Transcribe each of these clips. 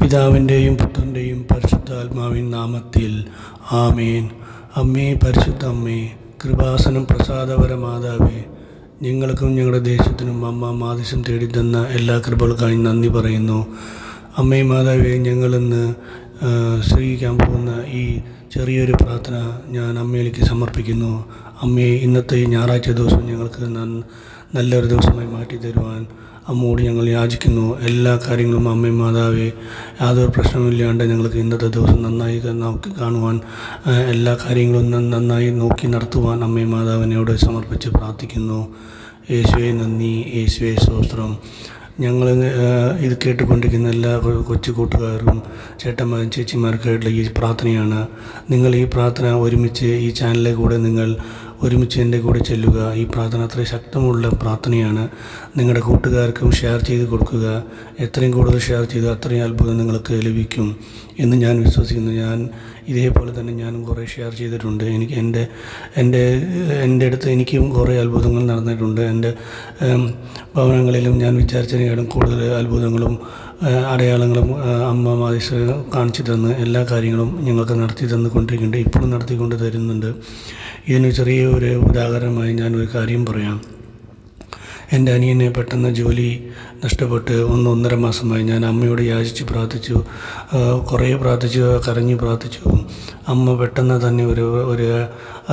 പിതാവിൻ്റെയും പുത്രൻ്റെയും പരിശുദ്ധാത്മാവിൻ നാമത്തിൽ ആമേൻ. അമ്മേ, പരിശുദ്ധ അമ്മേ, കൃപാസനം പ്രസാദപര മാതാവേ, ഞങ്ങൾക്കും ഞങ്ങളുടെ ദേശത്തിനും അമ്മ മാധ്യസം തേടിത്തന്ന എല്ലാ കൃപകൾക്കായി നന്ദി പറയുന്നു. അമ്മേ മാതാവേ, ഞങ്ങളിന്ന് സ്വീകരിക്കാൻ പോകുന്ന ഈ ചെറിയൊരു പ്രാർത്ഥന ഞാൻ അമ്മയിലേക്ക് സമർപ്പിക്കുന്നു. അമ്മയെ ഇന്നത്തെ ഞായറാഴ്ച ദിവസം ഞങ്ങൾക്ക് നല്ലൊരു ദിവസമായി മാറ്റി തരുവാൻ അമ്മോട് ഞങ്ങൾ യാചിക്കുന്നു. എല്ലാ കാര്യങ്ങളും അമ്മേ മാതാവേ, യാതൊരു പ്രശ്നമില്ലാണ്ട് ഞങ്ങൾക്ക് ഇന്നത്തെ ദിവസം നന്നായി നോക്കി കാണുവാൻ, എല്ലാ കാര്യങ്ങളും നന്നായി നോക്കി നടത്തുവാൻ അമ്മേ മാതാവിനോട് സമർപ്പിച്ച് പ്രാർത്ഥിക്കുന്നു. യേശുവേ നന്ദി, യേശുവേ സ്തോത്രം. ഞങ്ങൾ ഇത് കേട്ടുകൊണ്ടിരിക്കുന്ന എല്ലാ കൊച്ചു കൂട്ടുകാർക്കും ചേട്ടന്മാരും ചേച്ചിമാർക്കായിട്ടുള്ള ഈ പ്രാർത്ഥനയാണ്. നിങ്ങൾ ഈ പ്രാർത്ഥന ഒരുമിച്ച് ഈ ചാനലിലെ കൂടെ നിങ്ങൾ ഒരുമിച്ച് എൻ്റെ കൂടെ ചെല്ലുക. ഈ പ്രാർത്ഥന അത്രയും ശക്തമുള്ള പ്രാർത്ഥനയാണ്. നിങ്ങളുടെ കൂട്ടുകാർക്കും ഷെയർ ചെയ്ത് കൊടുക്കുക. എത്രയും കൂടുതൽ ഷെയർ ചെയ്ത് അത്രയും അത്ഭുതം നിങ്ങൾക്ക് ലഭിക്കും എന്ന് ഞാൻ വിശ്വസിക്കുന്നു. ഞാൻ ഇതേപോലെ തന്നെ ഞാനും കുറേ ഷെയർ ചെയ്തിട്ടുണ്ട്. എനിക്ക് എൻ്റെ അടുത്ത് എനിക്കും കുറേ അത്ഭുതങ്ങൾ നടന്നിട്ടുണ്ട്. എൻ്റെ ഭവനങ്ങളിലും ഞാൻ വിചാരിച്ചതിനേക്കാളും കൂടുതൽ അത്ഭുതങ്ങളും അടയാളങ്ങളും അമ്മ മാധ്യസ്ഥ കാണിച്ചു തന്ന് എല്ലാ കാര്യങ്ങളും ഞങ്ങൾക്ക് നടത്തി തന്നുകൊണ്ടിരിക്കുന്നുണ്ട്. ഇപ്പോഴും നടത്തിക്കൊണ്ട് തരുന്നുണ്ട്. ഇതിന് ചെറിയൊരു ഉദാഹരണമായി ഞാനൊരു കാര്യം പറയാം. എൻ്റെ അനിയനെ പെട്ടെന്ന് ജോലി നഷ്ടപ്പെട്ട് 1-1.5 മാസമായി. ഞാൻ അമ്മയോട് യാചിച്ച് പ്രാർത്ഥിച്ചു, കുറേ പ്രാർത്ഥിച്ചു, കരഞ്ഞ് പ്രാർത്ഥിച്ചു. അമ്മ പെട്ടെന്ന് തന്നെ ഒരു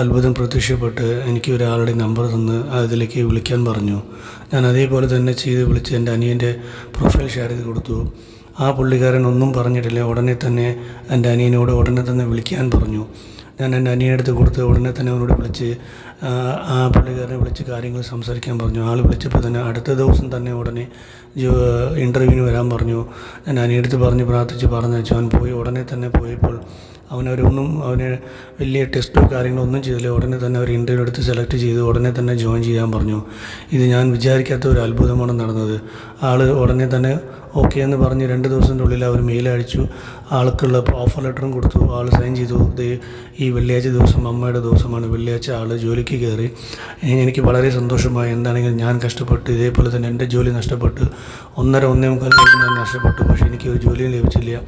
അത്ഭുതം പ്രത്യക്ഷപ്പെട്ട് എനിക്ക് ഒരാളുടെ നമ്പർ തന്ന് അതിലേക്ക് വിളിക്കാൻ പറഞ്ഞു. ഞാൻ അതേപോലെ തന്നെ ചെയ്ത് വിളിച്ച് എൻ്റെ അനിയൻ്റെ പ്രൊഫൈൽ ഷെയർ ചെയ്ത് കൊടുത്തു. ആ പുള്ളിക്കാരൻ ഒന്നും പറഞ്ഞിട്ടില്ല. ഉടനെ തന്നെ എൻ്റെ അനിയനോട് ഉടനെ തന്നെ വിളിക്കാൻ പറഞ്ഞു. ഞാൻ എൻ്റെ അനിയനെടുത്ത് കൊടുത്ത് ഉടനെ തന്നെ അവനോട് വിളിച്ച് ആ പുള്ളിക്കാരനെ വിളിച്ച് കാര്യങ്ങൾ സംസാരിക്കാൻ പറഞ്ഞു. ആൾ വിളിച്ചപ്പോൾ തന്നെ അടുത്ത ദിവസം തന്നെ ഉടനെ ഇൻ്റർവ്യൂവിന് വരാൻ പറഞ്ഞു. ഞാൻ അനിയടുത്ത് പ്രാർത്ഥിച്ച് പറഞ്ഞു വെച്ചു. അവൻ പോയി. ഉടനെ തന്നെ പോയപ്പോൾ അവന് വലിയ ടെസ്റ്റോ കാര്യങ്ങളോ ഒന്നും ചെയ്തില്ല. ഉടനെ തന്നെ അവർ ഇൻ്റർവ്യൂ എടുത്ത് സെലക്ട് ചെയ്ത് ഉടനെ തന്നെ ജോയിൻ ചെയ്യാൻ പറഞ്ഞു. ഇത് ഞാൻ വിചാരിക്കാത്ത ഒരു അത്ഭുതമാണ് നടന്നത്. ആൾ ഉടനെ തന്നെ ഓക്കെ എന്ന് പറഞ്ഞ് 2 ദിവസത്തിൻ്റെ ഉള്ളിൽ അവർ മെയിൽ അയച്ചു. ആൾക്കുള്ള ഓഫർ ലെറ്ററും കൊടുത്തു. ആൾ സൈൻ ചെയ്തു. ഈ വെള്ളിയാഴ്ച ദിവസം അമ്മയുടെ ദിവസമാണ്. വെള്ളിയാഴ്ച ആൾ ജോലിക്ക് കയറി. എനിക്ക് വളരെ സന്തോഷമായി. എന്താണെങ്കിലും ഞാൻ കഷ്ടപ്പെട്ട് ഇതേപോലെ തന്നെ എൻ്റെ ജോലി നഷ്ടപ്പെട്ട് 1.5-1.25 ഞാൻ നഷ്ടപ്പെട്ടു. പക്ഷേ എനിക്ക് ഒരു ജോലിയും ലഭിച്ചില്ല.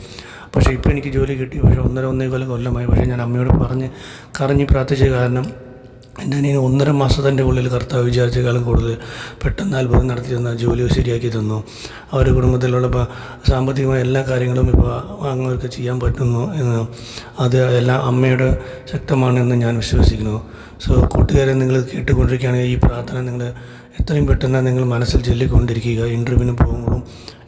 പക്ഷേ ഇപ്പോൾ എനിക്ക് ജോലി കിട്ടി. പക്ഷേ 1.5 കൊല്ലമായി. പക്ഷേ ഞാൻ അമ്മയോട് കരഞ്ഞ് പ്രാർത്ഥിച്ച കാരണം എൻ്റെ അനിയന് 1.5 മാസത്തിൻ്റെ ഉള്ളിൽ കർത്താവ് വിചാരിച്ചേക്കാളും കൂടുതൽ പെട്ടെന്ന് അത്ഭുതം നടത്തി തന്ന ജോലി ശരിയാക്കി തന്നു. അവരുടെ കുടുംബത്തിലുള്ള സാമ്പത്തികമായ എല്ലാ കാര്യങ്ങളും ഇപ്പോൾ അങ്ങനെയൊക്കെ ചെയ്യാൻ പറ്റുന്നു എന്ന് അത് എല്ലാം അമ്മയുടെ ശക്തമാണെന്ന് ഞാൻ വിശ്വസിക്കുന്നു. കൂട്ടുകാരെ, നിങ്ങൾ കേട്ടുകൊണ്ടിരിക്കുകയാണെങ്കിൽ ഈ പ്രാർത്ഥന നിങ്ങൾ എത്രയും പെട്ടെന്ന് നിങ്ങൾ മനസ്സിൽ ചൊല്ലിക്കൊണ്ടിരിക്കുക. ഇൻ്റർവ്യൂവിന് പോകുമ്പോഴും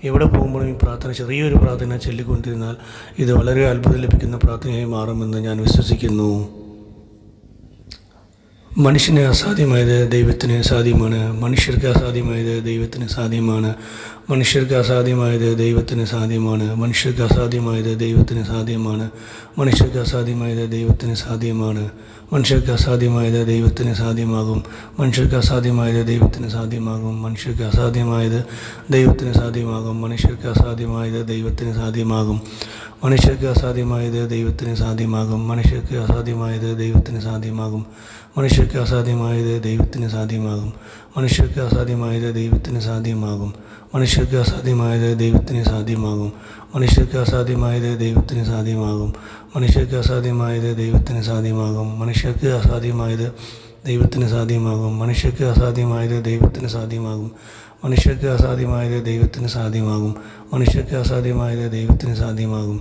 എവിടെ പോകുമ്പോഴും ഈ പ്രാർത്ഥന, ചെറിയൊരു പ്രാർത്ഥന ചൊല്ലിക്കൊണ്ടിരുന്നാൽ ഇത് വളരെ അത്ഭുതം ലഭിക്കുന്ന പ്രാർത്ഥനയായി മാറുമെന്ന് ഞാൻ വിശ്വസിക്കുന്നു. മനുഷ്യന് അസാധ്യമായത് ദൈവത്തിന് സാധ്യമാണ്. മനുഷ്യർക്ക് അസാധ്യമായത് ദൈവത്തിന് സാധ്യമാണ്. മനുഷ്യർക്ക് അസാധ്യമായത് ദൈവത്തിന് സാധ്യമാണ്. മനുഷ്യർക്ക് അസാധ്യമായത് ദൈവത്തിന് സാധ്യമാണ്. മനുഷ്യർക്ക് അസാധ്യമായത് ദൈവത്തിന് സാധ്യമാണ്. മനുഷ്യർക്ക് അസാധ്യമായത് ദൈവത്തിന് സാധ്യമാകും. മനുഷ്യർക്ക് അസാധ്യമായത് ദൈവത്തിന് സാധ്യമാകും. മനുഷ്യർക്ക് അസാധ്യമായത് ദൈവത്തിന് സാധ്യമാകും. മനുഷ്യർക്ക് അസാധ്യമായത് ദൈവത്തിന് സാധ്യമാകും. മനുഷ്യർക്ക് അസാധ്യമായത് ദൈവത്തിന് സാധ്യമാകും. മനുഷ്യർക്ക് അസാധ്യമായത് ദൈവത്തിന് സാധ്യമാകും. മനുഷ്യർക്ക് അസാധ്യമായത് ദൈവത്തിന് സാധ്യമാകും. മനുഷ്യർക്ക് അസാധ്യമായത് ദൈവത്തിന് സാധ്യമാകും. മനുഷ്യർക്ക് അസാധ്യമായത് ദൈവത്തിന് സാധ്യമാകും. മനുഷ്യർക്ക് അസാധ്യമായത് ദൈവത്തിന് സാധ്യമാകും. മനുഷ്യർക്ക് അസാധ്യമായത് ദൈവത്തിന് സാധ്യമാകും. മനുഷ്യർക്ക് അസാധ്യമായത് ദൈവത്തിന് സാധ്യമാകും. മനുഷ്യർക്ക് അസാധ്യമായത് ദൈവത്തിന് സാധ്യമാകും. മനുഷ്യർക്ക് അസാധ്യമായത് ദൈവത്തിന് സാധ്യമാകും. മനുഷ്യർക്ക് അസാധ്യമായത് ദൈവത്തിന് സാധ്യമാകും.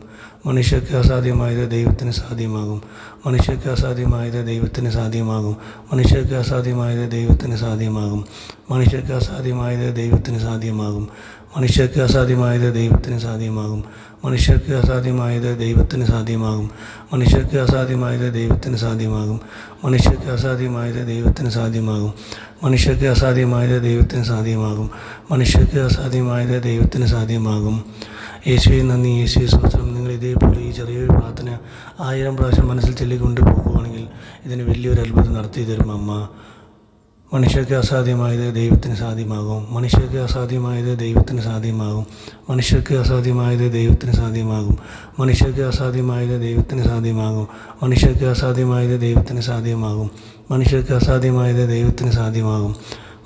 മനുഷ്യർക്ക് അസാധ്യമായത് ദൈവത്തിന് സാധ്യമാകും. മനുഷ്യർക്ക് അസാധ്യമായത് ദൈവത്തിന് സാധ്യമാകും. മനുഷ്യർക്ക് അസാധ്യമായത് ദൈവത്തിന് സാധ്യമാകും. മനുഷ്യർക്ക് അസാധ്യമായത് ദൈവത്തിന് സാധ്യമാകും. മനുഷ്യർക്ക് അസാധ്യമായത് ദൈവത്തിന് സാധ്യമാകും. മനുഷ്യർക്ക് അസാധ്യമായത് ദൈവത്തിന് സാധ്യമാകും. മനുഷ്യർക്ക് അസാധ്യമായത് ദൈവത്തിന് സാധ്യമാകും. മനുഷ്യർക്ക് അസാധ്യമായത് ദൈവത്തിന് സാധ്യമാകും. മനുഷ്യർക്ക് അസാധ്യമായത് ദൈവത്തിന് സാധ്യമാകും. മനുഷ്യർക്ക് അസാധ്യമായത് ദൈവത്തിന് സാധ്യമാകും. യേശുവേ നന്ദി, യേശുവേ സ്തോത്രം. നിങ്ങൾ ഇതേപോലെ ഈ ചെറിയൊരു പ്രാർത്ഥന 1000 പ്രാവശ്യം മനസ്സിൽ ചൊല്ലിക്കൊണ്ട് പോകുകയാണെങ്കിൽ ഇതിന് വലിയൊരു അത്ഭുതം നടത്തി തരും അമ്മ. മനുഷ്യർക്ക് അസാധ്യമായത് ദൈവത്തിന് സാധ്യമാകും. മനുഷ്യർക്ക് അസാധ്യമായത് ദൈവത്തിന് സാധ്യമാകും. മനുഷ്യർക്ക് അസാധ്യമായത് ദൈവത്തിന് സാധ്യമാകും. മനുഷ്യർക്ക് അസാധ്യമായത് ദൈവത്തിന് സാധ്യമാകും. മനുഷ്യർക്ക് അസാധ്യമായത് ദൈവത്തിന് സാധ്യമാകും. മനുഷ്യർക്ക് അസാധ്യമായത് ദൈവത്തിന് സാധ്യമാകും.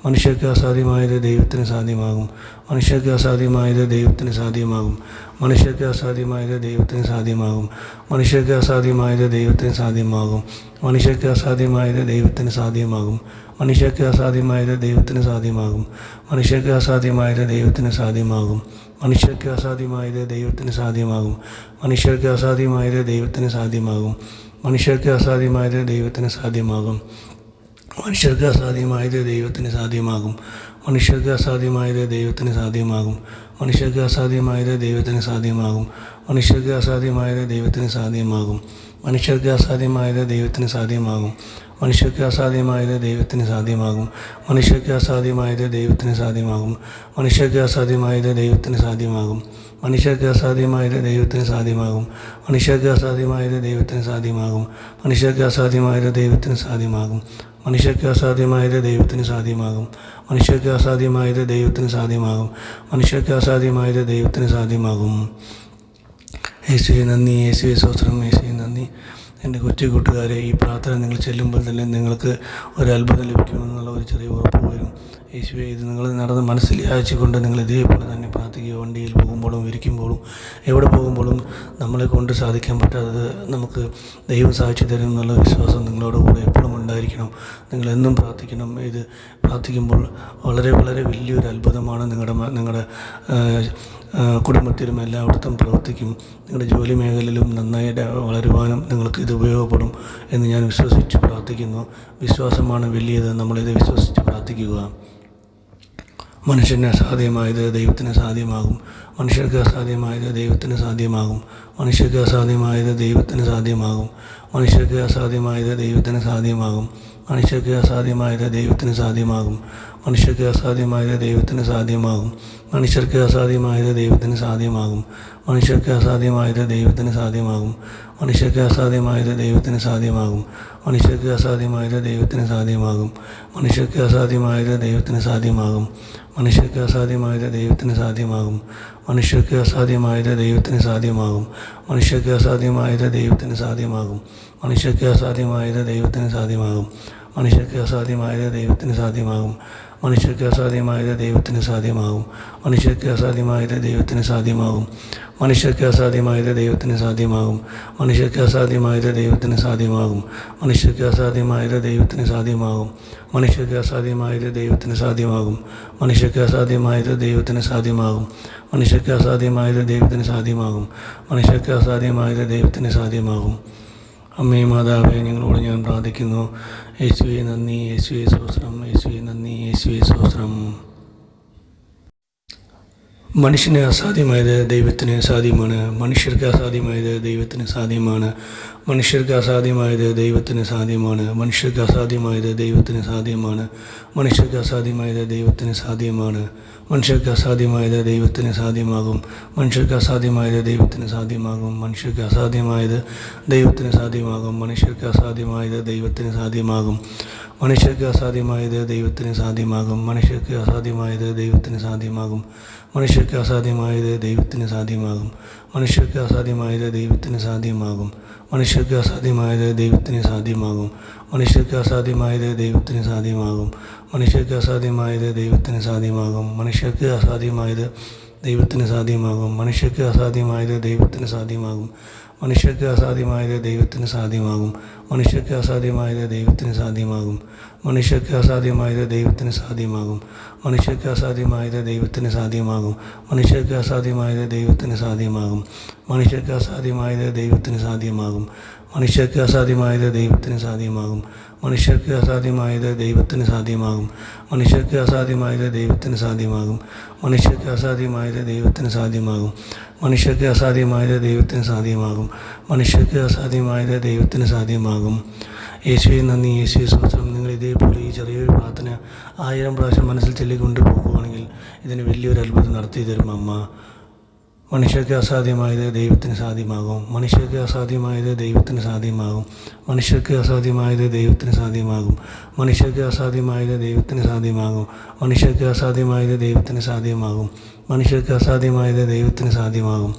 മനുഷ്യർക്ക് അസാധ്യമായത് ദൈവത്തിന് സാധ്യമാകും. മനുഷ്യർക്ക് അസാധ്യമായത് ദൈവത്തിന് സാധ്യമാകും. മനുഷ്യർക്ക് അസാധ്യമായത് ദൈവത്തിന് സാധ്യമാകും. മനുഷ്യർക്ക് അസാധ്യമായത് ദൈവത്തിന് സാധ്യമാകും. മനുഷ്യർക്ക് അസാധ്യമായത് ദൈവത്തിന് സാധ്യമാകും. മനുഷ്യർക്ക് അസാധ്യമായത് ദൈവത്തിന് സാധ്യമാകും. മനുഷ്യർക്ക് അസാധ്യമായത് ദൈവത്തിന് സാധ്യമാകും. മനുഷ്യർക്ക് അസാധ്യമായത് ദൈവത്തിന് സാധ്യമാകും. മനുഷ്യർക്ക് അസാധ്യമായത് ദൈവത്തിന് സാധ്യമാകും. മനുഷ്യർക്ക് അസാധ്യമായത് ദൈവത്തിന് സാധ്യമാകും. മനുഷ്യർക്ക് അസാധ്യമായത് ദൈവത്തിന് സാധ്യമാകും. മനുഷ്യർക്ക് അസാധ്യമായത് ദൈവത്തിന് സാധ്യമാകും. മനുഷ്യർക്ക് അസാധ്യമായത് ദൈവത്തിന് സാധ്യമാകും. മനുഷ്യർക്ക് അസാധ്യമായത് ദൈവത്തിന് സാധ്യമാകും. മനുഷ്യർക്ക് അസാധ്യമായത് ദൈവത്തിന് സാധ്യമാകും. മനുഷ്യർക്ക് അസാധ്യമായത് ദൈവത്തിന് സാധ്യമാകും. മനുഷ്യർക്ക് അസാധ്യമായത് ദൈവത്തിന് സാധ്യമാകും. മനുഷ്യർക്ക് അസാധ്യമായത് ദൈവത്തിന് സാധ്യമാകും. മനുഷ്യർക്ക് അസാധ്യമായത് ദൈവത്തിന് സാധ്യമാകും. മനുഷ്യർക്ക് അസാധ്യമായത് ദൈവത്തിന് സാധ്യമാകും. മനുഷ്യർക്ക് അസാധ്യമായത് ദൈവത്തിന് സാധ്യമാകും. മനുഷ്യർക്ക് അസാധ്യമായത് ദൈവത്തിന് സാധ്യമാകും. മനുഷ്യർക്ക് അസാധ്യമായത് ദൈവത്തിന് സാധ്യമാകും. മനുഷ്യർക്ക് അസാധ്യമായത് ദൈവത്തിന് സാധ്യമാകും. യേശുവേ നന്ദി, യേശുവേ സ്തോത്രം, യേശുവേ നന്ദി. എൻ്റെ കൊച്ചു കൂട്ടുകാരെ, ഈ പ്രാർത്ഥന നിങ്ങൾ ചെല്ലുമ്പോൾ തന്നെ നിങ്ങൾക്ക് ഒരു അത്ഭുതം ലഭിക്കുമെന്നുള്ള ഒരു ചെറിയ ഉറപ്പ് വരും. യേശുവേ, ഇത് നിങ്ങൾ നടന്ന് മനസ്സിൽ യാചിച്ചുകൊണ്ട് നിങ്ങൾ ഇതേപോലെ തന്നെ പ്രാർത്ഥിക്കുക. വണ്ടിയിൽ പോകുമ്പോഴും ഇരിക്കുമ്പോഴും എവിടെ പോകുമ്പോഴും നമ്മളെ കൊണ്ട് സാധിക്കാൻ പറ്റാത്തത് നമുക്ക് ദൈവം സാധിച്ചു തരും എന്നുള്ള വിശ്വാസം നിങ്ങളോട് കൂടെ എപ്പോഴും ഉണ്ടായിരിക്കണം. നിങ്ങളെന്നും പ്രാർത്ഥിക്കണം. ഇത് പ്രാർത്ഥിക്കുമ്പോൾ വളരെ വളരെ വലിയൊരു അത്ഭുതമാണ് നിങ്ങളുടെ കുടുംബത്തിലും എല്ലായിടത്തും പ്രവർത്തിക്കും. നിങ്ങളുടെ ജോലി മേഖലയിലും നന്നായി വളരുവാനും നിങ്ങൾക്ക് ഇത് ഉപയോഗപ്പെടും എന്ന് ഞാൻ വിശ്വസിച്ച് പ്രാർത്ഥിക്കുന്നു. വിശ്വാസമാണ് വലിയത്. നമ്മളിത് വിശ്വസിച്ച് പ്രാർത്ഥിക്കുക. മനുഷ്യന് അസാധ്യമായത് ദൈവത്തിന് സാധ്യമാകും. മനുഷ്യർക്ക് അസാധ്യമായത് ദൈവത്തിന് സാധ്യമാകും. മനുഷ്യർക്ക് അസാധ്യമായത് ദൈവത്തിന് സാധ്യമാകും. മനുഷ്യർക്ക് അസാധ്യമായത് ദൈവത്തിന് സാധ്യമാകും. മനുഷ്യർക്ക് അസാധ്യമായത് ദൈവത്തിന് സാധ്യമാകും. മനുഷ്യർക്ക് അസാധ്യമായത് ദൈവത്തിന് സാധ്യമാകും. മനുഷ്യർക്ക് അസാധ്യമായത് ദൈവത്തിന് സാധ്യമാകും. മനുഷ്യർക്ക് അസാധ്യമായത് ദൈവത്തിന് സാധ്യമാകും. മനുഷ്യർക്ക് അസാധ്യമായത് ദൈവത്തിന് സാധ്യമാകും. മനുഷ്യർക്ക് അസാധ്യമായത് ദൈവത്തിന് സാധ്യമാകും. മനുഷ്യർക്ക് അസാധ്യമായത് ദൈവത്തിന് സാധ്യമാകും. മനുഷ്യർക്ക് അസാധ്യമായത് ദൈവത്തിന് സാധ്യമാകും. മനുഷ്യർക്ക് അസാധ്യമായത് ദൈവത്തിന് സാധ്യമാകും. മനുഷ്യർക്ക് അസാധ്യമായത് ദൈവത്തിന് സാധ്യമാകും. മനുഷ്യർക്ക് അസാധ്യമായത് ദൈവത്തിന് സാധ്യമാകും. മനുഷ്യർക്ക് അസാധ്യമായത് ദൈവത്തിന് സാധ്യമാകും. മനുഷ്യർക്ക് അസാധ്യമായത് ദൈവത്തിന് സാധ്യമാകും. മനുഷ്യർക്ക് അസാധ്യമായത് ദൈവത്തിന് സാധ്യമാകും. മനുഷ്യർക്ക് അസാധ്യമായത് ദൈവത്തിന് സാധ്യമാകും. മനുഷ്യർക്ക് അസാധ്യമായത് ദൈവത്തിന് സാധ്യമാകും. മനുഷ്യർക്ക് അസാധ്യമായത് ദൈവത്തിന് സാധ്യമാകും. മനുഷ്യർക്ക് അസാധ്യമായത് ദൈവത്തിന് സാധ്യമാകും. മനുഷ്യർക്ക് അസാധ്യമായത് ദൈവത്തിന് സാധ്യമാകും. മനുഷ്യർക്ക് അസാധ്യമായത് ദൈവത്തിന് സാധ്യമാകും. മനുഷ്യർക്ക് അസാധ്യമായത് ദൈവത്തിന് സാധ്യമാകും. അമ്മേ മാതാവേ, ഞങ്ങളോട് ഞാൻ പ്രാർത്ഥിക്കുന്നു. യേശുവേ നന്ദി, യേശുവേ സ്തോത്രം, യേശുവേ നന്ദി, യേശുവേ സ്തോത്രം. മനുഷ്യന് അസാധ്യമായത് ദൈവത്തിന് സാധ്യമാണ്. മനുഷ്യർക്ക് അസാധ്യമായത് ദൈവത്തിന് സാധ്യമാണ്. മനുഷ്യർക്ക് അസാധ്യമായത് ദൈവത്തിന് സാധ്യമാണ്. മനുഷ്യർക്ക് അസാധ്യമായത് ദൈവത്തിന് സാധ്യമാണ്. മനുഷ്യർക്ക് അസാധ്യമായത് ദൈവത്തിന് സാധ്യമാണ്. മനുഷ്യർക്ക് അസാധ്യമായത് ദൈവത്തിന് സാധ്യമാകും. മനുഷ്യർക്ക് അസാധ്യമായത് ദൈവത്തിന് സാധ്യമാകും. മനുഷ്യർക്ക് അസാധ്യമായത് ദൈവത്തിന് സാധ്യമാകും. മനുഷ്യർക്ക് അസാധ്യമായത് ദൈവത്തിന് സാധ്യമാകും. മനുഷ്യർക്ക് അസാധ്യമായത് ദൈവത്തിന് സാധ്യമാകും. മനുഷ്യർക്ക് അസാധ്യമായത് ദൈവത്തിന് സാധ്യമാകും. മനുഷ്യർക്ക് അസാധ്യമായത് ദൈവത്തിന് സാധ്യമാകും. മനുഷ്യർക്ക് അസാധ്യമായത് ദൈവത്തിന് സാധ്യമാകും. മനുഷ്യർക്ക് അസാധ്യമായത് ദൈവത്തിന് സാധ്യമാകും. മനുഷ്യർക്ക് അസാധ്യമായത് ദൈവത്തിന് സാധ്യമാകും. മനുഷ്യർക്ക് അസാധ്യമായത് ദൈവത്തിന് സാധ്യമാകും. മനുഷ്യർക്ക് അസാധ്യമായത് ദൈവത്തിന് സാധ്യമാകും. മനുഷ്യർക്ക് അസാധ്യമായത് ദൈവത്തിന് സാധ്യമാകും. മനുഷ്യർക്ക് അസാധ്യമായത് ദൈവത്തിന് സാധ്യമാകും. മനുഷ്യർക്ക് അസാധ്യമായത് ദൈവത്തിന് സാധ്യമാകും. മനുഷ്യർക്ക് അസാധ്യമായത് ദൈവത്തിന് സാധ്യമാകും. മനുഷ്യർക്ക് അസാധ്യമായത് ദൈവത്തിന് സാധ്യമാകും. മനുഷ്യർക്ക് അസാധ്യമായത് ദൈവത്തിന് സാധ്യമാകും. മനുഷ്യർക്ക് അസാധ്യമായത് ദൈവത്തിന് സാധ്യമാകും. മനുഷ്യർക്ക് അസാധ്യമായത് ദൈവത്തിന് സാധ്യമാകും. മനുഷ്യർക്ക് അസാധ്യമായത് ദൈവത്തിന് സാധ്യമാകും. മനുഷ്യർക്ക് അസാധ്യമായത് ദൈവത്തിന് സാധ്യമാകും. മനുഷ്യർക്ക് അസാധ്യമായത് ദൈവത്തിന് സാധ്യമാകും. മനുഷ്യർക്ക് അസാധ്യമായത് ദൈവത്തിന് സാധ്യമാകും. മനുഷ്യർക്ക് അസാധ്യമായത് ദൈവത്തിന് സാധ്യമാകും. യേശുവേ നന്ദി, യേശുവേ സ്തോത്രം. നിങ്ങൾ ഇതേപോലെ ഈ ചെറിയൊരു പ്രാർത്ഥന 1000 പ്രാവശ്യം മനസ്സിൽ ചൊല്ലിക്കൊണ്ട് പോകുകയാണെങ്കിൽ ഇതിന് വലിയൊരു അത്ഭുതം നടത്തി തരും അമ്മ. മനുഷ്യർക്ക് അസാധ്യമായത് ദൈവത്തിന് സാധ്യമാകും. മനുഷ്യർക്ക് അസാധ്യമായത് ദൈവത്തിന് സാധ്യമാകും. മനുഷ്യർക്ക് അസാധ്യമായത് ദൈവത്തിന് സാധ്യമാകും. മനുഷ്യർക്ക് അസാധ്യമായത് ദൈവത്തിന് സാധ്യമാകും. മനുഷ്യർക്ക് അസാധ്യമായത് ദൈവത്തിന് സാധ്യമാകും. മനുഷ്യർക്ക് അസാധ്യമായത് ദൈവത്തിന് സാധ്യമാകും.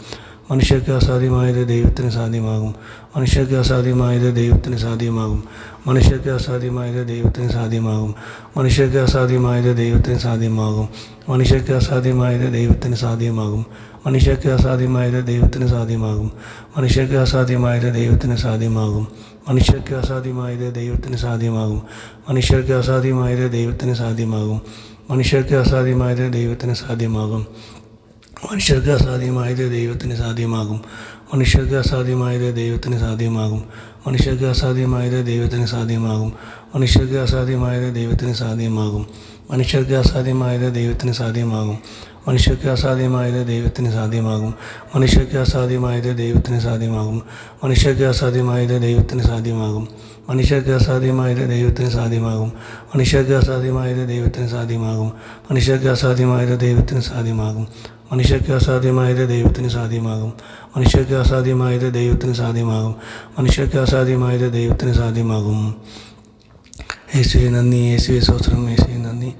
മനുഷ്യർക്ക് അസാധ്യമായത് ദൈവത്തിന് സാധ്യമാകും. മനുഷ്യർക്ക് അസാധ്യമായത് ദൈവത്തിന് സാധ്യമാകും. മനുഷ്യർക്ക് അസാധ്യമായത് ദൈവത്തിന് സാധ്യമാകും. മനുഷ്യർക്ക് അസാധ്യമായത് ദൈവത്തിന് സാധ്യമാകും. മനുഷ്യർക്ക് അസാധ്യമായത് ദൈവത്തിന് സാധ്യമാകും. മനുഷ്യർക്ക് അസാധ്യമായത് ദൈവത്തിന് സാധ്യമാകും. മനുഷ്യർക്ക് അസാധ്യമായത് ദൈവത്തിന് സാധ്യമാകും. മനുഷ്യർക്ക് അസാധ്യമായത് ദൈവത്തിന് സാധ്യമാകും. മനുഷ്യർക്ക് അസാധ്യമായത് ദൈവത്തിന് സാധ്യമാകും. മനുഷ്യർക്ക് അസാധ്യമായത് ദൈവത്തിന് സാധ്യമാകും. മനുഷ്യർക്ക് അസാധ്യമായത് ദൈവത്തിന് സാധ്യമാകും. മനുഷ്യർക്ക് അസാധ്യമായത് ദൈവത്തിന് സാധ്യമാകും. മനുഷ്യർക്ക് അസാധ്യമായത് ദൈവത്തിന് സാധ്യമാകും. മനുഷ്യർക്ക് അസാധ്യമായത് ദൈവത്തിന് സാധ്യമാകും. മനുഷ്യർക്ക് അസാധ്യമായത് ദൈവത്തിന് സാധ്യമാകും. മനുഷ്യർക്ക് അസാധ്യമായത് ദൈവത്തിന് സാധ്യമാകും. മനുഷ്യർക്ക് അസാധ്യമായത് ദൈവത്തിന് സാധ്യമാകും. മനുഷ്യർക്ക് അസാധ്യമായത് ദൈവത്തിന് സാധ്യമാകും. മനുഷ്യർക്ക് അസാധ്യമായത് ദൈവത്തിന് സാധ്യമാകും. മനുഷ്യർക്ക് അസാധ്യമായത് ദൈവത്തിന് സാധ്യമാകും. മനുഷ്യർക്ക് അസാധ്യമായത് ദൈവത്തിന് സാധ്യമാകും. മനുഷ്യർക്ക് അസാധ്യമായത് ദൈവത്തിന് സാധ്യമാകും. മനുഷ്യർക്ക് അസാധ്യമായത് ദൈവത്തിന് സാധ്യമാകും. മനുഷ്യർക്ക് അസാധ്യമായത് ദൈവത്തിന് സാധ്യമാകും. യേശുവേ നന്ദി, യേശുവേ സ്തോത്രം, യേശുവേ നന്ദി.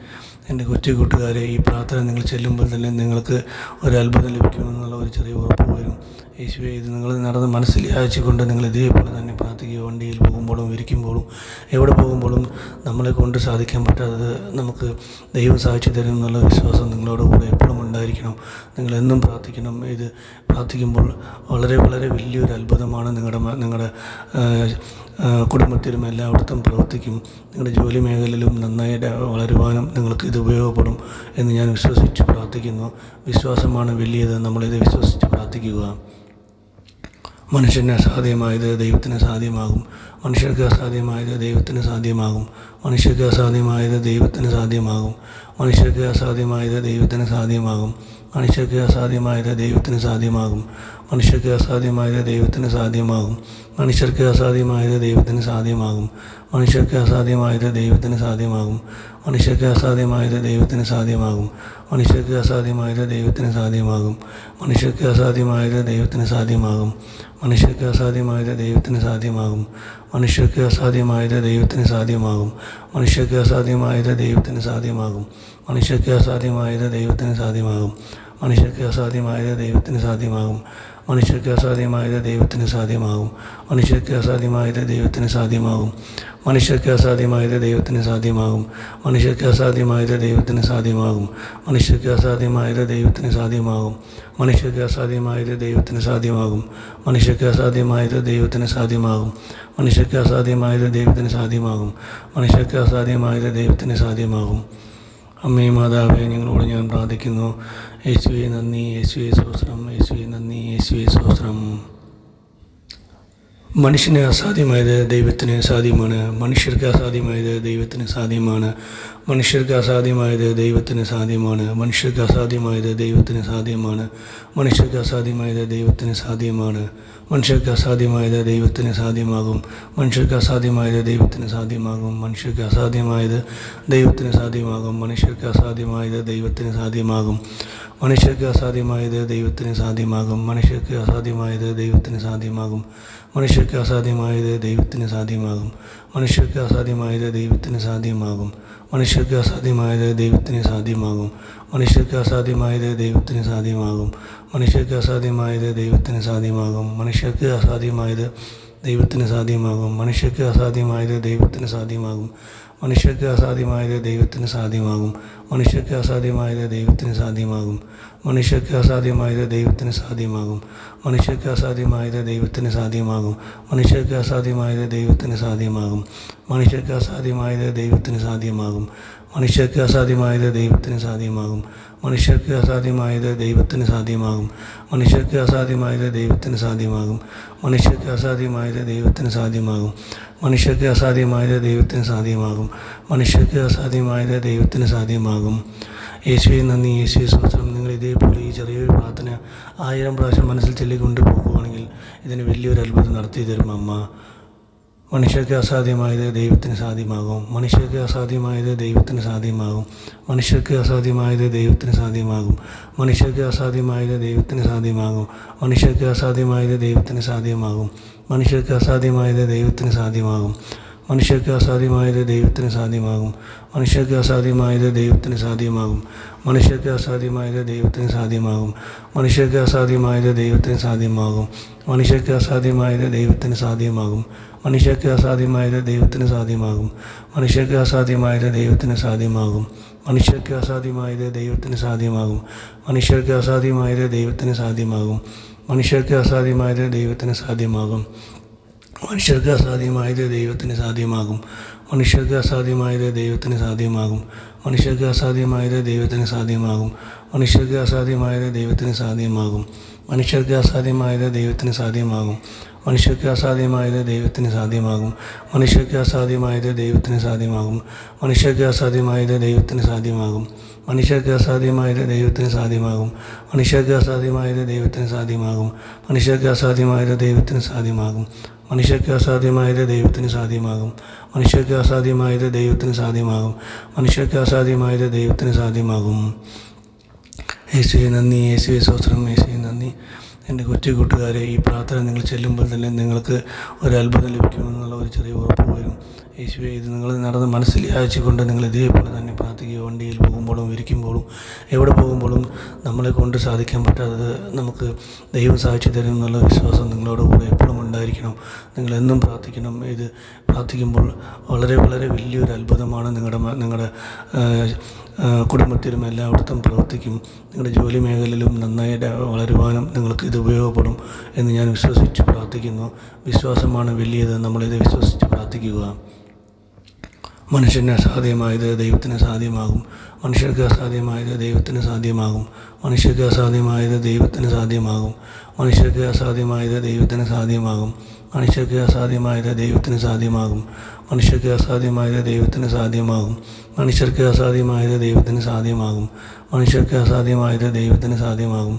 എൻ്റെ കൊച്ചു കൂട്ടുകാരെ, ഈ പ്രാർത്ഥന നിങ്ങൾ ചെല്ലുമ്പോൾ തന്നെ നിങ്ങൾക്ക് ഒരു അത്ഭുതം ലഭിക്കുമെന്നുള്ള ഒരു ചെറിയ ഉറപ്പ് വരും. യേശുവേ, ഇത് നിങ്ങൾ നടന്ന് മനസ്സിൽ യാചിച്ചുകൊണ്ട് നിങ്ങൾ ഇതേപോലെ തന്നെ പ്രാർത്ഥിക്കുക. വണ്ടിയിൽ പോകുമ്പോഴും ഇരിക്കുമ്പോഴും എവിടെ പോകുമ്പോഴും നമ്മളെ കൊണ്ട് സാധിക്കാൻ പറ്റാത്തത് നമുക്ക് ദൈവം സാധിച്ചു തരും എന്നുള്ള വിശ്വാസം നിങ്ങളോട് കൂടെ എപ്പോഴും ഉണ്ടായിരിക്കണം. നിങ്ങളെന്നും പ്രാർത്ഥിക്കണം. ഇത് പ്രാർത്ഥിക്കുമ്പോൾ വളരെ വളരെ വലിയൊരു അത്ഭുതമാണ് നിങ്ങളുടെ കുടുംബത്തിലും എല്ലായിടത്തും പ്രവർത്തിക്കും. നിങ്ങളുടെ ജോലി മേഖലയിലും നന്നായി വളരുവാനും നിങ്ങൾക്ക് ഇത് ഉപയോഗപ്പെടും എന്ന് ഞാൻ വിശ്വസിച്ച് പ്രാർത്ഥിക്കുന്നു. വിശ്വാസമാണ് വലിയത്. നമ്മളിത് വിശ്വസിച്ച് പ്രാർത്ഥിക്കുക. മനുഷ്യന് അസാധ്യമായത് ദൈവത്തിന് സാധ്യമാകും. മനുഷ്യർക്ക് അസാധ്യമായത് ദൈവത്തിന് സാധ്യമാകും. മനുഷ്യർക്ക് അസാധ്യമായത് ദൈവത്തിന് സാധ്യമാകും. മനുഷ്യർക്ക് അസാധ്യമായത് ദൈവത്തിന് സാധ്യമാകും. മനുഷ്യർക്ക് അസാധ്യമായത് ദൈവത്തിന് സാധ്യമാകും. മനുഷ്യർക്ക് അസാധ്യമായത് ദൈവത്തിന് സാധ്യമാകും. മനുഷ്യർക്ക് അസാധ്യമായത് ദൈവത്തിന് സാധ്യമാകും. മനുഷ്യർക്ക് അസാധ്യമായത് ദൈവത്തിന് സാധ്യമാകും. മനുഷ്യർക്ക് അസാധ്യമായത് ദൈവത്തിന് സാധ്യമാകും. മനുഷ്യർക്ക് അസാധ്യമായത് ദൈവത്തിന് സാധ്യമാകും. മനുഷ്യർക്ക് അസാധ്യമായത് ദൈവത്തിന് സാധ്യമാകും. മനുഷ്യർക്ക് അസാധ്യമായത് ദൈവത്തിന് സാധ്യമാകും. മനുഷ്യർക്ക് അസാധ്യമായത് ദൈവത്തിന് സാധ്യമാകും. മനുഷ്യർക്ക് അസാധ്യമായത് ദൈവത്തിന് സാധ്യമാകും. മനുഷ്യർക്ക് അസാധ്യമായത് ദൈവത്തിന് സാധ്യമാകും. മനുഷ്യർക്ക് അസാധ്യമായത് ദൈവത്തിന് സാധ്യമാകും. മനുഷ്യർക്ക് അസാധ്യമായത് ദൈവത്തിന് സാധ്യമാകും. മനുഷ്യർക്ക് അസാധ്യമായത് ദൈവത്തിന് സാധ്യമാകും. മനുഷ്യർക്ക് അസാധ്യമായത് ദൈവത്തിന് സാധ്യമാകും. മനുഷ്യർക്ക് അസാധ്യമായത് ദൈവത്തിന് സാധ്യമാകും. മനുഷ്യർക്ക് അസാധ്യമായത് ദൈവത്തിന് സാധ്യമാകും. മനുഷ്യർക്ക് അസാധ്യമായത് ദൈവത്തിന് സാധ്യമാകും. മനുഷ്യർക്ക് അസാധ്യമായത് ദൈവത്തിന് സാധ്യമാകും. മനുഷ്യർക്ക് അസാധ്യമായത് ദൈവത്തിന് സാധ്യമാകും. മനുഷ്യർക്ക് അസാധ്യമായത് ദൈവത്തിന് സാധ്യമാകും. അമ്മേ മാതാവേ, ഞങ്ങളോട് ഞാൻ പ്രാർത്ഥിക്കുന്നു. യേശുവേ നന്ദി, യേശുവേ സ്തോത്രം, യേശുവേ നന്ദി, യേശുവേ സ്തോത്രം. മനുഷ്യന് അസാധ്യമായത് ദൈവത്തിന് സാധ്യമാണ്. മനുഷ്യർക്ക് അസാധ്യമായത് ദൈവത്തിന് സാധ്യമാണ്. മനുഷ്യർക്ക് അസാധ്യമായത് ദൈവത്തിന് സാധ്യമാണ്. മനുഷ്യർക്ക് അസാധ്യമായത് ദൈവത്തിന് സാധ്യമാണ്. മനുഷ്യർക്ക് അസാധ്യമായത് ദൈവത്തിന് സാധ്യമാണ്. മനുഷ്യർക്ക് അസാധ്യമായത് ദൈവത്തിന് സാധ്യമാകും. മനുഷ്യർക്ക് അസാധ്യമായത് ദൈവത്തിന് സാധ്യമാകും. മനുഷ്യർക്ക് അസാധ്യമായത് ദൈവത്തിന് സാധ്യമാകും. മനുഷ്യർക്ക് അസാധ്യമായത് ദൈവത്തിന് സാധ്യമാകും. മനുഷ്യർക്ക് അസാധ്യമായത് ദൈവത്തിന് സാധ്യമാകും. മനുഷ്യർക്ക് അസാധ്യമായത് ദൈവത്തിന് സാധ്യമാകും. മനുഷ്യർക്ക് അസാധ്യമായത് ദൈവത്തിന് സാധ്യമാകും. മനുഷ്യർക്ക് അസാധ്യമായത് ദൈവത്തിന് സാധ്യമാകും. മനുഷ്യർക്ക് അസാധ്യമായത് ദൈവത്തിന് സാധ്യമാകും. മനുഷ്യർക്ക് അസാധ്യമായത് ദൈവത്തിന് സാധ്യമാകും. മനുഷ്യർക്ക് അസാധ്യമായത് ദൈവത്തിന് സാധ്യമാകും. മനുഷ്യർക്ക് അസാധ്യമായത് ദൈവത്തിന് സാധ്യമാകും. മനുഷ്യർക്ക് അസാധ്യമായത് ദൈവത്തിന് സാധ്യമാകും. മനുഷ്യർക്ക് അസാധ്യമായത് ദൈവത്തിന് സാധ്യമാകും. മനുഷ്യർക്ക് അസാധ്യമായത് ദൈവത്തിന് സാധ്യമാകും. മനുഷ്യർക്ക് അസാധ്യമായത് ദൈവത്തിന് സാധ്യമാകും. മനുഷ്യർക്ക് അസാധ്യമായത് ദൈവത്തിന് സാധ്യമാകും. മനുഷ്യർക്ക് അസാധ്യമായത് ദൈവത്തിന് സാധ്യമാകും. മനുഷ്യർക്ക് അസാധ്യമായത് ദൈവത്തിന് സാധ്യമാകും. മനുഷ്യർക്ക് അസാധ്യമായത് ദൈവത്തിന് സാധ്യമാകും. മനുഷ്യർക്ക് അസാധ്യമായത് ദൈവത്തിന് സാധ്യമാകും. മനുഷ്യർക്ക് അസാധ്യമായത് ദൈവത്തിന് സാധ്യമാകും. മനുഷ്യർക്ക് അസാധ്യമായത് ദൈവത്തിന് സാധ്യമാകും. മനുഷ്യർക്ക് അസാധ്യമായത് ദൈവത്തിന് സാധ്യമാകും. മനുഷ്യർക്ക് അസാധ്യമായത് ദൈവത്തിന് സാധ്യമാകും. യേശുവേ നന്ദി, യേശുവേ സ്തോത്രം. നിങ്ങൾ ഇതേപോലെ ഈ ചെറിയൊരു പ്രാർത്ഥന 1000 പ്രാവശ്യം മനസ്സിൽ ചൊല്ലിക്കൊണ്ട് പോകുകയാണെങ്കിൽ ഇതിന് വലിയൊരു അത്ഭുതം നടത്തി തരും അമ്മ. മനുഷ്യർക്ക് അസാധ്യമായത് ദൈവത്തിന് സാധ്യമാകും. മനുഷ്യർക്ക് അസാധ്യമായത് ദൈവത്തിന് സാധ്യമാകും. മനുഷ്യർക്ക് അസാധ്യമായത് ദൈവത്തിന് സാധ്യമാകും. മനുഷ്യർക്ക് അസാധ്യമായത് ദൈവത്തിന് സാധ്യമാകും. മനുഷ്യർക്ക് അസാധ്യമായത് ദൈവത്തിന് സാധ്യമാകും. മനുഷ്യർക്ക് അസാധ്യമായത് ദൈവത്തിന് സാധ്യമാകും. മനുഷ്യർക്ക് അസാധ്യമായത് ദൈവത്തിന് സാധ്യമാകും. മനുഷ്യർക്ക് അസാധ്യമായത് ദൈവത്തിന് സാധ്യമാകും. മനുഷ്യർക്ക് അസാധ്യമായത് ദൈവത്തിന് സാധ്യമാകും. മനുഷ്യർക്ക് അസാധ്യമായത് ദൈവത്തിന് സാധ്യമാകും. മനുഷ്യർക്ക് അസാധ്യമായത് ദൈവത്തിന് സാധ്യമാകും. മനുഷ്യർക്ക് അസാധ്യമായത് ദൈവത്തിന് സാധ്യമാകും. മനുഷ്യർക്ക് അസാധ്യമായത് ദൈവത്തിന് സാധ്യമാകും. മനുഷ്യർക്ക് അസാധ്യമായത് ദൈവത്തിന് സാധ്യമാകും. മനുഷ്യർക്ക് അസാധ്യമായത് ദൈവത്തിന് സാധ്യമാകും. മനുഷ്യർക്ക് അസാധ്യമായത് ദൈവത്തിന് സാധ്യമാകും. മനുഷ്യർക്ക് അസാധ്യമായത് ദൈവത്തിന് സാധ്യമാകും. മനുഷ്യർക്ക് അസാധ്യമായത് ദൈവത്തിന് സാധ്യമാകും. മനുഷ്യർക്ക് അസാധ്യമായത് ദൈവത്തിന് സാധ്യമാകും. മനുഷ്യർക്ക് അസാധ്യമായത് ദൈവത്തിന് സാധ്യമാകും. മനുഷ്യർക്ക് അസാധ്യമായത് ദൈവത്തിന് സാധ്യമാകും. മനുഷ്യർക്ക് അസാധ്യമായത് ദൈവത്തിന് സാധ്യമാകും. മനുഷ്യർക്ക് അസാധ്യമായത് ദൈവത്തിന് സാധ്യമാകും. മനുഷ്യർക്ക് അസാധ്യമായത് ദൈവത്തിന് സാധ്യമാകും. മനുഷ്യർക്ക് അസാധ്യമായത് ദൈവത്തിന് സാധ്യമാകും. മനുഷ്യർക്ക് അസാധ്യമായത് ദൈവത്തിന് സാധ്യമാകും. മനുഷ്യർക്ക് അസാധ്യമായത് ദൈവത്തിന് സാധ്യമാകും. മനുഷ്യർക്ക് അസാധ്യമായത് ദൈവത്തിന് സാധ്യമാകും. മനുഷ്യർക്ക് അസാധ്യമായത് ദൈവത്തിന് സാധ്യമാകും. മനുഷ്യർക്ക് അസാധ്യമായത് ദൈവത്തിന് സാധ്യമാകും. യേശുവേ നന്ദി, യേശുവേ സ്തോത്രം, യേശുവേ നന്ദി. എൻ്റെ കൊച്ചു കൂട്ടുകാരെ, ഈ പ്രാർത്ഥന നിങ്ങൾ ചെല്ലുമ്പോൾ തന്നെ നിങ്ങൾക്ക് ഒരു അത്ഭുതം ലഭിക്കുമെന്നുള്ള ഒരു ചെറിയ ഉറപ്പ് വരും. യേശുവേ, ഇത് നിങ്ങൾ നടന്ന് മനസ്സിൽ യാചിച്ചുകൊണ്ട് നിങ്ങൾ ഇതേപോലെ തന്നെ പ്രാർത്ഥിക്കുക. വണ്ടിയിൽ പോകുമ്പോഴും ഇരിക്കുമ്പോഴും എവിടെ പോകുമ്പോഴും നമ്മളെ കൊണ്ട് സാധിക്കാൻ പറ്റാത്തത് നമുക്ക് ദൈവം സാധിച്ചു തരും എന്നുള്ള വിശ്വാസം നിങ്ങളോട് കൂടെ എപ്പോഴും ഉണ്ടായിരിക്കണം. നിങ്ങളെന്നും പ്രാർത്ഥിക്കണം. ഇത് പ്രാർത്ഥിക്കുമ്പോൾ വളരെ വളരെ വലിയൊരു അത്ഭുതമാണ് നിങ്ങളുടെ കുടുംബത്തിലും എല്ലായിടത്തും പ്രവർത്തിക്കും. നിങ്ങളുടെ ജോലി മേഖലയിലും നന്നായി വളരുവാനും നിങ്ങൾക്ക് ഇത് ഉപയോഗപ്പെടും എന്ന് ഞാൻ വിശ്വസിച്ച് പ്രാർത്ഥിക്കുന്നു. വിശ്വാസമാണ് വലിയത്. നമ്മളിത് വിശ്വസിച്ച് പ്രാർത്ഥിക്കുക. മനുഷ്യന് അസാധ്യമായത് ദൈവത്തിന് സാധ്യമാകും. മനുഷ്യർക്ക് അസാധ്യമായത് ദൈവത്തിന് സാധ്യമാകും. മനുഷ്യർക്ക് അസാധ്യമായത് ദൈവത്തിന് സാധ്യമാകും. മനുഷ്യർക്ക് അസാധ്യമായത് ദൈവത്തിന് സാധ്യമാകും. മനുഷ്യർക്ക് അസാധ്യമായത് ദൈവത്തിന് സാധ്യമാകും. മനുഷ്യർക്ക് അസാധ്യമായത് ദൈവത്തിന് സാധ്യമാകും. മനുഷ്യർക്ക് അസാധ്യമായത് ദൈവത്തിന് സാധ്യമാകും. മനുഷ്യർക്ക് അസാധ്യമായത് ദൈവത്തിന് സാധ്യമാകും. മനുഷ്യർക്ക് അസാധ്യമായത് ദൈവത്തിന് സാധ്യമാകും.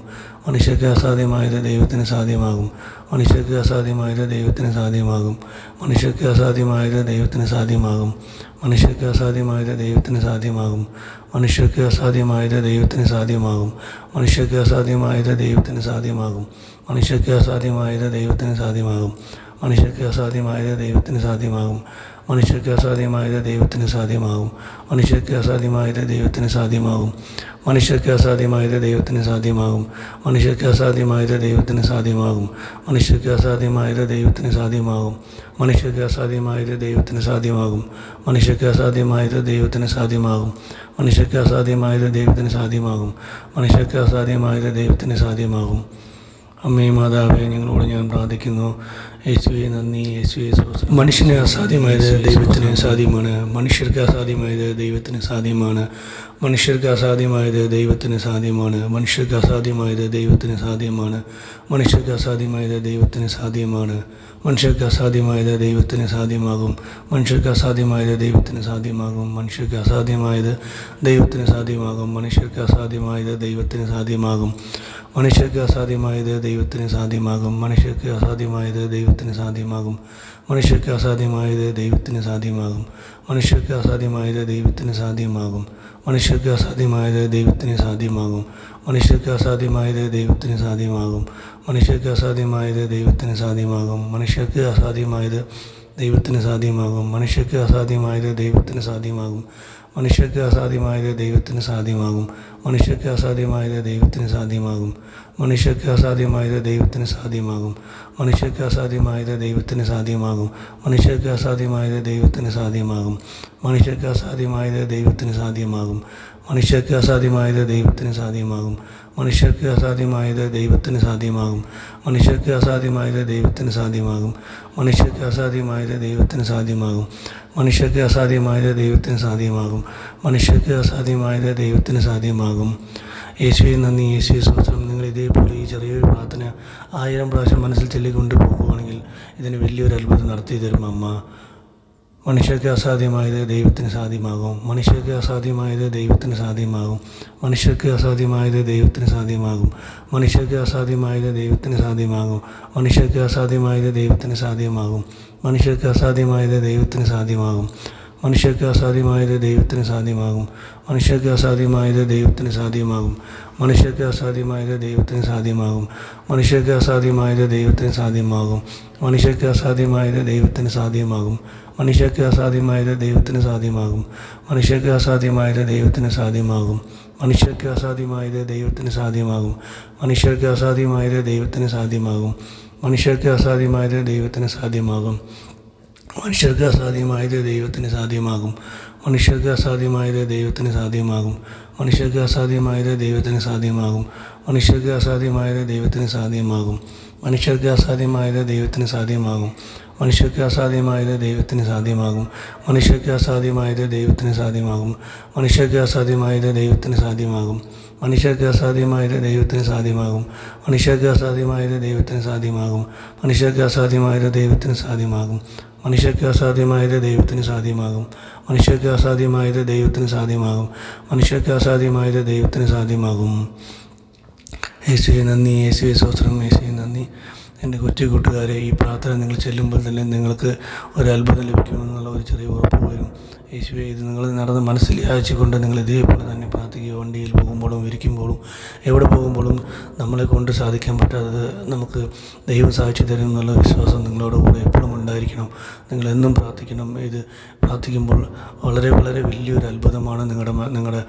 മനുഷ്യർക്ക് അസാധ്യമായത് ദൈവത്തിന് സാധ്യമാകും. മനുഷ്യർക്ക് അസാധ്യമായത് ദൈവത്തിന് സാധ്യമാകും. മനുഷ്യർക്ക് അസാധ്യമായത് ദൈവത്തിന് സാധ്യമാകും. മനുഷ്യർക്ക് അസാധ്യമായത് ദൈവത്തിന് സാധ്യമാകും. മനുഷ്യർക്ക് അസാധ്യമായത് ദൈവത്തിന് സാധ്യമാകും. മനുഷ്യർക്ക് അസാധ്യമായത് ദൈവത്തിന് സാധ്യമാകും. മനുഷ്യർക്ക് അസാധ്യമായത് ദൈവത്തിന് സാധ്യമാകും. മനുഷ്യർക്ക് അസാധ്യമായത് ദൈവത്തിന് സാധ്യമാകും. മനുഷ്യർക്ക് അസാധ്യമായത് ദൈവത്തിന് സാധ്യമാകും. മനുഷ്യർക്ക് അസാധ്യമായത് ദൈവത്തിന് സാധ്യമാകും. മനുഷ്യർക്ക് അസാധ്യമായത് ദൈവത്തിന് സാധ്യമാകും. മനുഷ്യർക്ക് അസാധ്യമായത് ദൈവത്തിന് സാധ്യമാകും. മനുഷ്യർക്ക് അസാധ്യമായത് ദൈവത്തിന് സാധ്യമാകും. മനുഷ്യർക്ക് അസാധ്യമായത് ദൈവത്തിന് സാധ്യമാകും. മനുഷ്യർക്ക് അസാധ്യമായത് ദൈവത്തിന് സാധ്യമാകും. മനുഷ്യർക്ക് അസാധ്യമായത് ദൈവത്തിന് സാധ്യമാകും. അമ്മേ മാതാവേ, ഞങ്ങളോട് ഞാൻ പ്രാർത്ഥിക്കുന്നു. യേശുവേ നന്ദി, യേശുവേ സ്തോത്രം. മനുഷ്യന് അസാധ്യമായത് ദൈവത്തിന് സാധ്യമാണ്. മനുഷ്യർക്ക് അസാധ്യമായത് ദൈവത്തിന് സാധ്യമാണ്. മനുഷ്യർക്ക് അസാധ്യമായത് ദൈവത്തിന് സാധ്യമാണ്. മനുഷ്യർക്ക് അസാധ്യമായത് ദൈവത്തിന് സാധ്യമാണ്. മനുഷ്യർക്ക് അസാധ്യമായത് ദൈവത്തിന് സാധ്യമാണ്. മനുഷ്യർക്ക് അസാധ്യമായത് ദൈവത്തിന് സാധ്യമാകും. മനുഷ്യർക്ക് അസാധ്യമായത് ദൈവത്തിന് സാധ്യമാകും. മനുഷ്യർക്ക് അസാധ്യമായത് ദൈവത്തിന് സാധ്യമാകും. മനുഷ്യർക്ക് അസാധ്യമായത് ദൈവത്തിന് സാധ്യമാകും. മനുഷ്യർക്ക് അസാധ്യമായത് ദൈവത്തിന് സാധ്യമാകും. മനുഷ്യർക്ക് അസാധ്യമായത് ദൈവത്തിന് സാധ്യമാകും. മനുഷ്യർക്ക് അസാധ്യമായത് ദൈവത്തിന് സാധ്യമാകും. മനുഷ്യർക്ക് അസാധ്യമായത് ദൈവത്തിന് സാധ്യമാകും. മനുഷ്യർക്ക് അസാധ്യമായത് ദൈവത്തിന് സാധ്യമാകും. മനുഷ്യർക്ക് അസാധ്യമായത് ദൈവത്തിന് സാധ്യമാകും. മനുഷ്യർക്ക് അസാധ്യമായത് ദൈവത്തിന് സാധ്യമാകും. മനുഷ്യർക്ക് അസാധ്യമായത് ദൈവത്തിന് സാധ്യമാകും. മനുഷ്യർക്ക് അസാധ്യമായത് ദൈവത്തിന് സാധ്യമാകും. മനുഷ്യർക്ക് അസാധ്യമായത് ദൈവത്തിന് സാധ്യമാകും. മനുഷ്യർക്ക് അസാധ്യമായത് ദൈവത്തിന് സാധ്യമാകും. മനുഷ്യർക്ക് അസാധ്യമായത് ദൈവത്തിന് സാധ്യമാകും. മനുഷ്യർക്ക് അസാധ്യമായത് ദൈവത്തിന് സാധ്യമാകും. മനുഷ്യർക്ക് അസാധ്യമായത് ദൈവത്തിന് സാധ്യമാകും. മനുഷ്യർക്ക് അസാധ്യമായത് ദൈവത്തിന് സാധ്യമാകും. മനുഷ്യർക്ക് അസാധ്യമായത് ദൈവത്തിന് സാധ്യമാകും. മനുഷ്യർക്ക് അസാധ്യമായത് ദൈവത്തിന് സാധ്യമാകും. മനുഷ്യർക്ക് അസാധ്യമായത് ദൈവത്തിന് സാധ്യമാകും. മനുഷ്യർക്ക് അസാധ്യമായത് ദൈവത്തിന് സാധ്യമാകും. മനുഷ്യർക്ക് അസാധ്യമായത് ദൈവത്തിന് സാധ്യമാകും. മനുഷ്യർക്ക് അസാധ്യമായത് ദൈവത്തിന് സാധ്യമാകും. യേശുവേ നന്ദി, യേശുവേ സ്തോത്രം. നിങ്ങൾ ഇതേപോലെ ഈ ചെറിയൊരു പ്രാർത്ഥന 1000 പ്രാവശ്യം മനസ്സിൽ ചൊല്ലിക്കൊണ്ട് പോകുകയാണെങ്കിൽ ഇതിന് വലിയൊരു അത്ഭുതം നടത്തി തരും അമ്മ. മനുഷ്യർക്ക് അസാധ്യമായത് ദൈവത്തിന് സാധ്യമാകും. മനുഷ്യർക്ക് അസാധ്യമായത് ദൈവത്തിന് സാധ്യമാകും. മനുഷ്യർക്ക് അസാധ്യമായത് ദൈവത്തിന് സാധ്യമാകും. മനുഷ്യർക്ക് അസാധ്യമായത് ദൈവത്തിന് സാധ്യമാകും. മനുഷ്യർക്ക് അസാധ്യമായത് ദൈവത്തിന് സാധ്യമാകും. മനുഷ്യർക്ക് അസാധ്യമായത് ദൈവത്തിന് സാധ്യമാകും. മനുഷ്യർക്ക് അസാധ്യമായത് ദൈവത്തിന് സാധ്യമാകും. മനുഷ്യർക്ക് അസാധ്യമായത് ദൈവത്തിന് സാധ്യമാകും. മനുഷ്യർക്ക് അസാധ്യമായത് ദൈവത്തിന് സാധ്യമാകും. മനുഷ്യർക്ക് അസാധ്യമായത് ദൈവത്തിന് സാധ്യമാകും. മനുഷ്യർക്ക് അസാധ്യമായത് ദൈവത്തിന് സാധ്യമാകും. മനുഷ്യർക്ക് അസാധ്യമായത് ദൈവത്തിന് സാധ്യമാകും. മനുഷ്യർക്ക് അസാധ്യമായത് ദൈവത്തിന് സാധ്യമാകും. മനുഷ്യർക്ക് അസാധ്യമായത് ദൈവത്തിന് സാധ്യമാകും. മനുഷ്യർക്ക് അസാധ്യമായത് ദൈവത്തിന് സാധ്യമാകും. മനുഷ്യർക്ക് അസാധ്യമായത് ദൈവത്തിന് സാധ്യമാകും. മനുഷ്യർക്ക് അസാധ്യമായത് ദൈവത്തിന് സാധ്യമാകും. മനുഷ്യർക്ക് അസാധ്യമായത് ദൈവത്തിന് സാധ്യമാകും. മനുഷ്യർക്ക് അസാധ്യമായത് ദൈവത്തിന് സാധ്യമാകും. മനുഷ്യർക്ക് അസാധ്യമായത് ദൈവത്തിന് സാധ്യമാകും. മനുഷ്യർക്ക് അസാധ്യമായത് ദൈവത്തിന് സാധ്യമാകും. മനുഷ്യർക്ക് അസാധ്യമായത് ദൈവത്തിന് സാധ്യമാകും. മനുഷ്യർക്ക് അസാധ്യമായത് ദൈവത്തിന് സാധ്യമാകും. മനുഷ്യർക്ക് അസാധ്യമായത് ദൈവത്തിന് സാധ്യമാകും. മനുഷ്യർക്ക് അസാധ്യമായത് ദൈവത്തിന് സാധ്യമാകും. മനുഷ്യർക്ക് അസാധ്യമായത് ദൈവത്തിന് സാധ്യമാകും. മനുഷ്യർക്ക് അസാധ്യമായത് ദൈവത്തിന് സാധ്യമാകും. മനുഷ്യർക്ക് അസാധ്യമായത് ദൈവത്തിന് സാധ്യമാകും. മനുഷ്യർക്ക് അസാധ്യമായത് ദൈവത്തിന് സാധ്യമാകും. മനുഷ്യർക്ക് അസാധ്യമായത് ദൈവത്തിന് സാധ്യമാകും. യേശുവേ നന്ദി, യേശുവേ സ്തോത്രം, യേശുവേ നന്ദി. എൻ്റെ കൊച്ചു കൂട്ടുകാരെ, ഈ പ്രാർത്ഥന നിങ്ങൾ ചെല്ലുമ്പോൾ തന്നെ നിങ്ങൾക്ക് ഒരു അത്ഭുതം ലഭിക്കുമെന്നുള്ള ഒരു ചെറിയ ഉറപ്പ് വരും. യേശുവേ, ഇത് നിങ്ങൾ നടന്ന് മനസ്സിൽ യാചിച്ചുകൊണ്ട് നിങ്ങൾ ഇതേപോലെ തന്നെ പ്രാർത്ഥിക്കുക. വണ്ടിയിൽ പോകുമ്പോഴും ഇരിക്കുമ്പോഴും എവിടെ പോകുമ്പോഴും നമ്മളെ കൊണ്ട് സാധിക്കാൻ പറ്റാത്തത് നമുക്ക് ദൈവം സാധിച്ചു തരും എന്നുള്ള വിശ്വാസം നിങ്ങളോട് കൂടെ എപ്പോഴും ഉണ്ടായിരിക്കണം. നിങ്ങളെന്നും പ്രാർത്ഥിക്കണം. ഇത് പ്രാർത്ഥിക്കുമ്പോൾ വളരെ വളരെ വലിയൊരു അത്ഭുതമാണ് നിങ്ങളുടെ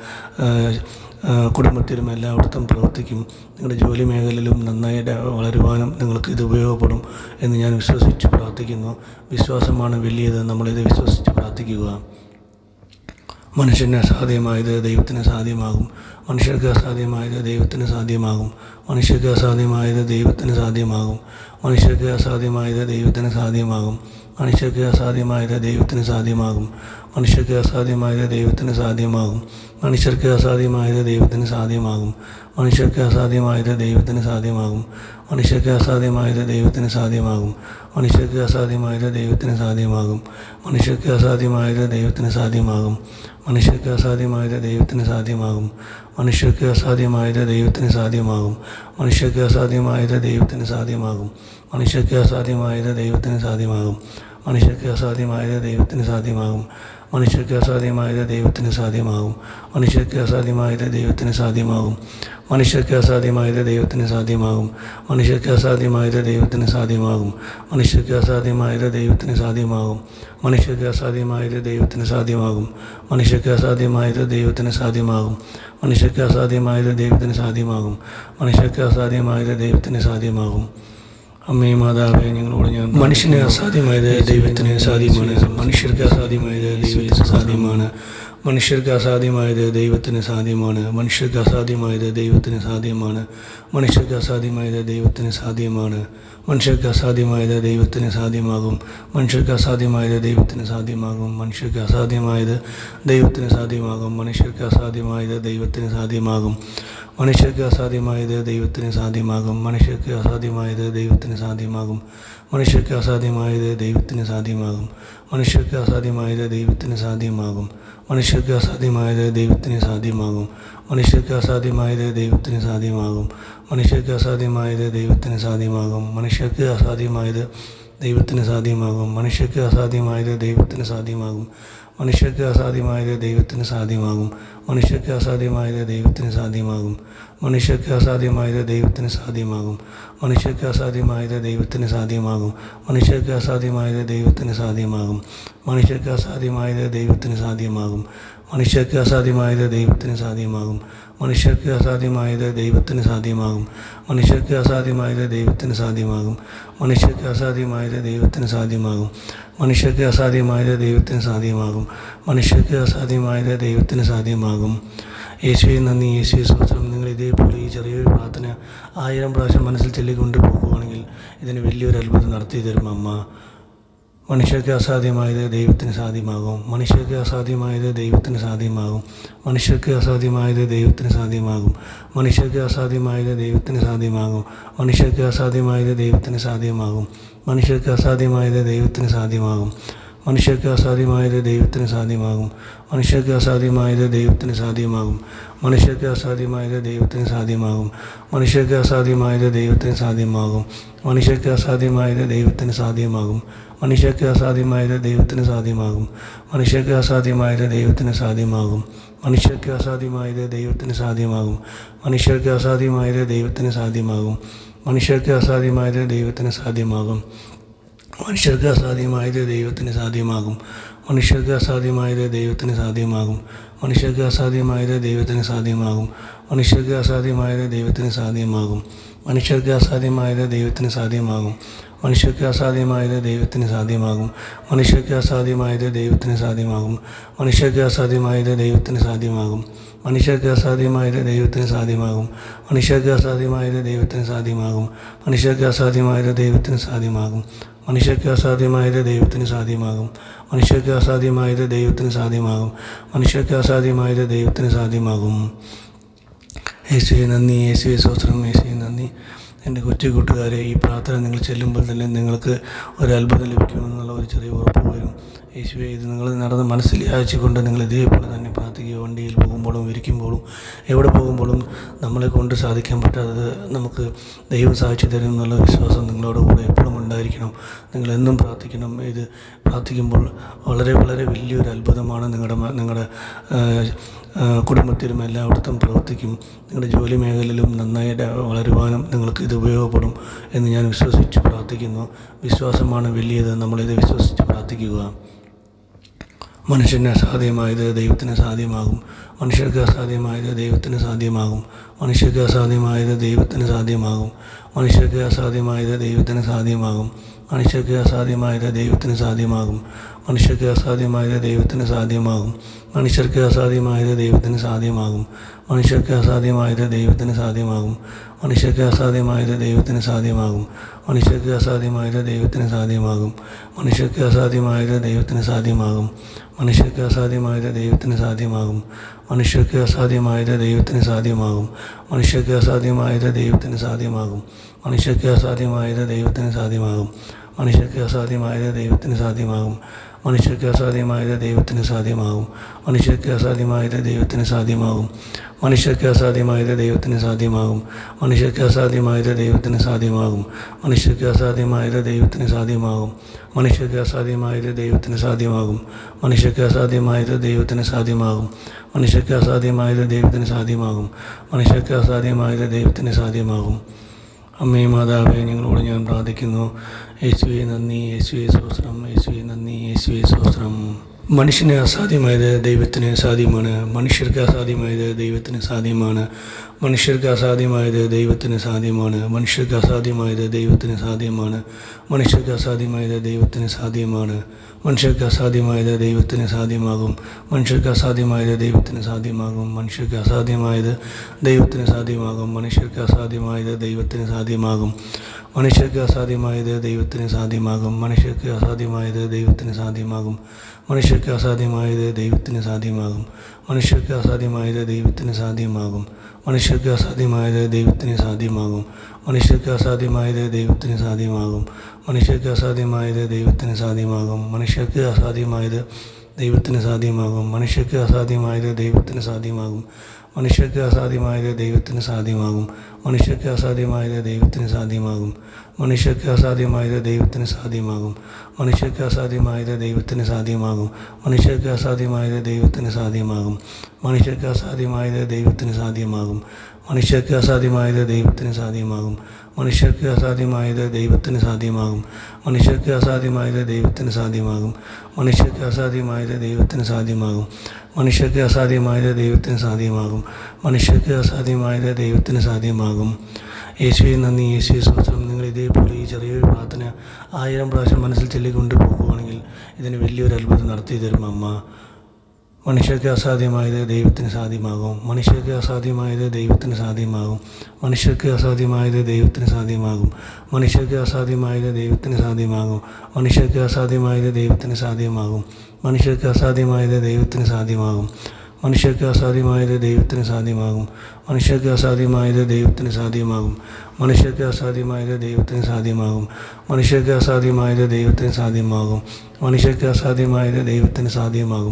കുടുംബത്തിലും എല്ലായിടത്തും പ്രവർത്തിക്കും. നിങ്ങളുടെ ജോലി മേഖലയിലും നന്നായി വളരുവാനും നിങ്ങൾക്ക് ഇത് ഉപയോഗപ്പെടും എന്ന് ഞാൻ വിശ്വസിച്ച് പ്രാർത്ഥിക്കുന്നു. വിശ്വാസമാണ് വലിയത്. നമ്മളിത് വിശ്വസിച്ച് പ്രാർത്ഥിക്കുക. മനുഷ്യന് അസാധ്യമായത് ദൈവത്തിന് സാധ്യമാകും. മനുഷ്യർക്ക് അസാധ്യമായത് ദൈവത്തിന് സാധ്യമാകും. മനുഷ്യർക്ക് അസാധ്യമായത് ദൈവത്തിന് സാധ്യമാകും. മനുഷ്യർക്ക് അസാധ്യമായത് ദൈവത്തിന് സാധ്യമാകും. മനുഷ്യർക്ക് അസാധ്യമായത് ദൈവത്തിന് സാധ്യമാകും. മനുഷ്യർക്ക് അസാധ്യമായത് ദൈവത്തിന് സാധ്യമാകും. മനുഷ്യർക്ക് അസാധ്യമായത് ദൈവത്തിന് സാധ്യമാകും. മനുഷ്യർക്ക് അസാധ്യമായത് ദൈവത്തിന് സാധ്യമാകും. മനുഷ്യർക്ക് അസാധ്യമായത് ദൈവത്തിന് സാധ്യമാകും. മനുഷ്യർക്ക് അസാധ്യമായത് ദൈവത്തിന് സാധ്യമാകും. മനുഷ്യർക്ക് അസാധ്യമായത് ദൈവത്തിന് സാധ്യമാകും. മനുഷ്യർക്ക് അസാധ്യമായത് ദൈവത്തിന് സാധ്യമാകും. മനുഷ്യർക്ക് അസാധ്യമായത് ദൈവത്തിന് സാധ്യമാകും. മനുഷ്യർക്ക് അസാധ്യമായത് ദൈവത്തിന് സാധ്യമാകും. മനുഷ്യർക്ക് അസാധ്യമായത് ദൈവത്തിന് സാധ്യമാകും. മനുഷ്യർക്ക് അസാധ്യമായത് ദൈവത്തിന് സാധ്യമാകും. മനുഷ്യർക്ക് അസാധ്യമായത് ദൈവത്തിന് സാധ്യമാകും. മനുഷ്യർക്ക് അസാധ്യമായത് ദൈവത്തിന് സാധ്യമാകും. മനുഷ്യർക്ക് അസാധ്യമായത് ദൈവത്തിന് സാധ്യമാകും. മനുഷ്യർക്ക് അസാധ്യമായത് ദൈവത്തിന് സാധ്യമാകും. മനുഷ്യർക്ക് അസാധ്യമായത് ദൈവത്തിന് സാധ്യമാകും. മനുഷ്യർക്ക് അസാധ്യമായത് ദൈവത്തിന് സാധ്യമാകും. മനുഷ്യർക്ക് അസാധ്യമായത് ദൈവത്തിന് സാധ്യമാകും. മനുഷ്യർക്ക് അസാധ്യമായത് ദൈവത്തിന് സാധ്യമാകും. മനുഷ്യർക്ക് അസാധ്യമായത് ദൈവത്തിന് സാധ്യമാകും. അമ്മേ മാതാവേ, ഞങ്ങളോട് ഞാൻ മനുഷ്യന് അസാധ്യമായത് ദൈവത്തിന് സാധ്യമാണ്. മനുഷ്യർക്ക് അസാധ്യമായത് ദൈവത്തിന് സാധ്യമാണ്. മനുഷ്യർക്ക് അസാധ്യമായത് ദൈവത്തിന് സാധ്യമാണ്. മനുഷ്യർക്ക് അസാധ്യമായത് ദൈവത്തിന് സാധ്യമാണ്. മനുഷ്യർക്ക് അസാധ്യമായത് ദൈവത്തിന് സാധ്യമാണ്. മനുഷ്യർക്ക് അസാധ്യമായത് ദൈവത്തിന് സാധ്യമാകും. മനുഷ്യർക്ക് അസാധ്യമായത് ദൈവത്തിന് സാധ്യമാകും. മനുഷ്യർക്ക് അസാധ്യമായത് ദൈവത്തിന് സാധ്യമാകും. മനുഷ്യർക്ക് അസാധ്യമായത് ദൈവത്തിന് സാധ്യമാകും. മനുഷ്യർക്ക് അസാധ്യമായത് ദൈവത്തിന് സാധ്യമാകും. മനുഷ്യർക്ക് അസാധ്യമായത് ദൈവത്തിന് സാധ്യമാകും. മനുഷ്യർക്ക് അസാധ്യമായത് ദൈവത്തിന് സാധ്യമാകും. മനുഷ്യർക്ക് അസാധ്യമായത് ദൈവത്തിന് സാധ്യമാകും. മനുഷ്യർക്ക് അസാധ്യമായത് ദൈവത്തിന് സാധ്യമാകും. മനുഷ്യർക്ക് അസാധ്യമായത് ദൈവത്തിന് സാധ്യമാകും. മനുഷ്യർക്ക് അസാധ്യമായത് ദൈവത്തിന് സാധ്യമാകും. മനുഷ്യർക്ക് അസാധ്യമായത് ദൈവത്തിന് സാധ്യമാകും. മനുഷ്യർക്ക് അസാധ്യമായത് ദൈവത്തിന് സാധ്യമാകും. മനുഷ്യർക്ക് അസാധ്യമായത് ദൈവത്തിന് സാധ്യമാകും. മനുഷ്യർക്ക് അസാധ്യമായത് ദൈവത്തിന് സാധ്യമാകും. മനുഷ്യർക്ക് അസാധ്യമായത് ദൈവത്തിന് സാധ്യമാകും. മനുഷ്യർക്ക് അസാധ്യമായത് ദൈവത്തിന് സാധ്യമാകും. മനുഷ്യർക്ക് അസാധ്യമായത് ദൈവത്തിന് സാധ്യമാകും. മനുഷ്യർക്ക് അസാധ്യമായത് ദൈവത്തിന് സാധ്യമാകും. മനുഷ്യർക്ക് അസാധ്യമായത് ദൈവത്തിന് സാധ്യമാകും. മനുഷ്യർക്ക് അസാധ്യമായത് ദൈവത്തിന് സാധ്യമാകും. മനുഷ്യർക്ക് അസാധ്യമായത് ദൈവത്തിന് സാധ്യമാകും. മനുഷ്യർക്ക് അസാധ്യമായത് ദൈവത്തിന് സാധ്യമാകും. മനുഷ്യർക്ക് അസാധ്യമായത് ദൈവത്തിന് സാധ്യമാകും. മനുഷ്യർക്ക് അസാധ്യമായത് ദൈവത്തിന് സാധ്യമാകും. യേശുവേ നന്ദി, യേശുവേ സ്തോത്രം. നിങ്ങൾ ഇതേപോലെ ഈ ചെറിയൊരു പ്രാർത്ഥന 1000 പ്രാവശ്യം മനസ്സിൽ ചൊല്ലിക്കൊണ്ട് പോകുകയാണെങ്കിൽ ഇതിന് വലിയൊരു അത്ഭുതം നടത്തി തരും അമ്മ. മനുഷ്യർക്ക് അസാധ്യമായത് ദൈവത്തിന് സാധ്യമാകും. മനുഷ്യർക്ക് അസാധ്യമായത് ദൈവത്തിന് സാധ്യമാകും. മനുഷ്യർക്ക് അസാധ്യമായത് ദൈവത്തിന് സാധ്യമാകും. മനുഷ്യർക്ക് അസാധ്യമായത് ദൈവത്തിന് സാധ്യമാകും. മനുഷ്യർക്ക് അസാധ്യമായത് ദൈവത്തിന് സാധ്യമാകും. മനുഷ്യർക്ക് അസാധ്യമായത് ദൈവത്തിന് സാധ്യമാകും. മനുഷ്യർക്ക് അസാധ്യമായത് ദൈവത്തിന് സാധ്യമാകും. മനുഷ്യർക്ക് അസാധ്യമായത് ദൈവത്തിന് സാധ്യമാകും. മനുഷ്യർക്ക് അസാധ്യമായത് ദൈവത്തിന് സാധ്യമാകും. മനുഷ്യർക്ക് അസാധ്യമായത് ദൈവത്തിന് സാധ്യമാകും. മനുഷ്യർക്ക് അസാധ്യമായത് ദൈവത്തിന് സാധ്യമാകും. മനുഷ്യർക്ക് അസാധ്യമായത് ദൈവത്തിന് സാധ്യമാകും. മനുഷ്യർക്ക് അസാധ്യമായത് ദൈവത്തിന് സാധ്യമാകും. മനുഷ്യർക്ക് അസാധ്യമായത് ദൈവത്തിന് സാധ്യമാകും. മനുഷ്യർക്ക് അസാധ്യമായത് ദൈവത്തിന് സാധ്യമാകും. മനുഷ്യർക്ക് അസാധ്യമായത് ദൈവത്തിന് സാധ്യമാകും. മനുഷ്യർക്ക് അസാധ്യമായത് ദൈവത്തിന് സാധ്യമാകും. മനുഷ്യർക്ക് അസാധ്യമായത് ദൈവത്തിന് സാധ്യമാകും. മനുഷ്യർക്ക് അസാധ്യമായത് ദൈവത്തിന് സാധ്യമാകും. മനുഷ്യർക്ക് അസാധ്യമായത് ദൈവത്തിന് സാധ്യമാകും. മനുഷ്യർക്ക് അസാധ്യമായത് ദൈവത്തിന് സാധ്യമാകും. മനുഷ്യർക്ക് അസാധ്യമായത് ദൈവത്തിന് സാധ്യമാകും. മനുഷ്യർക്ക് അസാധ്യമായത് ദൈവത്തിന് സാധ്യമാകും. മനുഷ്യർക്ക് അസാധ്യമായത് ദൈവത്തിന് സാധ്യമാകും. മനുഷ്യർക്ക് അസാധ്യമായത് ദൈവത്തിന് സാധ്യമാകും. മനുഷ്യർക്ക് അസാധ്യമായത് ദൈവത്തിന് സാധ്യമാകും. മനുഷ്യർക്ക് അസാധ്യമായത് ദൈവത്തിന് സാധ്യമാകും. മനുഷ്യർക്ക് അസാധ്യമായത് ദൈവത്തിന് സാധ്യമാകും. മനുഷ്യർക്ക് അസാധ്യമായത് ദൈവത്തിന് സാധ്യമാകും. മനുഷ്യർക്ക് അസാധ്യമായത് ദൈവത്തിന് സാധ്യമാകും. യേശുവേ നന്ദി, യേശുവേ സ്തോത്രം, യേശുവേ നന്ദി. എൻ്റെ കൊച്ചു കൂട്ടുകാരെ, ഈ പ്രാർത്ഥന നിങ്ങൾ ചെല്ലുമ്പോൾ തന്നെ നിങ്ങൾക്ക് ഒരു അത്ഭുതം ലഭിക്കുമെന്നുള്ള ഒരു ചെറിയ ഉറപ്പ് വരും. യേശുവേ, ഇത് നിങ്ങൾ നടന്ന് മനസ്സിൽ യാചിച്ചുകൊണ്ട് നിങ്ങൾ ഇതേപോലെ തന്നെ പ്രാർത്ഥിക്കുക. വണ്ടിയിൽ പോകുമ്പോഴും ഇരിക്കുമ്പോഴും എവിടെ പോകുമ്പോഴും നമ്മളെ കൊണ്ട് സാധിക്കാൻ പറ്റാത്തത് നമുക്ക് ദൈവം സാധിച്ചു തരും എന്നുള്ള വിശ്വാസം നിങ്ങളോട് കൂടെ എപ്പോഴും ഉണ്ടായിരിക്കണം. നിങ്ങളെന്നും പ്രാർത്ഥിക്കണം. ഇത് പ്രാർത്ഥിക്കുമ്പോൾ വളരെ വളരെ വലിയൊരു അത്ഭുതമാണ് നിങ്ങളുടെ കുടുംബത്തിലും എല്ലായിടത്തും പ്രവർത്തിക്കും. നിങ്ങളുടെ ജോലി മേഖലയിലും നന്നായി വളരുവാനും നിങ്ങൾക്ക് ഇത് ഉപയോഗപ്പെടും എന്ന് ഞാൻ വിശ്വസിച്ച് പ്രാർത്ഥിക്കുന്നു. വിശ്വാസമാണ് വലിയത്. നമ്മളിത് വിശ്വസിച്ച് പ്രാർത്ഥിക്കുക. മനുഷ്യന് അസാധ്യമായത് ദൈവത്തിന് സാധ്യമാകും. മനുഷ്യർക്ക് അസാധ്യമായത് ദൈവത്തിന് സാധ്യമാകും. മനുഷ്യർക്ക് അസാധ്യമായത് ദൈവത്തിന് സാധ്യമാകും. മനുഷ്യർക്ക് അസാധ്യമായത് ദൈവത്തിന് സാധ്യമാകും. മനുഷ്യർക്ക് അസാധ്യമായത് ദൈവത്തിന് സാധ്യമാകും. മനുഷ്യർക്ക് അസാധ്യമായത് ദൈവത്തിന് സാധ്യമാകും. മനുഷ്യർക്ക് അസാധ്യമായത് ദൈവത്തിന് സാധ്യമാകും. മനുഷ്യർക്ക് അസാധ്യമായത് ദൈവത്തിന് സാധ്യമാകും. മനുഷ്യർക്ക് അസാധ്യമായത് ദൈവത്തിന് സാധ്യമാകും. മനുഷ്യർക്ക് അസാധ്യമായത് ദൈവത്തിന് സാധ്യമാകും. മനുഷ്യർക്ക് അസാധ്യമായത് ദൈവത്തിന് സാധ്യമാകും. മനുഷ്യർക്ക് അസാധ്യമായത് ദൈവത്തിന് സാധ്യമാകും. മനുഷ്യർക്ക് അസാധ്യമായത് ദൈവത്തിന് സാധ്യമാകും. മനുഷ്യർക്ക് അസാധ്യമായത് ദൈവത്തിന് സാധ്യമാകും. മനുഷ്യർക്ക് അസാധ്യമായത് ദൈവത്തിന് സാധ്യമാകും. മനുഷ്യർക്ക് അസാധ്യമായത് ദൈവത്തിന് സാധ്യമാകും. മനുഷ്യർക്ക് അസാധ്യമായത് ദൈവത്തിന് സാധ്യമാകും. മനുഷ്യർക്ക് അസാധ്യമായത് ദൈവത്തിന് സാധ്യമാകും. മനുഷ്യർക്ക് അസാധ്യമായത് ദൈവത്തിന് സാധ്യമാകും. മനുഷ്യർക്ക് അസാധ്യമായത് ദൈവത്തിന് സാധ്യമാകും. മനുഷ്യർക്ക് അസാധ്യമായത് ദൈവത്തിന് സാധ്യമാകും. മനുഷ്യർക്ക് അസാധ്യമായത് ദൈവത്തിന് സാധ്യമാകും. മനുഷ്യർക്ക് അസാധ്യമായത് ദൈവത്തിന് സാധ്യമാകും. മനുഷ്യർക്ക് അസാധ്യമായത് ദൈവത്തിന് സാധ്യമാകും. മനുഷ്യർക്ക് അസാധ്യമായത് ദൈവത്തിന് സാധ്യമാകും. അമ്മേ മാതാവേ, ഞങ്ങളോട് ഞാൻ പ്രാർത്ഥിക്കുന്നു. യേശുവേ നന്ദി, യേശുവേ സ്തോത്രം, യേശുവേ നന്ദി, യേശുവേ സ്തോത്രം. മനുഷ്യന് അസാധ്യമായത് ദൈവത്തിന് സാധ്യമാണ്. മനുഷ്യർക്ക് അസാധ്യമായത് ദൈവത്തിന് സാധ്യമാണ്. മനുഷ്യർക്ക് അസാധ്യമായത് ദൈവത്തിന് സാധ്യമാണ്. മനുഷ്യർക്ക് അസാധ്യമായത് ദൈവത്തിന് സാധ്യമാണ്. മനുഷ്യർക്ക് അസാധ്യമായത് ദൈവത്തിന് സാധ്യമാണ്. മനുഷ്യർക്ക് അസാധ്യമായത് ദൈവത്തിന് സാധ്യമാകും. മനുഷ്യർക്ക് അസാധ്യമായത് ദൈവത്തിന് സാധ്യമാകും. മനുഷ്യർക്ക് അസാധ്യമായത് ദൈവത്തിന് സാധ്യമാകും. മനുഷ്യർക്ക് അസാധ്യമായത് ദൈവത്തിന് സാധ്യമാകും. മനുഷ്യർക്ക് അസാധ്യമായത് ദൈവത്തിന് സാധ്യമാകും. മനുഷ്യർക്ക് അസാധ്യമായത് ദൈവത്തിന് സാധ്യമാകും. മനുഷ്യർക്ക് അസാധ്യമായത് ദൈവത്തിന് സാധ്യമാകും. മനുഷ്യർക്ക് അസാധ്യമായത് ദൈവത്തിന് സാധ്യമാകും. മനുഷ്യർക്ക് അസാധ്യമായത് ദൈവത്തിന് സാധ്യമാകും. മനുഷ്യർക്ക് അസാധ്യമായത് ദൈവത്തിന് സാധ്യമാകും. മനുഷ്യർക്ക് അസാധ്യമായത് ദൈവത്തിന് സാധ്യമാകും. മനുഷ്യർക്ക് അസാധ്യമായത് ദൈവത്തിന് സാധ്യമാകും. മനുഷ്യർക്ക് അസാധ്യമായത് ദൈവത്തിന് സാധ്യമാകും. മനുഷ്യർക്ക് അസാധ്യമായത് ദൈവത്തിന് സാധ്യമാകും. മനുഷ്യർക്ക് അസാധ്യമായത് ദൈവത്തിന് സാധ്യമാകും. മനുഷ്യർക്ക് അസാധ്യമായത് ദൈവത്തിന് സാധ്യമാകും. മനുഷ്യർക്ക് അസാധ്യമായത് ദൈവത്തിന് സാധ്യമാകും. മനുഷ്യർക്ക് അസാധ്യമായത് ദൈവത്തിന് സാധ്യമാകും. മനുഷ്യർക്ക് അസാധ്യമായത് ദൈവത്തിന് സാധ്യമാകും. മനുഷ്യർക്ക് അസാധ്യമായത് ദൈവത്തിന് സാധ്യമാകും. മനുഷ്യർക്ക് അസാധ്യമായത് ദൈവത്തിന് സാധ്യമാകും. മനുഷ്യർക്ക് അസാധ്യമായത് ദൈവത്തിന് സാധ്യമാകും. മനുഷ്യർക്ക് അസാധ്യമായത് ദൈവത്തിന് സാധ്യമാകും. മനുഷ്യർക്ക് അസാധ്യമായത് ദൈവത്തിന് സാധ്യമാകും. മനുഷ്യർക്ക് അസാധ്യമായത് ദൈവത്തിന് സാധ്യമാകും. യേശുവേ നന്ദി, യേശുവേ സ്തോത്രം. നിങ്ങൾ ഇതേപോലെ ഈ ചെറിയൊരു പ്രാർത്ഥന 1000 പ്രാവശ്യം മനസ്സിൽ ചൊല്ലിക്കൊണ്ട് പോകുകയാണെങ്കിൽ ഇതിന് വലിയൊരു അത്ഭുതം നടത്തി തരും അമ്മ. മനുഷ്യർക്ക് അസാധ്യമായത് ദൈവത്തിന് സാധ്യമാകും. മനുഷ്യർക്ക് അസാധ്യമായത് ദൈവത്തിന് സാധ്യമാകും. മനുഷ്യർക്ക് അസാധ്യമായത് ദൈവത്തിന് സാധ്യമാകും. മനുഷ്യർക്ക് അസാധ്യമായത് ദൈവത്തിന് സാധ്യമാകും. മനുഷ്യർക്ക് അസാധ്യമായത് ദൈവത്തിന് സാധ്യമാകും. മനുഷ്യർക്ക് അസാധ്യമായത് ദൈവത്തിന് സാധ്യമാകും. മനുഷ്യർക്ക് അസാധ്യമായത് ദൈവത്തിന് സാധ്യമാകും. മനുഷ്യർക്ക് അസാധ്യമായത് ദൈവത്തിന് സാധ്യമാകും. മനുഷ്യർക്ക് അസാധ്യമായത് ദൈവത്തിന് സാധ്യമാകും. മനുഷ്യർക്ക് അസാധ്യമായത് ദൈവത്തിന് സാധ്യമാകും. മനുഷ്യർക്ക് അസാധ്യമായത് ദൈവത്തിന് സാധ്യമാകും.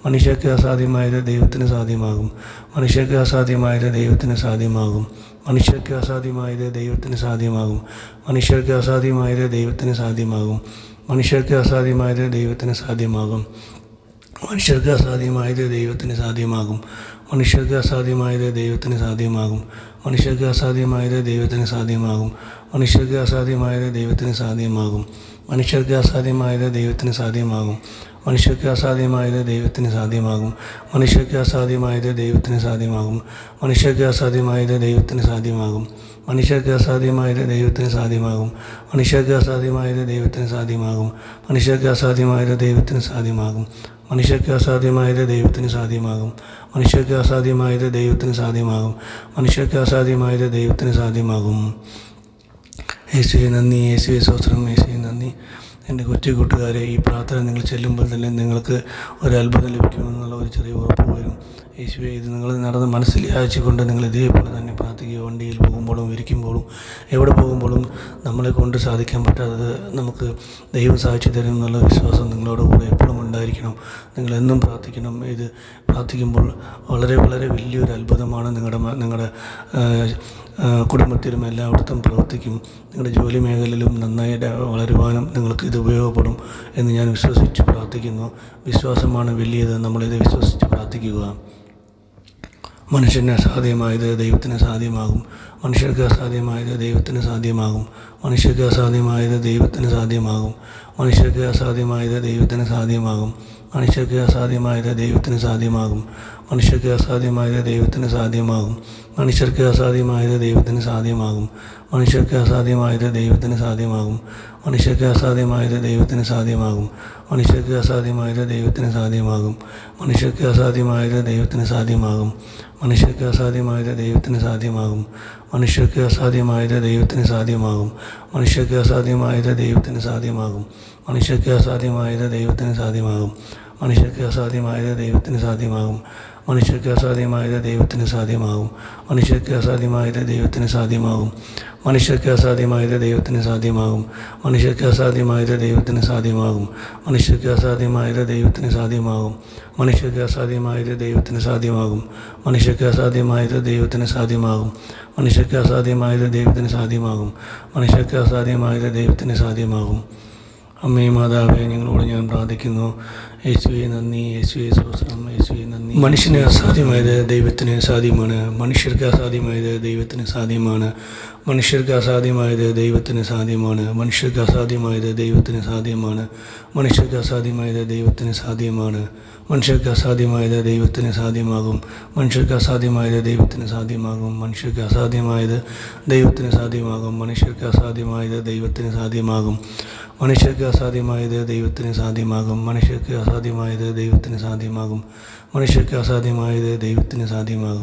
മനുഷ്യർക്ക് അസാധ്യമായത് ദൈവത്തിന് സാധ്യമാകും. മനുഷ്യർക്ക് അസാധ്യമായത് ദൈവത്തിന് സാധ്യമാകും. മനുഷ്യർക്ക് അസാധ്യമായത് ദൈവത്തിന് സാധ്യമാകും. മനുഷ്യർക്ക് അസാധ്യമായത് ദൈവത്തിന് സാധ്യമാകും. മനുഷ്യർക്ക് അസാധ്യമായത് ദൈവത്തിന് സാധ്യമാകും. മനുഷ്യർക്ക് അസാധ്യമായത് ദൈവത്തിന് സാധ്യമാകും. മനുഷ്യർക്ക് അസാധ്യമായത് ദൈവത്തിന് സാധ്യമാകും. മനുഷ്യർക്ക് അസാധ്യമായത് ദൈവത്തിന് സാധ്യമാകും. മനുഷ്യർക്ക് അസാധ്യമായത് ദൈവത്തിന് സാധ്യമാകും. മനുഷ്യർക്ക് അസാധ്യമായത് ദൈവത്തിന് സാധ്യമാകും. മനുഷ്യർക്ക് അസാധ്യമായത് ദൈവത്തിന് സാധ്യമാകും. മനുഷ്യർക്ക് അസാധ്യമായത് ദൈവത്തിന് സാധ്യമാകും. മനുഷ്യർക്ക് അസാധ്യമായത് ദൈവത്തിന് സാധ്യമാകും. മനുഷ്യർക്ക് അസാധ്യമായത് ദൈവത്തിന് സാധ്യമാകും. മനുഷ്യർക്ക് അസാധ്യമായത് ദൈവത്തിന് സാധ്യമാകും. മനുഷ്യർക്ക് അസാധ്യമായത് ദൈവത്തിന് സാധ്യമാകും. മനുഷ്യർക്ക് അസാധ്യമായത് ദൈവത്തിന് സാധ്യമാകും. മനുഷ്യർക്ക് അസാധ്യമായത് ദൈവത്തിന് സാധ്യമാകും. മനുഷ്യർക്ക് അസാധ്യമായത് ദൈവത്തിന് സാധ്യമാകും. യേശുവേ നന്ദി, യേശുവേ സ്തോത്രം, യേശുവേ നന്ദി. എൻ്റെ കൊച്ചു കൂട്ടുകാരെ, ഈ പ്രാർത്ഥന നിങ്ങൾ ചെല്ലുമ്പോൾ തന്നെ നിങ്ങൾക്ക് ഒരു അത്ഭുതം ലഭിക്കുമെന്നുള്ള ഒരു ചെറിയ ഉറപ്പ് വരും. യേശുവേ, ഇത് നിങ്ങൾ നടന്ന് മനസ്സിൽ യാചിച്ചുകൊണ്ട് നിങ്ങൾ ഇതേപോലെ തന്നെ പ്രാർത്ഥിക്കുക. വണ്ടിയിൽ പോകുമ്പോഴും ഇരിക്കുമ്പോഴും എവിടെ പോകുമ്പോഴും നമ്മളെ കൊണ്ട് സാധിക്കാൻ പറ്റാത്തത് നമുക്ക് ദൈവം സാധിച്ചു തരും എന്നുള്ള വിശ്വാസം നിങ്ങളോട് കൂടെ എപ്പോഴും ഉണ്ടായിരിക്കണം. നിങ്ങളെന്നും പ്രാർത്ഥിക്കണം. ഇത് പ്രാർത്ഥിക്കുമ്പോൾ വളരെ വളരെ വലിയൊരു അത്ഭുതമാണ് നിങ്ങളുടെ കുടുംബത്തിലും എല്ലായിടത്തും പ്രവർത്തിക്കും. നിങ്ങളുടെ ജോലി മേഖലയിലും നന്നായി വളരുവാനും നിങ്ങൾക്ക് ഇത് ഉപയോഗപ്പെടും എന്ന് ഞാൻ വിശ്വസിച്ച് പ്രാർത്ഥിക്കുന്നു. വിശ്വാസമാണ് വലിയത്. നമ്മളിത് വിശ്വസിച്ച് പ്രാർത്ഥിക്കുക. മനുഷ്യന് അസാധ്യമായത് ദൈവത്തിന് സാധ്യമാകും. മനുഷ്യർക്ക് അസാധ്യമായത് ദൈവത്തിന് സാധ്യമാകും. മനുഷ്യർക്ക് അസാധ്യമായത് ദൈവത്തിന് സാധ്യമാകും. മനുഷ്യർക്ക് അസാധ്യമായത് ദൈവത്തിന് സാധ്യമാകും. മനുഷ്യർക്ക് അസാധ്യമായത് ദൈവത്തിന് സാധ്യമാകും. മനുഷ്യർക്ക് അസാധ്യമായത് ദൈവത്തിന് സാധ്യമാകും. മനുഷ്യർക്ക് അസാധ്യമായത് ദൈവത്തിന് സാധ്യമാകും. മനുഷ്യർക്ക് അസാധ്യമായത് ദൈവത്തിന് സാധ്യമാകും. മനുഷ്യർക്ക് അസാധ്യമായത് ദൈവത്തിന് സാധ്യമാകും. മനുഷ്യർക്ക് അസാധ്യമായത് ദൈവത്തിന് സാധ്യമാകും. മനുഷ്യർക്ക് അസാധ്യമായത് ദൈവത്തിന് സാധ്യമാകും. മനുഷ്യർക്ക് അസാധ്യമായത് ദൈവത്തിന് സാധ്യമാകും. മനുഷ്യർക്ക് അസാധ്യമായത് ദൈവത്തിന് സാധ്യമാകും. മനുഷ്യർക്ക് അസാധ്യമായത് ദൈവത്തിന് സാധ്യമാകും. മനുഷ്യർക്ക് അസാധ്യമായത് ദൈവത്തിന് സാധ്യമാകും. മനുഷ്യർക്ക് അസാധ്യമായത് ദൈവത്തിന് സാധ്യമാകും. മനുഷ്യർക്ക് അസാധ്യമായത് ദൈവത്തിന് സാധ്യമാകും. മനുഷ്യർക്ക് അസാധ്യമായത് ദൈവത്തിന് സാധ്യമാകും. മനുഷ്യർക്ക് അസാധ്യമായത് ദൈവത്തിന് സാധ്യമാകും. മനുഷ്യർക്ക് അസാധ്യമായത് ദൈവത്തിന് സാധ്യമാകും. മനുഷ്യർക്ക് അസാധ്യമായത് ദൈവത്തിന് സാധ്യമാകും. മനുഷ്യർക്ക് അസാധ്യമായത് ദൈവത്തിന് സാധ്യമാകും. മനുഷ്യർക്ക് അസാധ്യമായത് ദൈവത്തിന് സാധ്യമാകും. മനുഷ്യർക്ക് അസാധ്യമായത് ദൈവത്തിന് സാധ്യമാകും. മനുഷ്യർക്ക് അസാധ്യമായത് ദൈവത്തിന് സാധ്യമാകും. അമ്മേ മാതാവേ, ഞങ്ങളോട് ഞാൻ പ്രാർത്ഥിക്കുന്നു. യേശുവേ നന്ദി, യേശുവേ സ്തോത്രം, യേശുവേ നന്ദി. മനുഷ്യന് അസാധ്യമായത് ദൈവത്തിന് സാധ്യമാണ്. മനുഷ്യർക്ക് അസാധ്യമായത് ദൈവത്തിന് സാധ്യമാണ്. മനുഷ്യർക്ക് അസാധ്യമായത് ദൈവത്തിന് സാധ്യമാണ്. മനുഷ്യർക്ക് അസാധ്യമായത് ദൈവത്തിന് സാധ്യമാണ്. മനുഷ്യർക്ക് അസാധ്യമായത് ദൈവത്തിന് സാധ്യമാണ്. മനുഷ്യർക്ക് അസാധ്യമായത് ദൈവത്തിന് സാധ്യമാകും. മനുഷ്യർക്ക് അസാധ്യമായത് ദൈവത്തിന് സാധ്യമാകും. മനുഷ്യർക്ക് അസാധ്യമായത് ദൈവത്തിന് സാധ്യമാകും. മനുഷ്യർക്ക് അസാധ്യമായത് ദൈവത്തിന് സാധ്യമാകും. മനുഷ്യർക്ക് അസാധ്യമായത് ദൈവത്തിന് സാധ്യമാകും. മനുഷ്യർക്ക് അസാധ്യമായത് ദൈവത്തിന് സാധ്യമാകും. മനുഷ്യർക്ക് അസാധ്യമായത് ദൈവത്തിന് സാധ്യമാകും.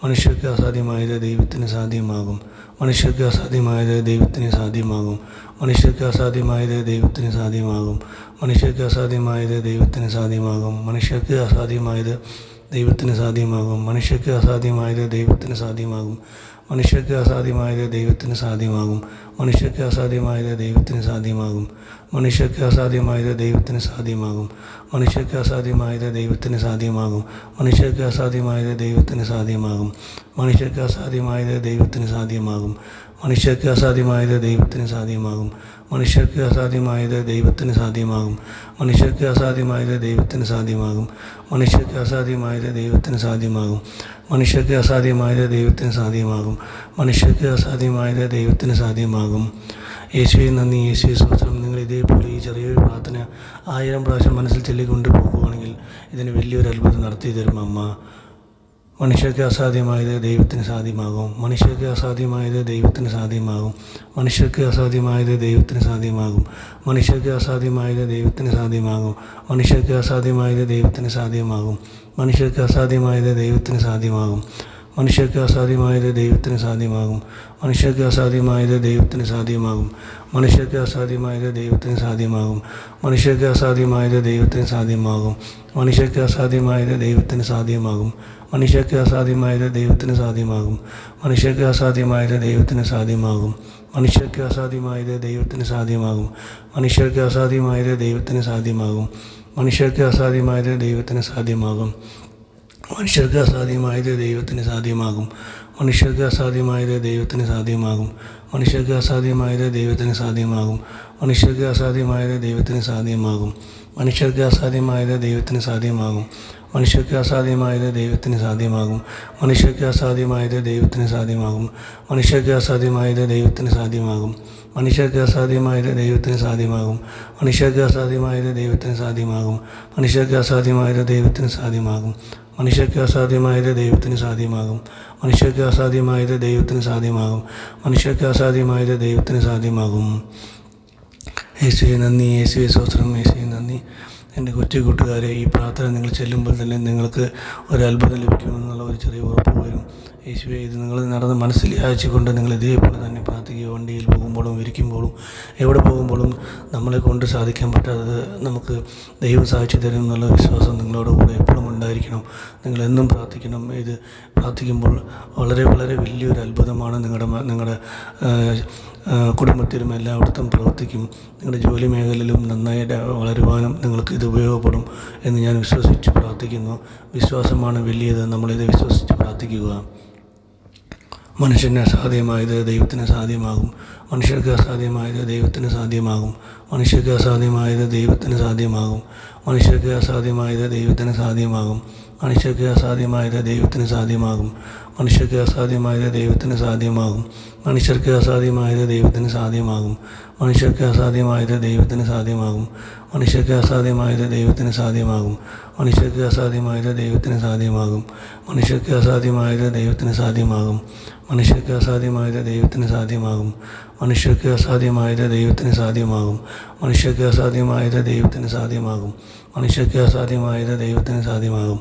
മനുഷ്യർക്ക് അസാധ്യമായത് ദൈവത്തിന് സാധ്യമാകും. മനുഷ്യർക്ക് അസാധ്യമായത് ദൈവത്തിന് സാധ്യമാകും. മനുഷ്യർക്ക് അസാധ്യമായത് ദൈവത്തിന് സാധ്യമാകും. മനുഷ്യർക്ക് അസാധ്യമായത് ദൈവത്തിന് സാധ്യമാകും. മനുഷ്യർക്ക് അസാധ്യമായത് ദൈവത്തിന് സാധ്യമാകും. മനുഷ്യർക്ക് അസാധ്യമായത് ദൈവത്തിന് സാധ്യമാകും. മനുഷ്യർക്ക് അസാധ്യമായത് ദൈവത്തിന് സാധ്യമാകും. മനുഷ്യർക്ക് അസാധ്യമായത് ദൈവത്തിന് സാധ്യമാകും. മനുഷ്യർക്ക് അസാധ്യമായത് ദൈവത്തിന് സാധ്യമാകും. മനുഷ്യർക്ക് അസാധ്യമായത് ദൈവത്തിന് സാധ്യമാകും. മനുഷ്യർക്ക് അസാധ്യമായത് ദൈവത്തിന് സാധ്യമാകും. മനുഷ്യർക്ക് അസാധ്യമായത് ദൈവത്തിന് സാധ്യമാകും. മനുഷ്യർക്ക് അസാധ്യമായത് ദൈവത്തിന് സാധ്യമാകും. മനുഷ്യർക്ക് അസാധ്യമായത് ദൈവത്തിന് സാധ്യമാകും. മനുഷ്യർക്ക് അസാധ്യമായത് ദൈവത്തിന് സാധ്യമാകും. മനുഷ്യർക്ക് അസാധ്യമായത് ദൈവത്തിന് സാധ്യമാകും. മനുഷ്യർക്ക് അസാധ്യമായത് ദൈവത്തിന് സാധ്യമാകും. മനുഷ്യർക്ക് അസാധ്യമായത് ദൈവത്തിന് സാധ്യമാകും. യേശുവേ നന്ദി, യേശുവേ സ്തോത്രം. നിങ്ങൾ ഇതേപോലെ ഈ ചെറിയൊരു പ്രാർത്ഥന 1000 പ്രാവശ്യം മനസ്സിൽ ചൊല്ലിക്കൊണ്ട് പോകുകയാണെങ്കിൽ ഇതിന് വലിയൊരു അത്ഭുതം നടത്തി തരും അമ്മ. മനുഷ്യർക്ക് അസാധ്യമായത് ദൈവത്തിന് സാധ്യമാകും. മനുഷ്യർക്ക് അസാധ്യമായത് ദൈവത്തിന് സാധ്യമാകും. മനുഷ്യർക്ക് അസാധ്യമായത് ദൈവത്തിന് സാധ്യമാകും. മനുഷ്യർക്ക് അസാധ്യമായത് ദൈവത്തിന് സാധ്യമാകും. മനുഷ്യർക്ക് അസാധ്യമായത് ദൈവത്തിന് സാധ്യമാകും. മനുഷ്യർക്ക് അസാധ്യമായത് ദൈവത്തിന് സാധ്യമാകും. മനുഷ്യർക്ക് അസാധ്യമായത് ദൈവത്തിന് സാധ്യമാകും. മനുഷ്യർക്ക് അസാധ്യമായത് ദൈവത്തിന് സാധ്യമാകും. മനുഷ്യർക്ക് അസാധ്യമായത് ദൈവത്തിന് സാധ്യമാകും. മനുഷ്യർക്ക് അസാധ്യമായത് ദൈവത്തിന് സാധ്യമാകും. മനുഷ്യർക്ക് അസാധ്യമായത് ദൈവത്തിന് സാധ്യമാകും. മനുഷ്യർക്ക് അസാധ്യമായത് ദൈവത്തിന് സാധ്യമാകും. മനുഷ്യർക്ക് അസാധ്യമായത് ദൈവത്തിന് സാധ്യമാകും. മനുഷ്യർക്ക് അസാധ്യമായത് ദൈവത്തിന് സാധ്യമാകും. മനുഷ്യർക്ക് അസാധ്യമായത് ദൈവത്തിന് സാധ്യമാകും. മനുഷ്യർക്ക് അസാധ്യമായത് ദൈവത്തിന് സാധ്യമാകും. മനുഷ്യർക്ക് അസാധ്യമായത് ദൈവത്തിന് സാധ്യമാകും. മനുഷ്യർക്ക് അസാധ്യമായത് ദൈവത്തിന് സാധ്യമാകും. മനുഷ്യർക്ക് അസാധ്യമായത് ദൈവത്തിന് സാധ്യമാകും. മനുഷ്യർക്ക് അസാധ്യമായത് ദൈവത്തിന് സാധ്യമാകും. മനുഷ്യർക്ക് അസാധ്യമായത് ദൈവത്തിന് സാധ്യമാകും. മനുഷ്യർക്ക് അസാധ്യമായത് ദൈവത്തിന് സാധ്യമാകും. മനുഷ്യർക്ക് അസാധ്യമായത് ദൈവത്തിന് സാധ്യമാകും. മനുഷ്യർക്ക് അസാധ്യമായത് ദൈവത്തിന് സാധ്യമാകും. മനുഷ്യർക്ക് അസാധ്യമായത് ദൈവത്തിന് സാധ്യമാകും. മനുഷ്യർക്ക് അസാധ്യമായത് ദൈവത്തിന് സാധ്യമാകും. മനുഷ്യർക്ക് അസാധ്യമായത് ദൈവത്തിന് സാധ്യമാകും. മനുഷ്യർക്ക് അസാധ്യമായത് ദൈവത്തിന് സാധ്യമാകും. മനുഷ്യർക്ക് അസാധ്യമായത് ദൈവത്തിന് സാധ്യമാകും. മനുഷ്യർക്ക് അസാധ്യമായത് ദൈവത്തിന് സാധ്യമാകും. യേശുവേ നന്ദി, യേശുവേ സ്തോത്രം, യേശുവേ നന്ദി. എൻ്റെ കൊച്ചു കൂട്ടുകാരെ, ഈ പ്രാർത്ഥന നിങ്ങൾ ചെല്ലുമ്പോൾ തന്നെ നിങ്ങൾക്ക് ഒരു അത്ഭുതം ലഭിക്കുമെന്നുള്ള ഒരു ചെറിയ ഉറപ്പ് വരും. യേശുവേ, ഇത് നിങ്ങൾ നടന്ന് മനസ്സിൽ യാചിച്ചുകൊണ്ട് നിങ്ങൾ ഇതേപോലെ തന്നെ പ്രാർത്ഥിക്കുക. വണ്ടിയിൽ പോകുമ്പോഴും ഇരിക്കുമ്പോഴും എവിടെ പോകുമ്പോഴും നമ്മളെ കൊണ്ട് സാധിക്കാൻ പറ്റാത്തത് നമുക്ക് ദൈവം സാധിച്ചു തരും എന്നുള്ള വിശ്വാസം നിങ്ങളോട് കൂടെ എപ്പോഴും ഉണ്ടായിരിക്കണം. നിങ്ങളെന്നും പ്രാർത്ഥിക്കണം. ഇത് പ്രാർത്ഥിക്കുമ്പോൾ വളരെ വളരെ വലിയൊരു അത്ഭുതമാണ് നിങ്ങളുടെ കുടുംബത്തിലും എല്ലായിടത്തും പ്രവർത്തിക്കും. നിങ്ങളുടെ ജോലി മേഖലയിലും നന്നായി വളരുവാനും നിങ്ങൾക്ക് ഇത് ഉപയോഗപ്പെടും എന്ന് ഞാൻ വിശ്വസിച്ച് പ്രാർത്ഥിക്കുന്നു. വിശ്വാസമാണ് വലിയത്. നമ്മളിത് വിശ്വസിച്ച് പ്രാർത്ഥിക്കുക. മനുഷ്യന് അസാധ്യമായത് ദൈവത്തിന് സാധ്യമാകും. മനുഷ്യർക്ക് അസാധ്യമായത് ദൈവത്തിന് സാധ്യമാകും. മനുഷ്യർക്ക് അസാധ്യമായത് ദൈവത്തിന് സാധ്യമാകും. മനുഷ്യർക്ക് അസാധ്യമായത് ദൈവത്തിന് സാധ്യമാകും. മനുഷ്യർക്ക് അസാധ്യമായത് ദൈവത്തിന് സാധ്യമാകും. മനുഷ്യർക്ക് അസാധ്യമായത് ദൈവത്തിന് സാധ്യമാകും. മനുഷ്യർക്ക് അസാധ്യമായത് ദൈവത്തിന് സാധ്യമാകും. മനുഷ്യർക്ക് അസാധ്യമായത് ദൈവത്തിന് സാധ്യമാകും. മനുഷ്യർക്ക് അസാധ്യമായത് ദൈവത്തിന് സാധ്യമാകും. മനുഷ്യർക്ക് അസാധ്യമായത് ദൈവത്തിന് സാധ്യമാകും. മനുഷ്യർക്ക് അസാധ്യമായത് ദൈവത്തിന് സാധ്യമാകും. മനുഷ്യർക്ക് അസാധ്യമായത് ദൈവത്തിന് സാധ്യമാകും. മനുഷ്യർക്ക് അസാധ്യമായത് ദൈവത്തിന് സാധ്യമാകും. മനുഷ്യർക്ക് അസാധ്യമായത് ദൈവത്തിന് സാധ്യമാകും. മനുഷ്യർക്ക് അസാധ്യമായത് ദൈവത്തിന് സാധ്യമാകും. മനുഷ്യർക്ക് അസാധ്യമായത് ദൈവത്തിന് സാധ്യമാകും. മനുഷ്യർക്ക് അസാധ്യമായത് ദൈവത്തിന് സാധ്യമാകും.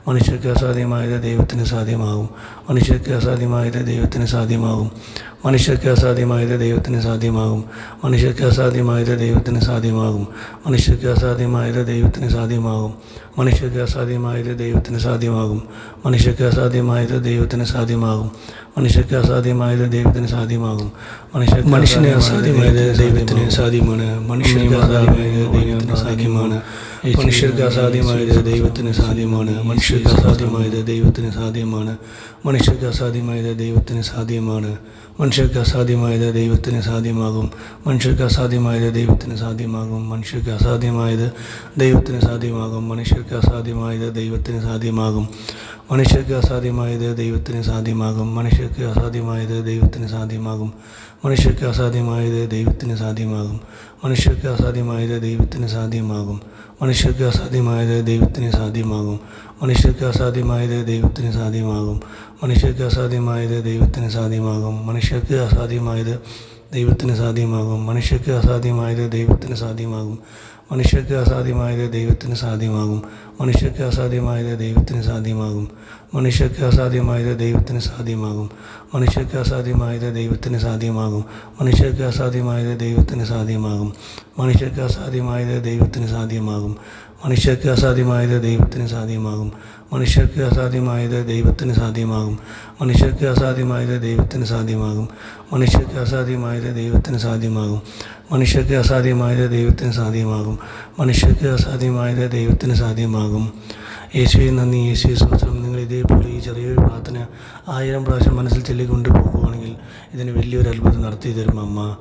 മനുഷ്യർക്ക് അസാധ്യമായത് ദൈവത്തിന് സാധ്യമാകും. മനുഷ്യർക്ക് അസാധ്യമായത് ദൈവത്തിന് സാധ്യമാകും. മനുഷ്യർക്ക് അസാധ്യമായത് ദൈവത്തിന് സാധ്യമാകും. മനുഷ്യർക്ക് അസാധ്യമായത് ദൈവത്തിന് സാധ്യമാകും. മനുഷ്യർക്ക് അസാധ്യമായത് ദൈവത്തിന് സാധ്യമാകും. മനുഷ്യർക്ക് അസാധ്യമായത് ദൈവത്തിന് സാധ്യമാകും. മനുഷ്യർക്ക് അസാധ്യമായത് ദൈവത്തിന് സാധ്യമാകും. മനുഷ്യന് അസാധ്യമായത് ദൈവത്തിന് സാധ്യമാണ്. മനുഷ്യർക്ക് അസാധ്യമായത് ദൈവത്തിന് സാധ്യമാണ്. മനുഷ്യർക്ക് അസാധ്യമായത് ദൈവത്തിന് സാധ്യമാണ്. മനുഷ്യർക്ക് അസാധ്യമായത് ദൈവത്തിന് സാധ്യമാണ്. മനുഷ്യർക്ക് അസാധ്യമായത് ദൈവത്തിന് സാധ്യമാണ്. മനുഷ്യർക്ക് അസാധ്യമായത് ദൈവത്തിന് സാധ്യമാകും. മനുഷ്യർക്ക് അസാധ്യമായത് ദൈവത്തിന് സാധ്യമാകും. മനുഷ്യർക്ക് അസാധ്യമായത് ദൈവത്തിന് സാധ്യമാകും. മനുഷ്യർക്ക് അസാധ്യമായത് ദൈവത്തിന് സാധ്യമാകും. മനുഷ്യർക്ക് അസാധ്യമായത് ദൈവത്തിന് സാധ്യമാകും. മനുഷ്യർക്ക് അസാധ്യമായത് ദൈവത്തിന് സാധ്യമാകും. മനുഷ്യർക്ക് അസാധ്യമായത് ദൈവത്തിന് സാധ്യമാകും. മനുഷ്യർക്ക് അസാധ്യമായത് ദൈവത്തിന് സാധ്യമാകും. മനുഷ്യർക്ക് അസാധ്യമായത് ദൈവത്തിന് സാധ്യമാകും. മനുഷ്യർക്ക് അസാധ്യമായത് ദൈവത്തിന് സാധ്യമാകും. മനുഷ്യർക്ക് അസാധ്യമായത് ദൈവത്തിന് സാധ്യമാകും. മനുഷ്യർക്ക് അസാധ്യമായത് ദൈവത്തിന് സാധ്യമാകും. മനുഷ്യർക്ക് അസാധ്യമായത് ദൈവത്തിന് സാധ്യമാകും. മനുഷ്യർക്ക് അസാധ്യമായത് ദൈവത്തിന് സാധ്യമാകും. മനുഷ്യർക്ക് അസാധ്യമായത് ദൈവത്തിന് സാധ്യമാകും. മനുഷ്യർക്ക് അസാധ്യമായത് ദൈവത്തിന് സാധ്യമാകും. മനുഷ്യർക്ക് അസാധ്യമായത് ദൈവത്തിന് സാധ്യമാകും. മനുഷ്യർക്ക് അസാധ്യമായത് ദൈവത്തിന് സാധ്യമാകും. മനുഷ്യർക്ക് അസാധ്യമായത് ദൈവത്തിന് സാധ്യമാകും. മനുഷ്യർക്ക് അസാധ്യമായത് ദൈവത്തിന് സാധ്യമാകും. മനുഷ്യർക്ക് അസാധ്യമായത് ദൈവത്തിന് സാധ്യമാകും. മനുഷ്യർക്ക് അസാധ്യമായത് ദൈവത്തിന് സാധ്യമാകും. മനുഷ്യർക്ക് അസാധ്യമായത് ദൈവത്തിന് സാധ്യമാകും. മനുഷ്യർക്ക് അസാധ്യമായത് ദൈവത്തിന് സാധ്യമാകും. മനുഷ്യർക്ക് അസാധ്യമായത് ദൈവത്തിന് സാധ്യമാകും. യേശുവേ നന്ദി, യേശുവേ സ്തോത്രം. നിങ്ങൾ ഇതേപോലെ ഈ ചെറിയൊരു പ്രാർത്ഥന 1000 പ്രാവശ്യം മനസ്സിൽ ചൊല്ലിക്കൊണ്ട് പോകുകയാണെങ്കിൽ ഇതിന് വലിയൊരു അത്ഭുതം നടത്തി തരും അമ്മ.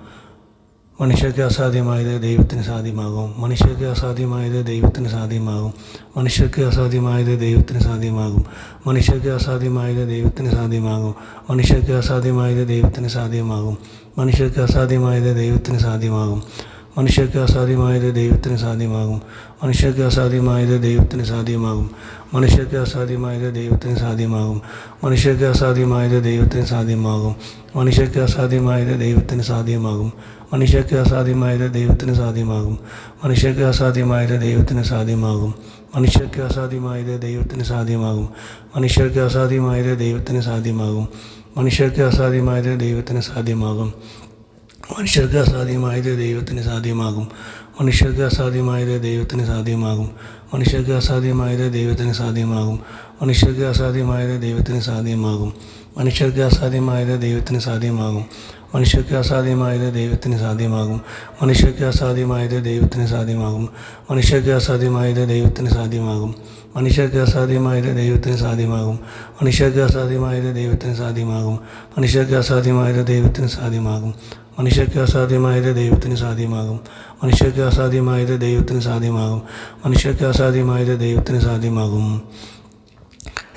മനുഷ്യർക്ക് അസാധ്യമായത് ദൈവത്തിന് സാധ്യമാകും. മനുഷ്യർക്ക് അസാധ്യമായത് ദൈവത്തിന് സാധ്യമാകും. മനുഷ്യർക്ക് അസാധ്യമായത് ദൈവത്തിന് സാധ്യമാകും. മനുഷ്യർക്ക് അസാധ്യമായത് ദൈവത്തിന് സാധ്യമാകും. മനുഷ്യർക്ക് അസാധ്യമായത് ദൈവത്തിന് സാധ്യമാകും. മനുഷ്യർക്ക് അസാധ്യമായത് ദൈവത്തിന് സാധ്യമാകും. മനുഷ്യർക്ക് അസാധ്യമായത് ദൈവത്തിന് സാധ്യമാകും. മനുഷ്യർക്ക് അസാധ്യമായത് ദൈവത്തിന് സാധ്യമാകും. മനുഷ്യർക്ക് അസാധ്യമായത് ദൈവത്തിന് സാധ്യമാകും. മനുഷ്യർക്ക് അസാധ്യമായത് ദൈവത്തിന് സാധ്യമാകും. മനുഷ്യർക്ക് അസാധ്യമായത് ദൈവത്തിന് സാധ്യമാകും. മനുഷ്യർക്ക് അസാധ്യമായത് ദൈവത്തിന് സാധ്യമാകും. മനുഷ്യർക്ക് അസാധ്യമായത് ദൈവത്തിന് സാധ്യമാകും. മനുഷ്യർക്ക് അസാധ്യമായത് ദൈവത്തിന് സാധ്യമാകും. മനുഷ്യർക്ക് അസാധ്യമായത് ദൈവത്തിന് സാധ്യമാകും. മനുഷ്യർക്ക് അസാധ്യമായത് ദൈവത്തിന് സാധ്യമാകും. മനുഷ്യർക്ക് അസാധ്യമായത് ദൈവത്തിന് സാധ്യമാകും. മനുഷ്യർക്ക് അസാധ്യമായത് ദൈവത്തിന് സാധ്യമാകും. മനുഷ്യർക്ക് അസാധ്യമായത് ദൈവത്തിന് സാധ്യമാകും. മനുഷ്യർക്ക് അസാധ്യമായത് ദൈവത്തിന് സാധ്യമാകും. മനുഷ്യർക്ക് അസാധ്യമായത് ദൈവത്തിന് സാധ്യമാകും. മനുഷ്യർക്ക് അസാധ്യമായത് ദൈവത്തിന് സാധ്യമാകും. മനുഷ്യർക്ക് അസാധ്യമായത് ദൈവത്തിന് സാധ്യമാകും. മനുഷ്യർക്ക് അസാധ്യമായത് ദൈവത്തിന് സാധ്യമാകും. മനുഷ്യർക്ക് അസാധ്യമായത് ദൈവത്തിന് സാധ്യമാകും. മനുഷ്യർക്ക് അസാധ്യമായത് ദൈവത്തിന് സാധ്യമാകും. മനുഷ്യർക്ക് അസാധ്യമായത് ദൈവത്തിന് സാധ്യമാകും. മനുഷ്യർക്ക് അസാധ്യമായത് ദൈവത്തിന് സാധ്യമാകും. മനുഷ്യർക്ക് അസാധ്യമായത് ദൈവത്തിന് സാധ്യമാകും. മനുഷ്യർക്ക് അസാധ്യമായത് ദൈവത്തിന് സാധ്യമാകും.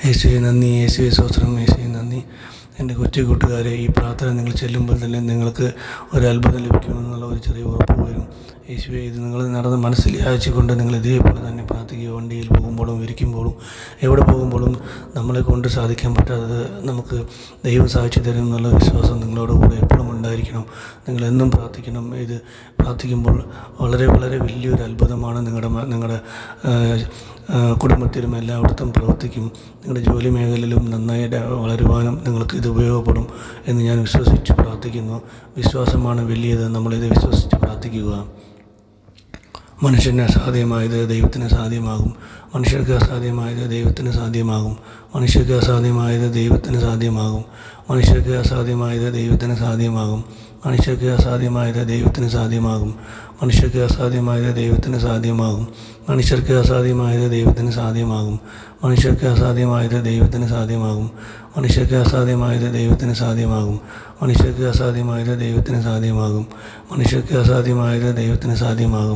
യേശുവേ നന്ദി, യേശുവേ സ്തോത്രം, യേശുവേ നന്ദി. എൻ്റെ കൊച്ചു കൂട്ടുകാരെ, ഈ പ്രാർത്ഥന നിങ്ങൾ ചെല്ലുമ്പോൾ തന്നെ നിങ്ങൾക്ക് ഒരു അത്ഭുതം ലഭിക്കുമെന്നുള്ള ഒരു ചെറിയ ഉറപ്പ് വരും. യേശുവേ, ഇത് നിങ്ങൾ നടന്ന് മനസ്സിൽ യാചിച്ചുകൊണ്ട് നിങ്ങൾ ഇതേപോലെ തന്നെ പ്രാർത്ഥിക്കുക. വണ്ടിയിൽ പോകുമ്പോഴും ഇരിക്കുമ്പോഴും എവിടെ പോകുമ്പോഴും നമ്മളെ കൊണ്ട് സാധിക്കാൻ പറ്റാത്തത് നമുക്ക് ദൈവം സാധിച്ചു തരും എന്നുള്ള വിശ്വാസം നിങ്ങളോട് കൂടെ എപ്പോഴും ഉണ്ടായിരിക്കണം. നിങ്ങളെന്നും പ്രാർത്ഥിക്കണം. ഇത് പ്രാർത്ഥിക്കുമ്പോൾ വളരെ വളരെ വലിയൊരു അത്ഭുതമാണ് നിങ്ങളുടെ കുടുംബത്തിലും എല്ലായിടത്തും പ്രവർത്തിക്കും. നിങ്ങളുടെ ജോലി മേഖലയിലും നന്നായി വളരുവാനും നിങ്ങൾക്ക് ഇത് ഉപയോഗപ്പെടും എന്ന് ഞാൻ വിശ്വസിച്ച് പ്രാർത്ഥിക്കുന്നു. വിശ്വാസമാണ് വലിയത്. നമ്മളിത് വിശ്വസിച്ച് പ്രാർത്ഥിക്കുക. മനുഷ്യന് അസാധ്യമായത് ദൈവത്തിന് സാധ്യമാകും. മനുഷ്യർക്ക് അസാധ്യമായത് ദൈവത്തിന് സാധ്യമാകും. മനുഷ്യർക്ക് അസാധ്യമായത് ദൈവത്തിന് സാധ്യമാകും. മനുഷ്യർക്ക് അസാധ്യമായത് ദൈവത്തിന് സാധ്യമാകും. മനുഷ്യർക്ക് അസാധ്യമായത് ദൈവത്തിന് സാധ്യമാകും. മനുഷ്യർക്ക് അസാധ്യമായത് ദൈവത്തിന് സാധ്യമാകും. മനുഷ്യർക്ക് അസാധ്യമായത് ദൈവത്തിന് സാധ്യമാകും. മനുഷ്യർക്ക് അസാധ്യമായത് ദൈവത്തിന് സാധ്യമാകും. മനുഷ്യർക്ക് അസാധ്യമായത് ദൈവത്തിന് സാധ്യമാകും. മനുഷ്യർക്ക് അസാധ്യമായത് ദൈവത്തിന് സാധ്യമാകും. മനുഷ്യർക്ക് അസാധ്യമായത് ദൈവത്തിന് സാധ്യമാകും. മനുഷ്യർക്ക് അസാധ്യമായത് ദൈവത്തിന് സാധ്യമാകും.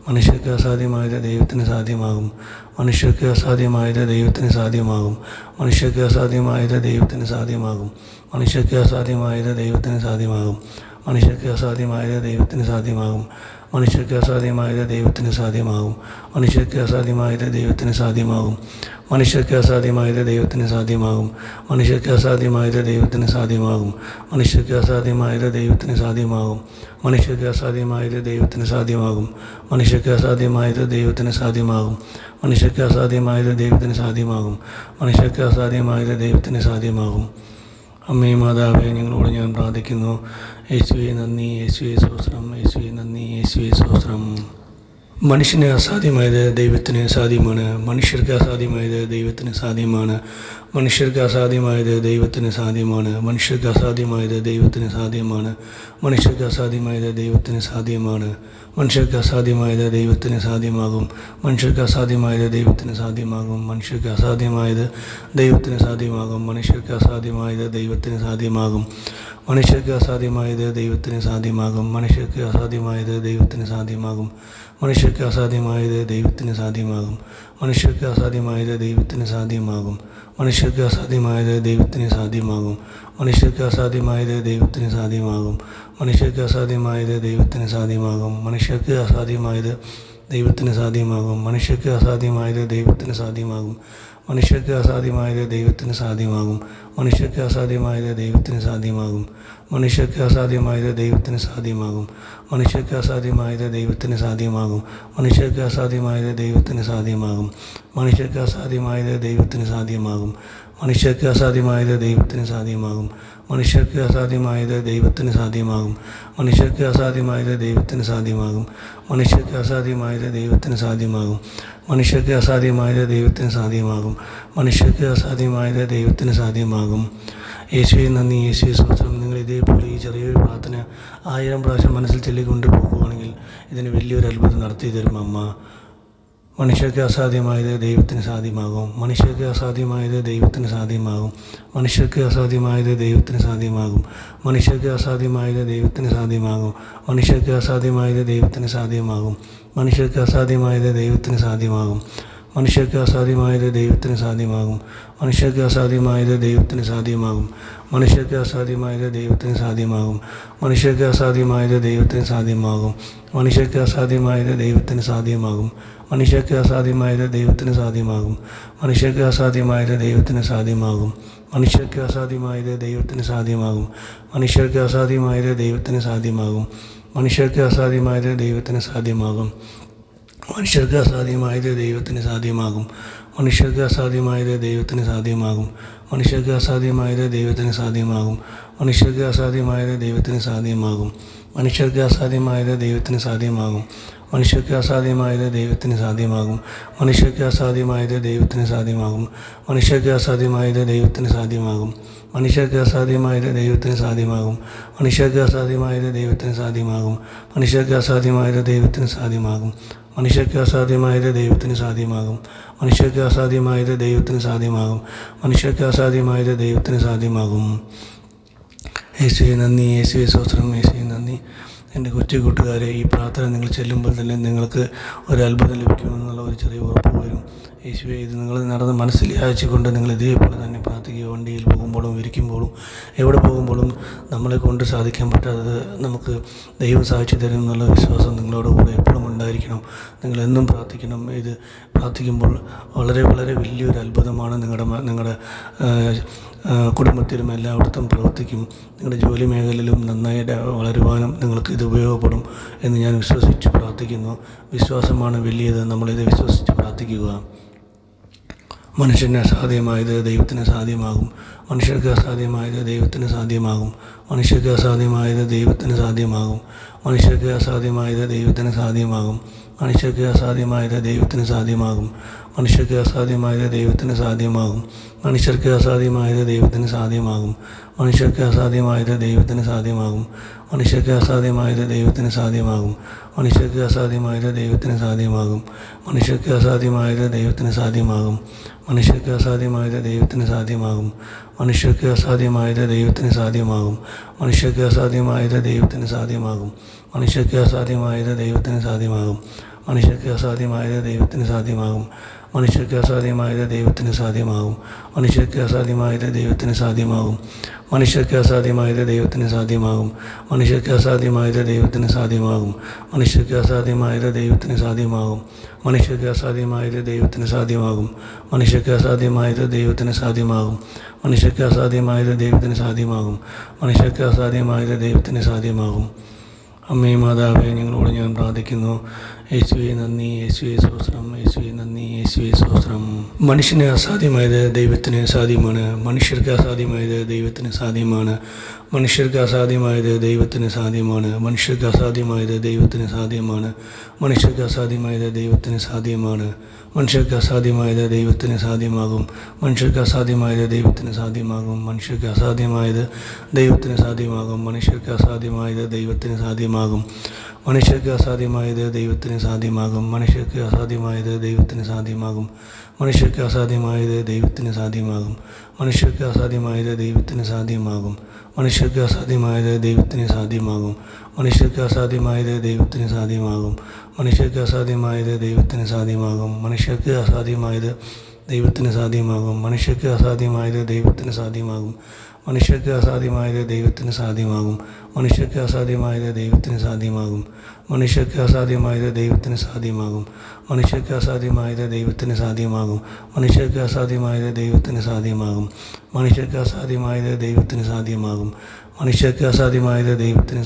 മനുഷ്യർക്ക് അസാധ്യമായത് ദൈവത്തിന് സാധ്യമാകും. മനുഷ്യർക്ക് അസാധ്യമായത് ദൈവത്തിന് സാധ്യമാകും. മനുഷ്യർക്ക് അസാധ്യമായത് ദൈവത്തിന് സാധ്യമാകും. മനുഷ്യർക്ക് അസാധ്യമായത് ദൈവത്തിന് സാധ്യമാകും. മനുഷ്യർക്ക് അസാധ്യമായത് ദൈവത്തിന് സാധ്യമാകും. മനുഷ്യർക്ക് അസാധ്യമായത് ദൈവത്തിന് സാധ്യമാകും. മനുഷ്യർക്ക് അസാധ്യമായത് ദൈവത്തിന് സാധ്യമാകും. മനുഷ്യർക്ക് അസാധ്യമായത് ദൈവത്തിന് സാധ്യമാകും. മനുഷ്യർക്ക് അസാധ്യമായത് ദൈവത്തിന് സാധ്യമാകും. മനുഷ്യർക്ക് അസാധ്യമായത് ദൈവത്തിന് സാധ്യമാകും. മനുഷ്യർക്ക് അസാധ്യമായത് ദൈവത്തിന് സാധ്യമാകും. മനുഷ്യർക്ക് അസാധ്യമായത് ദൈവത്തിന് സാധ്യമാകും. മനുഷ്യർക്ക് അസാധ്യമായത് ദൈവത്തിന് സാധ്യമാകും. അമ്മേ മാതാവേ, ഞങ്ങളോട് ഞാൻ പ്രാർത്ഥിക്കുന്നു. യേശുവേ നന്ദി, യേശുവേ സ്തോത്രം, യേശുവേ നന്ദി, യേശുവേ സ്തോത്രം. മനുഷ്യന് അസാധ്യമായത് ദൈവത്തിന് സാധ്യമാണ്. മനുഷ്യർക്ക് അസാധ്യമായത് ദൈവത്തിന് സാധ്യമാണ്. മനുഷ്യർക്ക് അസാധ്യമായത് ദൈവത്തിന് സാധ്യമാണ്. മനുഷ്യർക്ക് അസാധ്യമായത് ദൈവത്തിന് സാധ്യമാണ്. മനുഷ്യർക്ക് അസാധ്യമായത് ദൈവത്തിന് സാധ്യമാണ്. മനുഷ്യർക്ക് അസാധ്യമായത് ദൈവത്തിന് സാധ്യമാകും. മനുഷ്യർക്ക് അസാധ്യമായത് ദൈവത്തിന് സാധ്യമാകും. മനുഷ്യർക്ക് അസാധ്യമായത് ദൈവത്തിന് സാധ്യമാകും. മനുഷ്യർക്ക് അസാധ്യമായത് ദൈവത്തിന് സാധ്യമാകും. മനുഷ്യർക്ക് അസാധ്യമായത് ദൈവത്തിന് സാധ്യമാകും. മനുഷ്യർക്ക് അസാധ്യമായത് ദൈവത്തിന് സാധ്യമാകും. മനുഷ്യർക്ക് അസാധ്യമായത് ദൈവത്തിന് സാധ്യമാകും. മനുഷ്യർക്ക് അസാധ്യമായത് ദൈവത്തിന് സാധ്യമാകും. മനുഷ്യർക്ക് അസാധ്യമായത് ദൈവത്തിന് സാധ്യമാകും. മനുഷ്യർക്ക് അസാധ്യമായത് ദൈവത്തിന് സാധ്യമാകും. മനുഷ്യർക്ക് അസാധ്യമായത് ദൈവത്തിന് സാധ്യമാകും. മനുഷ്യർക്ക് അസാധ്യമായത് ദൈവത്തിന് സാധ്യമാകും. മനുഷ്യർക്ക് അസാധ്യമായത് ദൈവത്തിന് സാധ്യമാകും. മനുഷ്യർക്ക് അസാധ്യമായത് ദൈവത്തിന് സാധ്യമാകും. മനുഷ്യർക്ക് അസാധ്യമായത് ദൈവത്തിന് സാധ്യമാകും. മനുഷ്യർക്ക് അസാധ്യമായത് ദൈവത്തിന് സാധ്യമാകും. മനുഷ്യർക്ക് അസാധ്യമായത് ദൈവത്തിന് സാധ്യമാകും. മനുഷ്യർക്ക് അസാധ്യമായത് ദൈവത്തിന് സാധ്യമാകും. മനുഷ്യർക്ക് അസാധ്യമായത് ദൈവത്തിന് സാധ്യമാകും. മനുഷ്യർക്ക് അസാധ്യമായത് ദൈവത്തിന് സാധ്യമാകും. മനുഷ്യർക്ക് അസാധ്യമായത് ദൈവത്തിന് സാധ്യമാകും. മനുഷ്യർക്ക് അസാധ്യമായത് ദൈവത്തിന് സാധ്യമാകും. മനുഷ്യർക്ക് അസാധ്യമായത് ദൈവത്തിന് സാധ്യമാകും. മനുഷ്യർക്ക് അസാധ്യമായത് ദൈവത്തിന് സാധ്യമാകും. മനുഷ്യർക്ക് അസാധ്യമായത് ദൈവത്തിന് സാധ്യമാകും. യേശുവേ നന്ദി, യേശുവേ സ്തോത്രം. നിങ്ങൾ ഇതേപോലെ ഈ ചെറിയൊരു പ്രാർത്ഥന 1000 പ്രാവശ്യം മനസ്സിൽ ചൊല്ലിക്കൊണ്ട് പോകുകയാണെങ്കിൽ ഇതിന് വലിയൊരു അത്ഭുതം നടത്തി തരും അമ്മ. മനുഷ്യർക്ക് അസാധ്യമായത് ദൈവത്തിന് സാധ്യമാകും. മനുഷ്യർക്ക് അസാധ്യമായത് ദൈവത്തിന് സാധ്യമാകും. മനുഷ്യർക്ക് അസാധ്യമായത് ദൈവത്തിന് സാധ്യമാകും. മനുഷ്യർക്ക് അസാധ്യമായത് ദൈവത്തിന് സാധ്യമാകും. മനുഷ്യർക്ക് അസാധ്യമായത് ദൈവത്തിന് സാധ്യമാകും. മനുഷ്യർക്ക് അസാധ്യമായത് ദൈവത്തിന് സാധ്യമാകും. മനുഷ്യർക്ക് അസാധ്യമായത് ദൈവത്തിന് സാധ്യമാകും. മനുഷ്യർക്ക് അസാധ്യമായത് ദൈവത്തിന് സാധ്യമാകും. മനുഷ്യർക്ക് അസാധ്യമായത് ദൈവത്തിന് സാധ്യമാകും. മനുഷ്യർക്ക് അസാധ്യമായത് ദൈവത്തിന് സാധ്യമാകും. മനുഷ്യർക്ക് അസാധ്യമായത് ദൈവത്തിന് സാധ്യമാകും. മനുഷ്യർക്ക് അസാധ്യമായത് ദൈവത്തിന് സാധ്യമാകും. മനുഷ്യർക്ക് അസാധ്യമായത് ദൈവത്തിന് സാധ്യമാകും. മനുഷ്യർക്ക് അസാധ്യമായത് ദൈവത്തിന് സാധ്യമാകും. മനുഷ്യർക്ക് അസാധ്യമായത് ദൈവത്തിന് സാധ്യമാകും. മനുഷ്യർക്ക് അസാധ്യമായത് ദൈവത്തിന് സാധ്യമാകും. മനുഷ്യർക്ക് അസാധ്യമായത് ദൈവത്തിന് സാധ്യമാകും. മനുഷ്യർക്ക് അസാധ്യമായത് ദൈവത്തിന് സാധ്യമാകും. മനുഷ്യർക്ക് അസാധ്യമായത് ദൈവത്തിന് സാധ്യമാകും. മനുഷ്യർക്ക് അസാധ്യമായത് ദൈവത്തിന് സാധ്യമാകും. മനുഷ്യർക്ക് അസാധ്യമായത് ദൈവത്തിന് സാധ്യമാകും. മനുഷ്യർക്ക് അസാധ്യമായത് ദൈവത്തിന് സാധ്യമാകും. മനുഷ്യർക്ക് അസാധ്യമായത് ദൈവത്തിന് സാധ്യമാകും. മനുഷ്യർക്ക് അസാധ്യമായത് ദൈവത്തിന് സാധ്യമാകും. മനുഷ്യർക്ക് അസാധ്യമായത് ദൈവത്തിന് സാധ്യമാകും. മനുഷ്യർക്ക് അസാധ്യമായത് ദൈവത്തിന് സാധ്യമാകും. മനുഷ്യർക്ക് അസാധ്യമായത് ദൈവത്തിന് സാധ്യമാകും. മനുഷ്യർക്ക് അസാധ്യമായത് ദൈവത്തിന് സാധ്യമാകും. മനുഷ്യർക്ക് അസാധ്യമായത് ദൈവത്തിന് സാധ്യമാകും. മനുഷ്യർക്ക് അസാധ്യമായത് ദൈവത്തിന് സാധ്യമാകും. യേശുവേ നന്ദി, യേശുവേ സ്തോത്രം, യേശുവേ നന്ദി. എൻ്റെ കൊച്ചു കൂട്ടുകാരെ, ഈ പ്രാർത്ഥന നിങ്ങൾ ചെല്ലുമ്പോൾ തന്നെ നിങ്ങൾക്ക് ഒരു അത്ഭുതം ലഭിക്കുമെന്നുള്ള ഒരു ചെറിയ ഉറപ്പ് വരും. യേശുവേ, ഇത് നിങ്ങൾ നടന്ന് മനസ്സിൽ യാചിച്ചുകൊണ്ട് നിങ്ങൾ ഇതേപോലെ തന്നെ പ്രാർത്ഥിക്കുക. വണ്ടിയിൽ പോകുമ്പോഴും ഇരിക്കുമ്പോഴും എവിടെ പോകുമ്പോഴും നമ്മളെ കൊണ്ട് സാധിക്കാൻ പറ്റാത്തത് നമുക്ക് ദൈവം സാധിച്ചു തരും എന്നുള്ള വിശ്വാസം നിങ്ങളോട് കൂടെ എപ്പോഴും ഉണ്ടായിരിക്കണം. നിങ്ങളെന്നും പ്രാർത്ഥിക്കണം. ഇത് പ്രാർത്ഥിക്കുമ്പോൾ വളരെ വളരെ വലിയൊരു അത്ഭുതമാണ് നിങ്ങളുടെ കുടുംബത്തിലും എല്ലായിടത്തും പ്രവർത്തിക്കും. നിങ്ങളുടെ ജോലി മേഖലയിലും നന്നായി വളരുവാനും നിങ്ങൾക്ക് ഇത് ഉപയോഗപ്പെടും എന്ന് ഞാൻ വിശ്വസിച്ച് പ്രാർത്ഥിക്കുന്നു. വിശ്വാസമാണ് വലിയത്. നമ്മളിത് വിശ്വസിച്ച് പ്രാർത്ഥിക്കുക. മനുഷ്യന് അസാധ്യമായത് ദൈവത്തിന് സാധ്യമാകും. മനുഷ്യർക്ക് അസാധ്യമായത് ദൈവത്തിന് സാധ്യമാകും. മനുഷ്യർക്ക് അസാധ്യമായത് ദൈവത്തിന് സാധ്യമാകും. മനുഷ്യർക്ക് അസാധ്യമായത് ദൈവത്തിന് സാധ്യമാകും. മനുഷ്യർക്ക് അസാധ്യമായത് ദൈവത്തിന് സാധ്യമാകും. മനുഷ്യർക്ക് അസാധ്യമായത് ദൈവത്തിന് സാധ്യമാകും. മനുഷ്യർക്ക് അസാധ്യമായത് ദൈവത്തിന് സാധ്യമാകും. മനുഷ്യർക്ക് അസാധ്യമായത് ദൈവത്തിന് സാധ്യമാകും. മനുഷ്യർക്ക് അസാധ്യമായത് ദൈവത്തിന് സാധ്യമാകും. മനുഷ്യർക്ക് അസാധ്യമായത് ദൈവത്തിന് സാധ്യമാകും. മനുഷ്യർക്ക് അസാധ്യമായത് ദൈവത്തിന് സാധ്യമാകും. മനുഷ്യർക്ക് അസാധ്യമായത് ദൈവത്തിന് സാധ്യമാകും. മനുഷ്യർക്ക് അസാധ്യമായത് ദൈവത്തിന് സാധ്യമാകും. മനുഷ്യർക്ക് അസാധ്യമായത് ദൈവത്തിന് സാധ്യമാകും. മനുഷ്യർക്ക് അസാധ്യമായത് ദൈവത്തിന് സാധ്യമാകും. മനുഷ്യർക്ക് അസാധ്യമായത് ദൈവത്തിന് സാധ്യമാകും. മനുഷ്യർക്ക് അസാധ്യമായത് ദൈവത്തിന് സാധ്യമാകും. മനുഷ്യർക്ക് അസാധ്യമായത് ദൈവത്തിന് സാധ്യമാകും. മനുഷ്യർക്ക് അസാധ്യമായത് ദൈവത്തിന് സാധ്യമാകും. മനുഷ്യർക്ക് അസാധ്യമായത് ദൈവത്തിന് സാധ്യമാകും. മനുഷ്യർക്ക് അസാധ്യമായത് ദൈവത്തിന് സാധ്യമാകും. മനുഷ്യർക്ക് അസാധ്യമായത് ദൈവത്തിന് സാധ്യമാകും. മനുഷ്യർക്ക് അസാധ്യമായത് ദൈവത്തിന് സാധ്യമാകും. മനുഷ്യർക്ക് അസാധ്യമായത് ദൈവത്തിന് സാധ്യമാകും. മനുഷ്യർക്ക് അസാധ്യമായത് ദൈവത്തിന് സാധ്യമാകും. അമ്മേ മാതാവേ, ഞങ്ങളോട് ഞാൻ പ്രാർത്ഥിക്കുന്നു. യേശുവേ നന്ദി, യേശുവേ സ്തോത്രം, യേശുവേ നന്ദി, യേശുവേ സ്തോത്രം. മനുഷ്യന് അസാധ്യമായത് ദൈവത്തിന് സാധ്യമാണ്. മനുഷ്യർക്ക് അസാധ്യമായത് ദൈവത്തിന് സാധ്യമാണ്. മനുഷ്യർക്ക് അസാധ്യമായത് ദൈവത്തിന് സാധ്യമാണ്. മനുഷ്യർക്ക് അസാധ്യമായത് ദൈവത്തിന് സാധ്യമാണ്. മനുഷ്യർക്ക് അസാധ്യമായത് ദൈവത്തിന് സാധ്യമാണ്. മനുഷ്യർക്ക് അസാധ്യമായത് ദൈവത്തിന് സാധ്യമാകും. മനുഷ്യർക്ക് അസാധ്യമായത് ദൈവത്തിന് സാധ്യമാകും. മനുഷ്യർക്ക് അസാധ്യമായത് ദൈവത്തിന് സാധ്യമാകും. മനുഷ്യർക്ക് അസാധ്യമായത് ദൈവത്തിന് സാധ്യമാകും. മനുഷ്യർക്ക് അസാധ്യമായത് ദൈവത്തിന് സാധ്യമാകും. മനുഷ്യർക്ക് അസാധ്യമായത് ദൈവത്തിന് സാധ്യമാകും. മനുഷ്യർക്ക് അസാധ്യമായത് ദൈവത്തിന് സാധ്യമാകും. മനുഷ്യർക്ക് അസാധ്യമായത് ദൈവത്തിന് സാധ്യമാകും. മനുഷ്യർക്ക് അസാധ്യമായത് ദൈവത്തിന് സാധ്യമാകും. മനുഷ്യർക്ക് അസാധ്യമായത് ദൈവത്തിന് സാധ്യമാകും. മനുഷ്യർക്ക് അസാധ്യമായത് ദൈവത്തിന് സാധ്യമാകും. മനുഷ്യർക്ക് അസാധ്യമായത് ദൈവത്തിന് സാധ്യമാകും. മനുഷ്യർക്ക് അസാധ്യമായത് ദൈവത്തിന് സാധ്യമാകും. മനുഷ്യർക്ക് അസാധ്യമായത് ദൈവത്തിന് സാധ്യമാകും. മനുഷ്യർക്ക് അസാധ്യമായത് ദൈവത്തിന് സാധ്യമാകും. മനുഷ്യർക്ക് അസാധ്യമായത് ദൈവത്തിന് സാധ്യമാകും. മനുഷ്യർക്ക് അസാധ്യമായത് ദൈവത്തിന് സാധ്യമാകും. മനുഷ്യർക്ക് അസാധ്യമായത് ദൈവത്തിന് സാധ്യമാകും. മനുഷ്യർക്ക് അസാധ്യമായത് ദൈവത്തിന് സാധ്യമാകും. മനുഷ്യർക്ക് അസാധ്യമായത് ദൈവത്തിന് സാധ്യമാകും. മനുഷ്യർക്ക് അസാധ്യമായത് ദൈവത്തിന്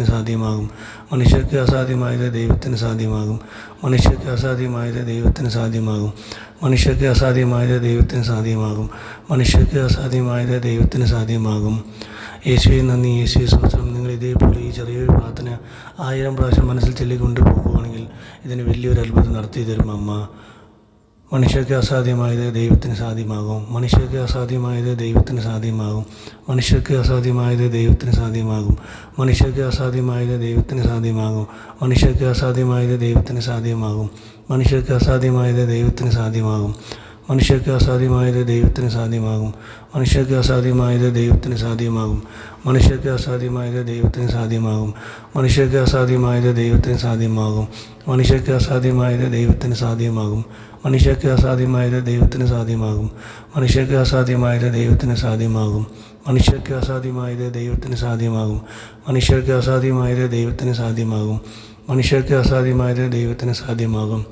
സാധ്യമാകും. മനുഷ്യർക്ക് അസാധ്യമായത് ദൈവത്തിന് സാധ്യമാകും. മനുഷ്യർക്ക് അസാധ്യമായത് ദൈവത്തിന് സാധ്യമാകും. മനുഷ്യർക്ക് അസാധ്യമായത് ദൈവത്തിന് സാധ്യമാകും. മനുഷ്യർക്ക് അസാധ്യമായത് ദൈവത്തിന് സാധ്യമാകും. യേശുവേ നന്ദി, യേശുവേ സ്തോത്രം. നിങ്ങൾ ഇതേപോലെ ഈ ചെറിയൊരു പ്രാർത്ഥന 1000 പ്രാവശ്യം മനസ്സിൽ ചൊല്ലിക്കൊണ്ട് പോകുകയാണെങ്കിൽ ഇതിന് വലിയൊരു അത്ഭുതം നടത്തി തരും അമ്മ. മനുഷ്യർക്ക് അസാധ്യമായത് ദൈവത്തിന് സാധ്യമാകും. മനുഷ്യർക്ക് അസാധ്യമായത് ദൈവത്തിന് സാധ്യമാകും. മനുഷ്യർക്ക് അസാധ്യമായത് ദൈവത്തിന് സാധ്യമാകും. മനുഷ്യർക്ക് അസാധ്യമായത് ദൈവത്തിന് സാധ്യമാകും. മനുഷ്യർക്ക് അസാധ്യമായത് ദൈവത്തിന് സാധ്യമാകും. മനുഷ്യർക്ക് അസാധ്യമായത് ദൈവത്തിന് സാധ്യമാകും. മനുഷ്യർക്ക് അസാധ്യമായത് ദൈവത്തിന് സാധ്യമാകും. മനുഷ്യർക്ക് അസാധ്യമായത് ദൈവത്തിന് സാധ്യമാകും. മനുഷ്യർക്ക് അസാധ്യമായത് ദൈവത്തിന് സാധ്യമാകും. മനുഷ്യർക്ക് അസാധ്യമായത് ദൈവത്തിന് സാധ്യമാകും. മനുഷ്യർക്ക് അസാധ്യമായത് ദൈവത്തിന് സാധ്യമാകും. മനുഷ്യർക്ക് അസാധ്യമായത് ദൈവത്തിന് സാധ്യമാകും. മനുഷ്യർക്ക് അസാധ്യമായത് ദൈവത്തിന് സാധ്യമാകും. മനുഷ്യർക്ക് അസാധ്യമായത് ദൈവത്തിന് സാധ്യമാകും. മനുഷ്യർക്ക് അസാധ്യമായത് ദൈവത്തിന് സാധ്യമാകും. മനുഷ്യർക്ക് അസാധ്യമായത് ദൈവത്തിന് സാധ്യമാകും.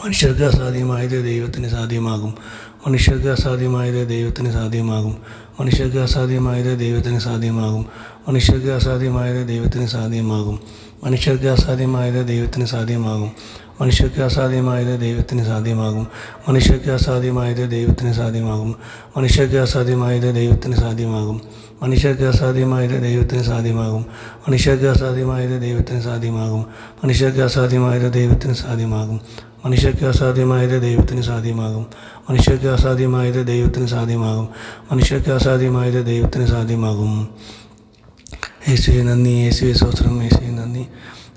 മനുഷ്യർക്ക് അസാധ്യമായത് ദൈവത്തിന് സാധ്യമാകും. മനുഷ്യർക്ക് അസാധ്യമായത് ദൈവത്തിന് സാധ്യമാകും. മനുഷ്യർക്ക് അസാധ്യമായത് ദൈവത്തിന് സാധ്യമാകും. മനുഷ്യർക്ക് അസാധ്യമായത് ദൈവത്തിന് സാധ്യമാകും. മനുഷ്യർക്ക് അസാധ്യമായത് ദൈവത്തിന് സാധ്യമാകും. മനുഷ്യർക്ക് അസാധ്യമായത് ദൈവത്തിന് സാധ്യമാകും. മനുഷ്യർക്ക് അസാധ്യമായത് ദൈവത്തിന് സാധ്യമാകും. മനുഷ്യർക്ക് അസാധ്യമായത് ദൈവത്തിന് സാധ്യമാകും. മനുഷ്യർക്ക് അസാധ്യമായത് ദൈവത്തിന് സാധ്യമാകും. മനുഷ്യർക്ക് അസാധ്യമായത് ദൈവത്തിന് സാധ്യമാകും. മനുഷ്യർക്ക് അസാധ്യമായത് ദൈവത്തിന് സാധ്യമാകും. മനുഷ്യർക്ക് അസാധ്യമായത് ദൈവത്തിന് സാധ്യമാകും. മനുഷ്യർക്ക് അസാധ്യമായത് ദൈവത്തിന് സാധ്യമാകും. മനുഷ്യർക്ക് അസാധ്യമായത് ദൈവത്തിന് സാധ്യമാകും. യേശുവേ നന്ദി, യേശുവേ സ്തോത്രം, യേശുവേ നന്ദി.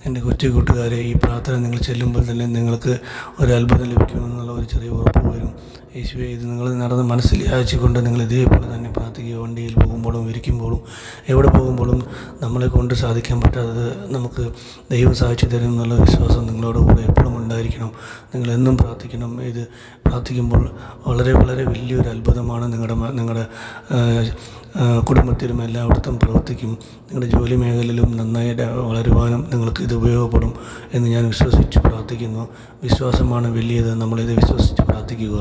എൻ്റെ കൊച്ചു കൂട്ടുകാരെ, ഈ പ്രാർത്ഥന നിങ്ങൾ ചെല്ലുമ്പോൾ തന്നെ നിങ്ങൾക്ക് ഒരു അത്ഭുതം ലഭിക്കുമെന്നുള്ള ഒരു ചെറിയ ഉറപ്പ് വരും. യേശുവേ, ഇത് നിങ്ങൾ നടന്ന് മനസ്സിൽ യാചിച്ചുകൊണ്ട് നിങ്ങൾ ഇതേപോലെ തന്നെ പ്രാർത്ഥിക്കുക. വണ്ടിയിൽ പോകുമ്പോഴും ഇരിക്കുമ്പോഴും എവിടെ പോകുമ്പോഴും നമ്മളെ കൊണ്ട് സാധിക്കാൻ പറ്റാത്തത് നമുക്ക് ദൈവം സാധിച്ചു തരും എന്നുള്ള വിശ്വാസം നിങ്ങളോട് കൂടെ എപ്പോഴും ഉണ്ടായിരിക്കണം. നിങ്ങളെന്നും പ്രാർത്ഥിക്കണം. ഇത് പ്രാർത്ഥിക്കുമ്പോൾ വളരെ വളരെ വലിയൊരു അത്ഭുതമാണ് നിങ്ങളുടെ കുടുംബത്തിലും എല്ലായിടത്തും പ്രവർത്തിക്കും. നിങ്ങളുടെ ജോലി മേഖലയിലും നന്നായി വളരുവാനും നിങ്ങൾക്ക് ഇത് ഉപയോഗപ്പെടും എന്ന് ഞാൻ വിശ്വസിച്ച് പ്രാർത്ഥിക്കുന്നു. വിശ്വാസമാണ് വലിയത്. നമ്മളിത് വിശ്വസിച്ച് പ്രാർത്ഥിക്കുക.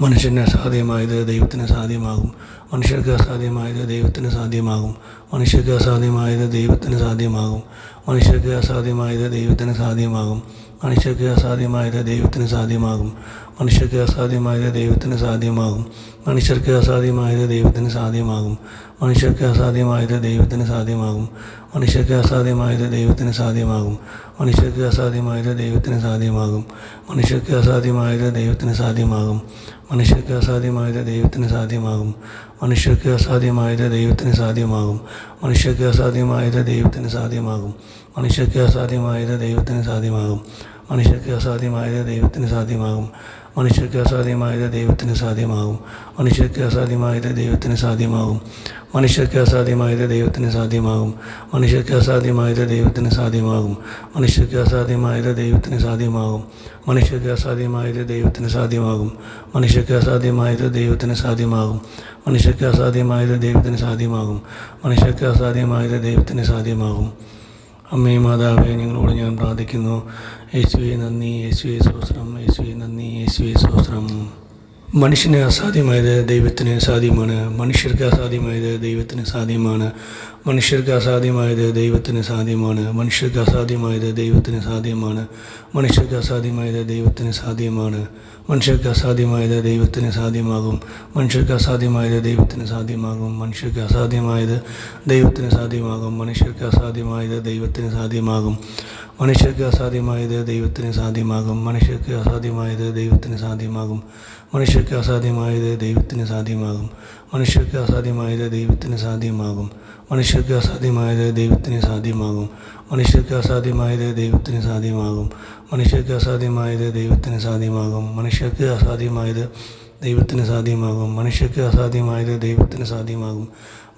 മനുഷ്യന് അസാധ്യമായത് ദൈവത്തിന് സാധ്യമാകും. മനുഷ്യർക്ക് അസാധ്യമായത് ദൈവത്തിന് സാധ്യമാകും. മനുഷ്യർക്ക് അസാധ്യമായത് ദൈവത്തിന് സാധ്യമാകും. മനുഷ്യർക്ക് അസാധ്യമായത് ദൈവത്തിന് സാധ്യമാകും. മനുഷ്യർക്ക് അസാധ്യമായത് ദൈവത്തിന് സാധ്യമാകും. മനുഷ്യർക്ക് അസാധ്യമായത് ദൈവത്തിന് സാധ്യമാകും. മനുഷ്യർക്ക് അസാധ്യമായത് ദൈവത്തിന് സാധ്യമാകും. മനുഷ്യർക്ക് അസാധ്യമായത് ദൈവത്തിന് സാധ്യമാകും. മനുഷ്യർക്ക് അസാധ്യമായത് ദൈവത്തിന് സാധ്യമാകും. മനുഷ്യർക്ക് അസാധ്യമായത് ദൈവത്തിന് സാധ്യമാകും. മനുഷ്യർക്ക് അസാധ്യമായത് ദൈവത്തിന് സാധ്യമാകും. മനുഷ്യർക്ക് അസാധ്യമായത് ദൈവത്തിന് സാധ്യമാകും. മനുഷ്യർക്ക് അസാധ്യമായത് ദൈവത്തിന് സാധ്യമാകും. മനുഷ്യർക്ക് അസാധ്യമായത് ദൈവത്തിന് സാധ്യമാകും. മനുഷ്യർക്ക് അസാധ്യമായത് ദൈവത്തിന് സാധ്യമാകും. മനുഷ്യർക്ക് അസാധ്യമായത് ദൈവത്തിന് സാധ്യമാകും. മനുഷ്യർക്ക് അസാധ്യമായത് ദൈവത്തിന് സാധ്യമാകും. മനുഷ്യർക്ക് അസാധ്യമായത് ദൈവത്തിന് സാധ്യമാകും. മനുഷ്യർക്ക് അസാധ്യമായത് ദൈവത്തിന് സാധ്യമാകും. മനുഷ്യർക്ക് അസാധ്യമായത് ദൈവത്തിന് സാധ്യമാകും. മനുഷ്യർക്ക് അസാധ്യമായത് ദൈവത്തിന് സാധ്യമാകും. മനുഷ്യർക്ക് അസാധ്യമായത് ദൈവത്തിന് സാധ്യമാകും. മനുഷ്യർക്ക് അസാധ്യമായത് ദൈവത്തിന് സാധ്യമാകും. മനുഷ്യർക്ക് അസാധ്യമായത് ദൈവത്തിന് സാധ്യമാകും. മനുഷ്യർക്ക് അസാധ്യമായത് ദൈവത്തിന് സാധ്യമാകും. അമ്മേ മാതാവേ, നിങ്ങളോട് ഞാൻ പ്രാർത്ഥിക്കുന്നു. യേശുവേ നന്ദി, യേശുവേ സ്തോത്രം, യേശുവേ നന്ദി, യേശുവേ സ്തോത്രം. മനുഷ്യന് അസാധ്യമായത് ദൈവത്തിന് സാധ്യമാണ്. മനുഷ്യർക്ക് അസാധ്യമായത് ദൈവത്തിന് സാധ്യമാണ്. മനുഷ്യർക്ക് അസാധ്യമായത് ദൈവത്തിന് സാധ്യമാണ്. മനുഷ്യർക്ക് അസാധ്യമായത് ദൈവത്തിന് സാധ്യമാണ്. മനുഷ്യർക്ക് അസാധ്യമായത് ദൈവത്തിന് സാധ്യമാണ്. മനുഷ്യർക്ക് അസാധ്യമായത് ദൈവത്തിന് സാധ്യമാകും. മനുഷ്യർക്ക് അസാധ്യമായത് ദൈവത്തിന് സാധ്യമാകും. മനുഷ്യർക്ക് അസാധ്യമായത് ദൈവത്തിന് സാധ്യമാകും. മനുഷ്യർക്ക് അസാധ്യമായത് ദൈവത്തിന് സാധ്യമാകും. മനുഷ്യർക്ക് അസാധ്യമായത് ദൈവത്തിന് സാധ്യമാകും. മനുഷ്യർക്ക് അസാധ്യമായത് ദൈവത്തിന് സാധ്യമാകും. മനുഷ്യർക്ക് അസാധ്യമായത് ദൈവത്തിന് സാധ്യമാകും. മനുഷ്യർക്ക് അസാധ്യമായത് ദൈവത്തിന് സാധ്യമാകും. മനുഷ്യർക്ക് അസാധ്യമായത് ദൈവത്തിന് സാധ്യമാകും. മനുഷ്യർക്ക് അസാധ്യമായത് ദൈവത്തിന് സാധ്യമാകും. മനുഷ്യർക്ക് അസാധ്യമായത് ദൈവത്തിന് സാധ്യമാകും. മനുഷ്യർക്ക് അസാധ്യമായത് ദൈവത്തിന് സാധ്യമാകും. മനുഷ്യർക്ക് അസാധ്യമായത് ദൈവത്തിന് സാധ്യമാകും.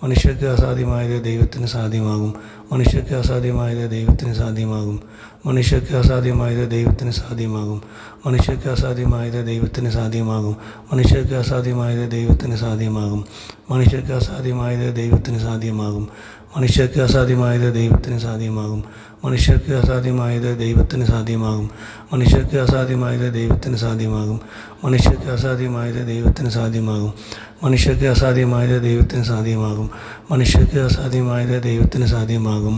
മനുഷ്യർക്ക് അസാധ്യമായത് ദൈവത്തിന് സാധ്യമാകും. മനുഷ്യർക്ക് അസാധ്യമായത് ദൈവത്തിന് സാധ്യമാകും. മനുഷ്യർക്ക് അസാധ്യമായത് ദൈവത്തിന് സാധ്യമാകും. മനുഷ്യർക്ക് അസാധ്യമായത് ദൈവത്തിന് സാധ്യമാകും. മനുഷ്യർക്ക് അസാധ്യമായത് ദൈവത്തിന് സാധ്യമാകും. മനുഷ്യർക്ക് അസാധ്യമായത് ദൈവത്തിന് സാധ്യമാകും. മനുഷ്യർക്ക് അസാധ്യമായത് ദൈവത്തിന് സാധ്യമാകും. മനുഷ്യർക്ക് അസാധ്യമായത് ദൈവത്തിന് സാധ്യമാകും. മനുഷ്യർക്ക് അസാധ്യമായത് ദൈവത്തിന് സാധ്യമാകും. മനുഷ്യർക്ക് അസാധ്യമായത് ദൈവത്തിന് സാധ്യമാകും. മനുഷ്യർക്ക് അസാധ്യമായത് ദൈവത്തിന് സാധ്യമാകും. മനുഷ്യർക്ക് അസാധ്യമായത് ദൈവത്തിന് സാധ്യമാകും.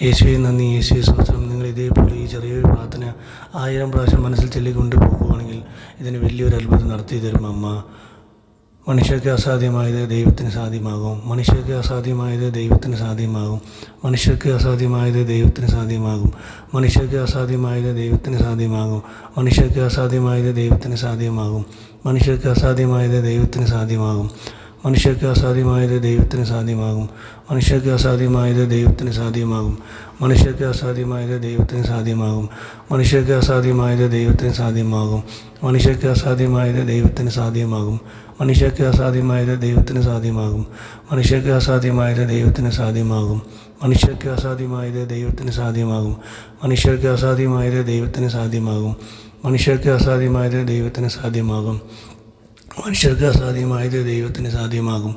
യേശുവേ നന്ദി, യേശുവേ സ്തോത്രം. നിങ്ങൾ ഇതേപോലെ ഈ ചെറിയൊരു പ്രാർത്ഥന 1000 പ്രാവശ്യം മനസ്സിൽ ചൊല്ലിക്കൊണ്ട് പോകുകയാണെങ്കിൽ ഇതിന് വലിയൊരു അത്ഭുതം നടത്തി തരും അമ്മ. മനുഷ്യർക്ക് അസാധ്യമായത് ദൈവത്തിന് സാധ്യമാകും. മനുഷ്യർക്ക് അസാധ്യമായത് ദൈവത്തിന് സാധ്യമാകും. മനുഷ്യർക്ക് അസാധ്യമായത് ദൈവത്തിന് സാധ്യമാകും. മനുഷ്യർക്ക് അസാധ്യമായത് ദൈവത്തിന് സാധ്യമാകും. മനുഷ്യർക്ക് അസാധ്യമായത് ദൈവത്തിന് സാധ്യമാകും. മനുഷ്യർക്ക് അസാധ്യമായത് ദൈവത്തിന് സാധ്യമാകും. മനുഷ്യർക്ക് അസാധ്യമായത് ദൈവത്തിന് സാധ്യമാകും. മനുഷ്യർക്ക് അസാധ്യമായത് ദൈവത്തിന് സാധ്യമാകും. മനുഷ്യർക്ക് അസാധ്യമായത് ദൈവത്തിന് സാധ്യമാകും. മനുഷ്യർക്ക് അസാധ്യമായത് ദൈവത്തിന് സാധ്യമാകും. മനുഷ്യർക്ക് അസാധ്യമായത് ദൈവത്തിന് സാധ്യമാകും. മനുഷ്യർക്ക് അസാധ്യമായത് ദൈവത്തിന് സാധ്യമാകും. മനുഷ്യർക്ക് അസാധ്യമായത് ദൈവത്തിന് സാധ്യമാകും. മനുഷ്യർക്ക് അസാധ്യമായത് ദൈവത്തിന് സാധ്യമാകും. മനുഷ്യർക്ക് അസാധ്യമായത് ദൈവത്തിന് സാധ്യമാകും. മനുഷ്യർക്ക് അസാധ്യമായത് ദൈവത്തിന് സാധ്യമാകും. മനുഷ്യർക്ക് അസാധ്യമായത് ദൈവത്തിന് സാധ്യമാകും.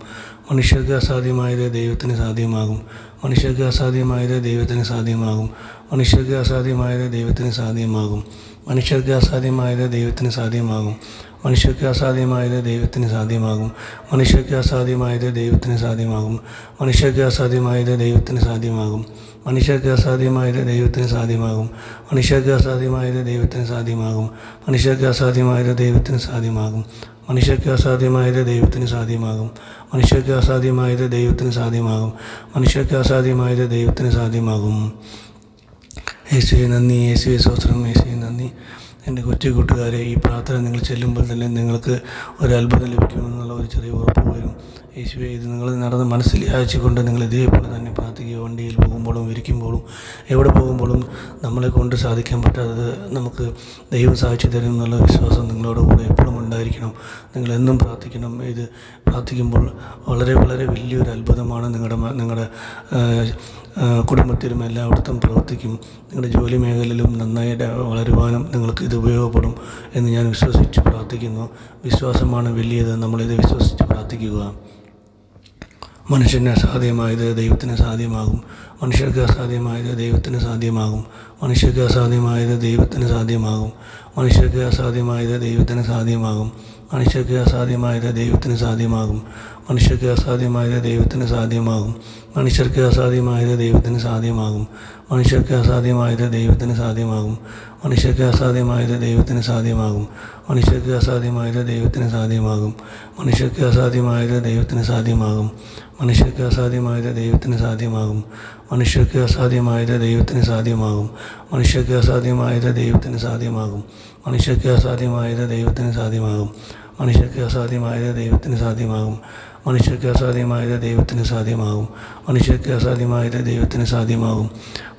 മനുഷ്യർക്ക് അസാധ്യമായത് ദൈവത്തിന് സാധ്യമാകും. മനുഷ്യർക്ക് അസാധ്യമായത് ദൈവത്തിന് സാധ്യമാകും. മനുഷ്യർക്ക് അസാധ്യമായത് ദൈവത്തിന് സാധ്യമാകും. മനുഷ്യർക്ക് അസാധ്യമായത് ദൈവത്തിന് സാധ്യമാകും. മനുഷ്യർക്ക് അസാധ്യമായത് ദൈവത്തിന് സാധ്യമാകും. മനുഷ്യർക്ക് അസാധ്യമായത് ദൈവത്തിന് സാധ്യമാകും. മനുഷ്യർക്ക് അസാധ്യമായത് ദൈവത്തിന് സാധ്യമാകും. മനുഷ്യർക്ക് അസാധ്യമായത് ദൈവത്തിന് സാധ്യമാകും. മനുഷ്യർക്ക് അസാധ്യമായത് ദൈവത്തിന് സാധ്യമാകും. മനുഷ്യർക്ക് അസാധ്യമായത് ദൈവത്തിന് സാധ്യമാകും. മനുഷ്യർക്ക് അസാധ്യമായത് ദൈവത്തിന് സാധ്യമാകും. മനുഷ്യർക്ക് അസാധ്യമായത് ദൈവത്തിന് സാധ്യമാകും. മനുഷ്യർക്ക് അസാധ്യമായത് ദൈവത്തിന് സാധ്യമാകും. യേശുവേ നന്ദി, യേശുവേ സ്തോത്രം, യേശുവേ നന്ദി. എൻ്റെ കൊച്ചു കൂട്ടുകാരെ, ഈ പ്രാർത്ഥന നിങ്ങൾ ചെല്ലുമ്പോൾ തന്നെ നിങ്ങൾക്ക് ഒരു അത്ഭുതം ലഭിക്കുമെന്നുള്ള ഒരു ചെറിയ ഉറപ്പ് വരും. യേശുവേ, ഇത് നിങ്ങൾ നടന്ന് മനസ്സിൽ യാചിച്ചുകൊണ്ട് നിങ്ങൾ ഇതേപോലെ തന്നെ പ്രാർത്ഥിക്കുക. വണ്ടിയിൽ പോകുമ്പോഴും ഇരിക്കുമ്പോഴും എവിടെ പോകുമ്പോഴും നമ്മളെ കൊണ്ട് സാധിക്കാൻ പറ്റാത്തത് നമുക്ക് ദൈവം സാധിച്ചു തരും എന്നുള്ള വിശ്വാസം നിങ്ങളോട് കൂടെ എപ്പോഴും ഉണ്ടായിരിക്കണം. നിങ്ങളെന്നും പ്രാർത്ഥിക്കണം. ഇത് പ്രാർത്ഥിക്കുമ്പോൾ വളരെ വളരെ വലിയൊരു അത്ഭുതമാണ് നിങ്ങളുടെ കുടുംബത്തിലും എല്ലായിടത്തും പ്രവർത്തിക്കും. നിങ്ങളുടെ ജോലി മേഖലയിലും നന്നായി വളരുവാനും നിങ്ങൾക്ക് ഇത് ഉപയോഗപ്പെടും എന്ന് ഞാൻ വിശ്വസിച്ച് പ്രാർത്ഥിക്കുന്നു. വിശ്വാസമാണ് വലിയത്. നമ്മളിത് വിശ്വസിച്ച് പ്രാർത്ഥിക്കുക. മനുഷ്യന് അസാധ്യമായത് ദൈവത്തിന് സാധ്യമാകും. മനുഷ്യർക്ക് അസാധ്യമായത് ദൈവത്തിന് സാധ്യമാകും. മനുഷ്യർക്ക് അസാധ്യമായത് ദൈവത്തിന് സാധ്യമാകും. മനുഷ്യർക്ക് അസാധ്യമായത് ദൈവത്തിന് സാധ്യമാകും. മനുഷ്യർക്ക് അസാധ്യമായത് ദൈവത്തിന് സാധ്യമാകും. മനുഷ്യർക്ക് അസാധ്യമായത് ദൈവത്തിന് സാധ്യമാകും. മനുഷ്യർക്ക് അസാധ്യമായത് ദൈവത്തിന് സാധ്യമാകും. മനുഷ്യർക്ക് അസാധ്യമായത് ദൈവത്തിന് സാധ്യമാകും. മനുഷ്യർക്ക് അസാധ്യമായത് ദൈവത്തിന് സാധ്യമാകും. മനുഷ്യർക്ക് അസാധ്യമായത് ദൈവത്തിന് സാധ്യമാകും. മനുഷ്യർക്ക് അസാധ്യമായത് ദൈവത്തിന് സാധ്യമാകും. മനുഷ്യർക്ക് അസാധ്യമായത് ദൈവത്തിന് സാധ്യമാകും. മനുഷ്യർക്ക് അസാധ്യമായത് ദൈവത്തിന് സാധ്യമാകും. മനുഷ്യർക്ക് അസാധ്യമായത് ദൈവത്തിന് സാധ്യമാകും. മനുഷ്യർക്ക് അസാധ്യമായത് ദൈവത്തിന് സാധ്യമാകും. മനുഷ്യർക്ക് അസാധ്യമായത് ദൈവത്തിന് സാധ്യമാകും. മനുഷ്യർക്ക് അസാധ്യമായത് ദൈവത്തിന് സാധ്യമാകും. മനുഷ്യർക്ക് അസാധ്യമായത് ദൈവത്തിന് സാധ്യമാകും.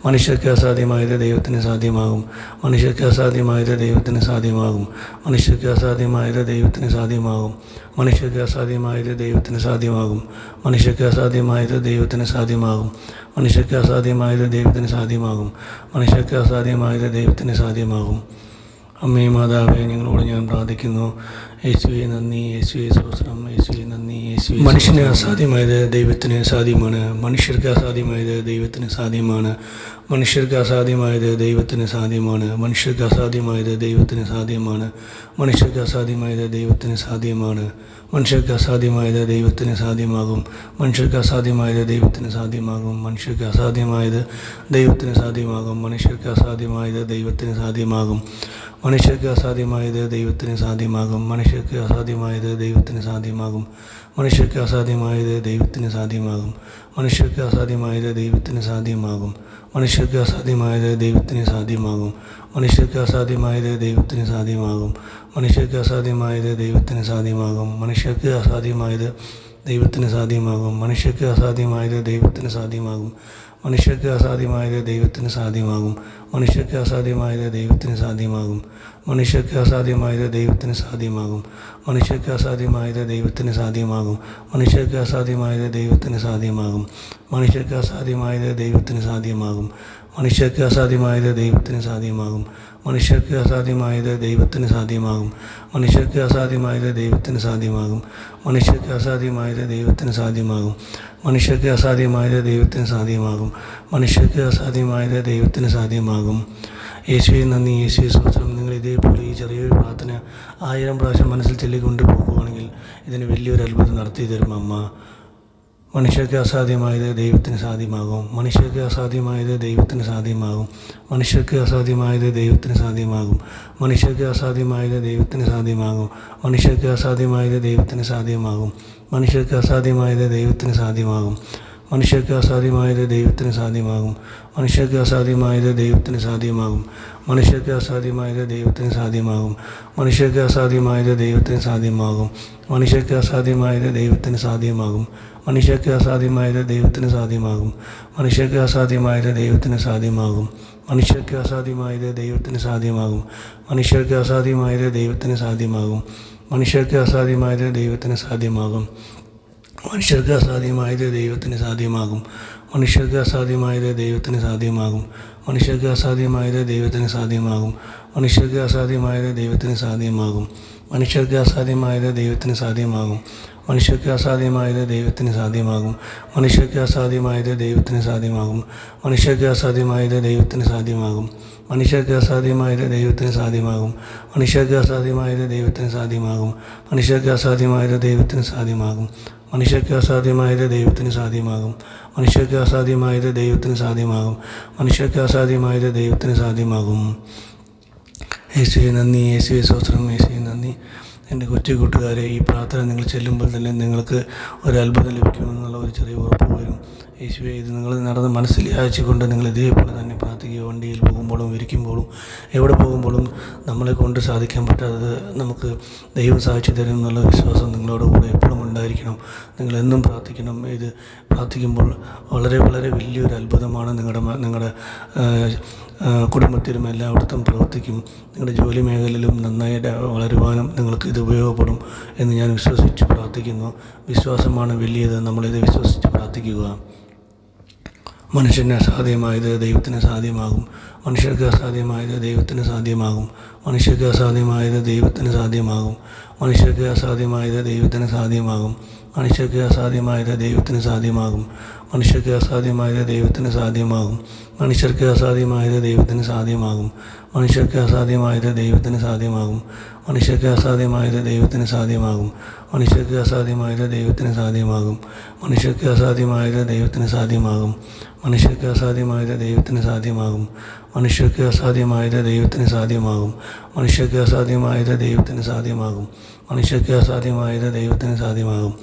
മനുഷ്യർക്ക് അസാധ്യമായത് ദൈവത്തിന് സാധ്യമാകും. മനുഷ്യർക്ക് അസാധ്യമായത് ദൈവത്തിന് സാധ്യമാകും. മനുഷ്യർക്ക് അസാധ്യമായത് ദൈവത്തിന് സാധ്യമാകും. മനുഷ്യർക്ക് അസാധ്യമായത് ദൈവത്തിന് സാധ്യമാകും. മനുഷ്യർക്ക് അസാധ്യമായത് ദൈവത്തിന് സാധ്യമാകും. മനുഷ്യർക്ക് അസാധ്യമായത് ദൈവത്തിന് സാധ്യമാകും. മനുഷ്യർക്ക് അസാധ്യമായത് ദൈവത്തിന് സാധ്യമാകും. അമ്മേ മാതാവേ, ഞങ്ങളോട് ഞാൻ പ്രാർത്ഥിക്കുന്നു. യേശുവേ നന്ദി, യേശുവേ സ്തോത്രം, യേശുവേ നന്ദി, യേശുവേ. മനുഷ്യന് അസാധ്യമായത് ദൈവത്തിന് സാധ്യമാണ്. മനുഷ്യർക്ക് അസാധ്യമായത് ദൈവത്തിന് സാധ്യമാണ്. മനുഷ്യർക്ക് അസാധ്യമായത് ദൈവത്തിന് സാധ്യമാണ്. മനുഷ്യർക്ക് അസാധ്യമായത് ദൈവത്തിന് സാധ്യമാണ്. മനുഷ്യർക്ക് അസാധ്യമായത് ദൈവത്തിന് സാധ്യമാണ്. മനുഷ്യർക്ക് അസാധ്യമായത് ദൈവത്തിന് സാധ്യമാകും. മനുഷ്യർക്ക് അസാധ്യമായത് ദൈവത്തിന് സാധ്യമാകും. മനുഷ്യർക്ക് അസാധ്യമായത് ദൈവത്തിന് സാധ്യമാകും. മനുഷ്യർക്ക് അസാധ്യമായത് ദൈവത്തിന് സാധ്യമാകും. മനുഷ്യർക്ക് അസാധ്യമായത് ദൈവത്തിന് സാധ്യമാകും. മനുഷ്യർക്ക് അസാധ്യമായത് ദൈവത്തിന് സാധ്യമാകും. മനുഷ്യർക്ക് അസാധ്യമായത് ദൈവത്തിന് സാധ്യമാകും. മനുഷ്യർക്ക് അസാധ്യമായത് ദൈവത്തിന് സാധ്യമാകും. മനുഷ്യർക്ക് അസാധ്യമായത് ദൈവത്തിന് സാധ്യമാകും. മനുഷ്യർക്ക് അസാധ്യമായത് ദൈവത്തിന് സാധ്യമാകും. മനുഷ്യർക്ക് അസാധ്യമായത് ദൈവത്തിന് സാധ്യമാകും. മനുഷ്യർക്ക് അസാധ്യമായത് ദൈവത്തിന് സാധ്യമാകും. മനുഷ്യർക്ക് അസാധ്യമായത് ദൈവത്തിന് സാധ്യമാകും. മനുഷ്യർക്ക് അസാധ്യമായത് ദൈവത്തിന് സാധ്യമാകും. മനുഷ്യർക്ക് അസാധ്യമായത് ദൈവത്തിന് സാധ്യമാകും. മനുഷ്യർക്ക് അസാധ്യമായത് ദൈവത്തിന് സാധ്യമാകും. മനുഷ്യർക്ക് അസാധ്യമായത് ദൈവത്തിന് സാധ്യമാകും. മനുഷ്യർക്ക് അസാധ്യമായത് ദൈവത്തിന് സാധ്യമാകും. മനുഷ്യർക്ക് അസാധ്യമായത് ദൈവത്തിന് സാധ്യമാകും. മനുഷ്യർക്ക് അസാധ്യമായത് ദൈവത്തിന് സാധ്യമാകും. മനുഷ്യർക്ക് അസാധ്യമായത് ദൈവത്തിന് സാധ്യമാകും. മനുഷ്യർക്ക് അസാധ്യമായത് ദൈവത്തിന് സാധ്യമാകും. മനുഷ്യർക്ക് അസാധ്യമായത് ദൈവത്തിന് സാധ്യമാകും. മനുഷ്യർക്ക് അസാധ്യമായത് ദൈവത്തിന് സാധ്യമാകും. മനുഷ്യർക്ക് അസാധ്യമായത് ദൈവത്തിന് സാധ്യമാകും. യേശുവേ നന്ദി, യേശുവേ സ്തോത്രം. നിങ്ങൾ ഇതേപോലെ ഈ ചെറിയൊരു പ്രാർത്ഥന 1000 പ്രാവശ്യം മനസ്സിൽ ചൊല്ലിക്കൊണ്ട് പോകുകയാണെങ്കിൽ ഇതിന് വലിയൊരു അത്ഭുതം നടത്തി തരും അമ്മ. മനുഷ്യർക്ക് അസാധ്യമായത് ദൈവത്തിന് സാധ്യമാകും. മനുഷ്യർക്ക് അസാധ്യമായത് ദൈവത്തിന് സാധ്യമാകും. മനുഷ്യർക്ക് അസാധ്യമായത് ദൈവത്തിന് സാധ്യമാകും. മനുഷ്യർക്ക് അസാധ്യമായത് ദൈവത്തിന് സാധ്യമാകും. മനുഷ്യർക്ക് അസാധ്യമായത് ദൈവത്തിന് സാധ്യമാകും. മനുഷ്യർക്ക് അസാധ്യമായത് ദൈവത്തിന് സാധ്യമാകും. മനുഷ്യർക്ക് അസാധ്യമായത് ദൈവത്തിന് സാധ്യമാകും. മനുഷ്യർക്ക് അസാധ്യമായത് ദൈവത്തിന് സാധ്യമാകും. മനുഷ്യർക്ക് അസാധ്യമായത് ദൈവത്തിന് സാധ്യമാകും. മനുഷ്യർക്ക് അസാധ്യമായത് ദൈവത്തിന് സാധ്യമാകും. മനുഷ്യർക്ക് അസാധ്യമായത് ദൈവത്തിന് സാധ്യമാകും. മനുഷ്യർക്ക് അസാധ്യമായത് ദൈവത്തിന് സാധ്യമാകും. മനുഷ്യർക്ക് അസാധ്യമായത് ദൈവത്തിന് സാധ്യമാകും. മനുഷ്യർക്ക് അസാധ്യമായത് ദൈവത്തിന് സാധ്യമാകും. മനുഷ്യർക്ക് അസാധ്യമായത് ദൈവത്തിന് സാധ്യമാകും. മനുഷ്യർക്ക് അസാധ്യമായത് ദൈവത്തിന് സാധ്യമാകും. മനുഷ്യർക്ക് അസാധ്യമായത് ദൈവത്തിന് സാധ്യമാകും. മനുഷ്യർക്ക് അസാധ്യമായത് ദൈവത്തിന് സാധ്യമാകും. മനുഷ്യർക്ക് അസാധ്യമായത് ദൈവത്തിന് സാധ്യമാകും. മനുഷ്യർക്ക് അസാധ്യമായത് ദൈവത്തിന് സാധ്യമാകും. മനുഷ്യർക്ക് അസാധ്യമായത് ദൈവത്തിന് സാധ്യമാകും. മനുഷ്യർക്ക് അസാധ്യമായത് ദൈവത്തിന് സാധ്യമാകും. മനുഷ്യർക്ക് അസാധ്യമായത് ദൈവത്തിന് സാധ്യമാകും. മനുഷ്യർക്ക് അസാധ്യമായത് ദൈവത്തിന് സാധ്യമാകും. മനുഷ്യർക്ക് അസാധ്യമായത് ദൈവത്തിന് സാധ്യമാകും. മനുഷ്യർക്ക് അസാധ്യമായത് ദൈവത്തിന് സാധ്യമാകും. മനുഷ്യർക്ക് അസാധ്യമായത് ദൈവത്തിന് സാധ്യമാകും. മനുഷ്യർക്ക് അസാധ്യമായത് ദൈവത്തിന് സാധ്യമാകും. മനുഷ്യർക്ക് അസാധ്യമായത് ദൈവത്തിന് സാധ്യമാകും. മനുഷ്യർക്ക് അസാധ്യമായത് ദൈവത്തിന് സാധ്യമാകും. യേശുവേ നന്ദി, യേശുവേ സ്തോത്രം, യേശുവേ നന്ദി. എൻ്റെ കൊച്ചു കൂട്ടുകാരെ, ഈ പ്രാർത്ഥന നിങ്ങൾ ചെല്ലുമ്പോൾ തന്നെ നിങ്ങൾക്ക് ഒരു അത്ഭുതം ലഭിക്കുമെന്നുള്ള ഒരു ചെറിയ ഉറപ്പ് വരും. യേശുവേ, ഇത് നിങ്ങൾ നടന്ന് മനസ്സിൽ യാചിച്ചുകൊണ്ട് നിങ്ങൾ ഇതേപോലെ തന്നെ പ്രാർത്ഥിക്കുക. വണ്ടിയിൽ പോകുമ്പോഴും ഇരിക്കുമ്പോഴും എവിടെ പോകുമ്പോഴും നമ്മളെ കൊണ്ട് സാധിക്കാൻ പറ്റാത്തത് നമുക്ക് ദൈവം സാധിച്ചു തരും എന്നുള്ള വിശ്വാസം നിങ്ങളോട് കൂടെ എപ്പോഴും ഉണ്ടായിരിക്കണം. നിങ്ങളെന്നും പ്രാർത്ഥിക്കണം. ഇത് പ്രാർത്ഥിക്കുമ്പോൾ വളരെ വളരെ വലിയൊരു അത്ഭുതമാണ് നിങ്ങളുടെ കുടുംബത്തിലും എല്ലായിടത്തും പ്രവർത്തിക്കും. നിങ്ങളുടെ ജോലി മേഖലയിലും നന്നായി വളരുവാനും നിങ്ങൾക്ക് ഇത് ഉപയോഗപ്പെടും എന്ന് ഞാൻ വിശ്വസിച്ച് പ്രാർത്ഥിക്കുന്നു. വിശ്വാസമാണ് വലിയത്. നമ്മളിത് വിശ്വസിച്ച് പ്രാർത്ഥിക്കുക. മനുഷ്യന് അസാധ്യമായത് ദൈവത്തിന് സാധ്യമാകും. മനുഷ്യർക്ക് അസാധ്യമായത് ദൈവത്തിന് സാധ്യമാകും. മനുഷ്യർക്ക് അസാധ്യമായത് ദൈവത്തിന് സാധ്യമാകും. മനുഷ്യർക്ക് അസാധ്യമായത് ദൈവത്തിന് സാധ്യമാകും. മനുഷ്യർക്ക് അസാധ്യമായത് ദൈവത്തിന് സാധ്യമാകും. മനുഷ്യർക്ക് അസാധ്യമായത് ദൈവത്തിന് സാധ്യമാകും. മനുഷ്യർക്ക് അസാധ്യമായത് ദൈവത്തിന് സാധ്യമാകും. മനുഷ്യർക്ക് അസാധ്യമായത് ദൈവത്തിന് സാധ്യമാകും. മനുഷ്യർക്ക് അസാധ്യമായത് ദൈവത്തിന് സാധ്യമാകും. മനുഷ്യർക്ക് അസാധ്യമായത് ദൈവത്തിന് സാധ്യമാകും. മനുഷ്യർക്ക് അസാധ്യമായത് ദൈവത്തിന് സാധ്യമാകും. മനുഷ്യർക്ക് അസാധ്യമായത് ദൈവത്തിന് സാധ്യമാകും. മനുഷ്യർക്ക് അസാധ്യമായത് ദൈവത്തിന് സാധ്യമാകും. മനുഷ്യർക്ക് അസാധ്യമായത് ദൈവത്തിന് സാധ്യമാകും. മനുഷ്യർക്ക് അസാധ്യമായത് ദൈവത്തിന് സാധ്യമാകും.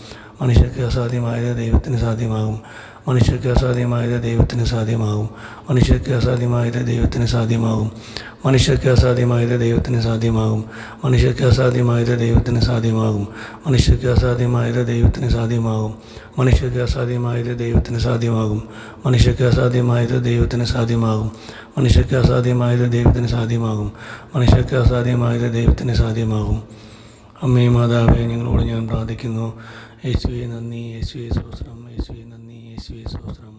മനുഷ്യർക്ക് അസാധ്യമായത് ദൈവത്തിന് സാധ്യമാകും. മനുഷ്യർക്ക് അസാധ്യമായത് ദൈവത്തിന് സാധ്യമാകും. മനുഷ്യർക്ക് അസാധ്യമായത് ദൈവത്തിന് സാധ്യമാകും. മനുഷ്യർക്ക് അസാധ്യമായത് ദൈവത്തിന് സാധ്യമാകും. മനുഷ്യർക്ക് അസാധ്യമായത് ദൈവത്തിന് സാധ്യമാകും. മനുഷ്യർക്ക് അസാധ്യമായത് ദൈവത്തിന് സാധ്യമാകും. മനുഷ്യർക്ക് അസാധ്യമായത് ദൈവത്തിന് സാധ്യമാകും. മനുഷ്യർക്ക് അസാധ്യമായത് ദൈവത്തിന് സാധ്യമാകും. മനുഷ്യർക്ക് അസാധ്യമായത് ദൈവത്തിന് സാധ്യമാകും. മനുഷ്യർക്ക് അസാധ്യമായത് ദൈവത്തിന് സാധ്യമാകും. അമ്മേ മാതാവേ, ഞങ്ങളോട് ഞാൻ പ്രാർത്ഥിക്കുന്നു. യേശുവേ നന്ദി, യേശുവേ സ്തോത്രം, യേശുവേ നന്ദി, യേശുവേ സ്തോത്രം.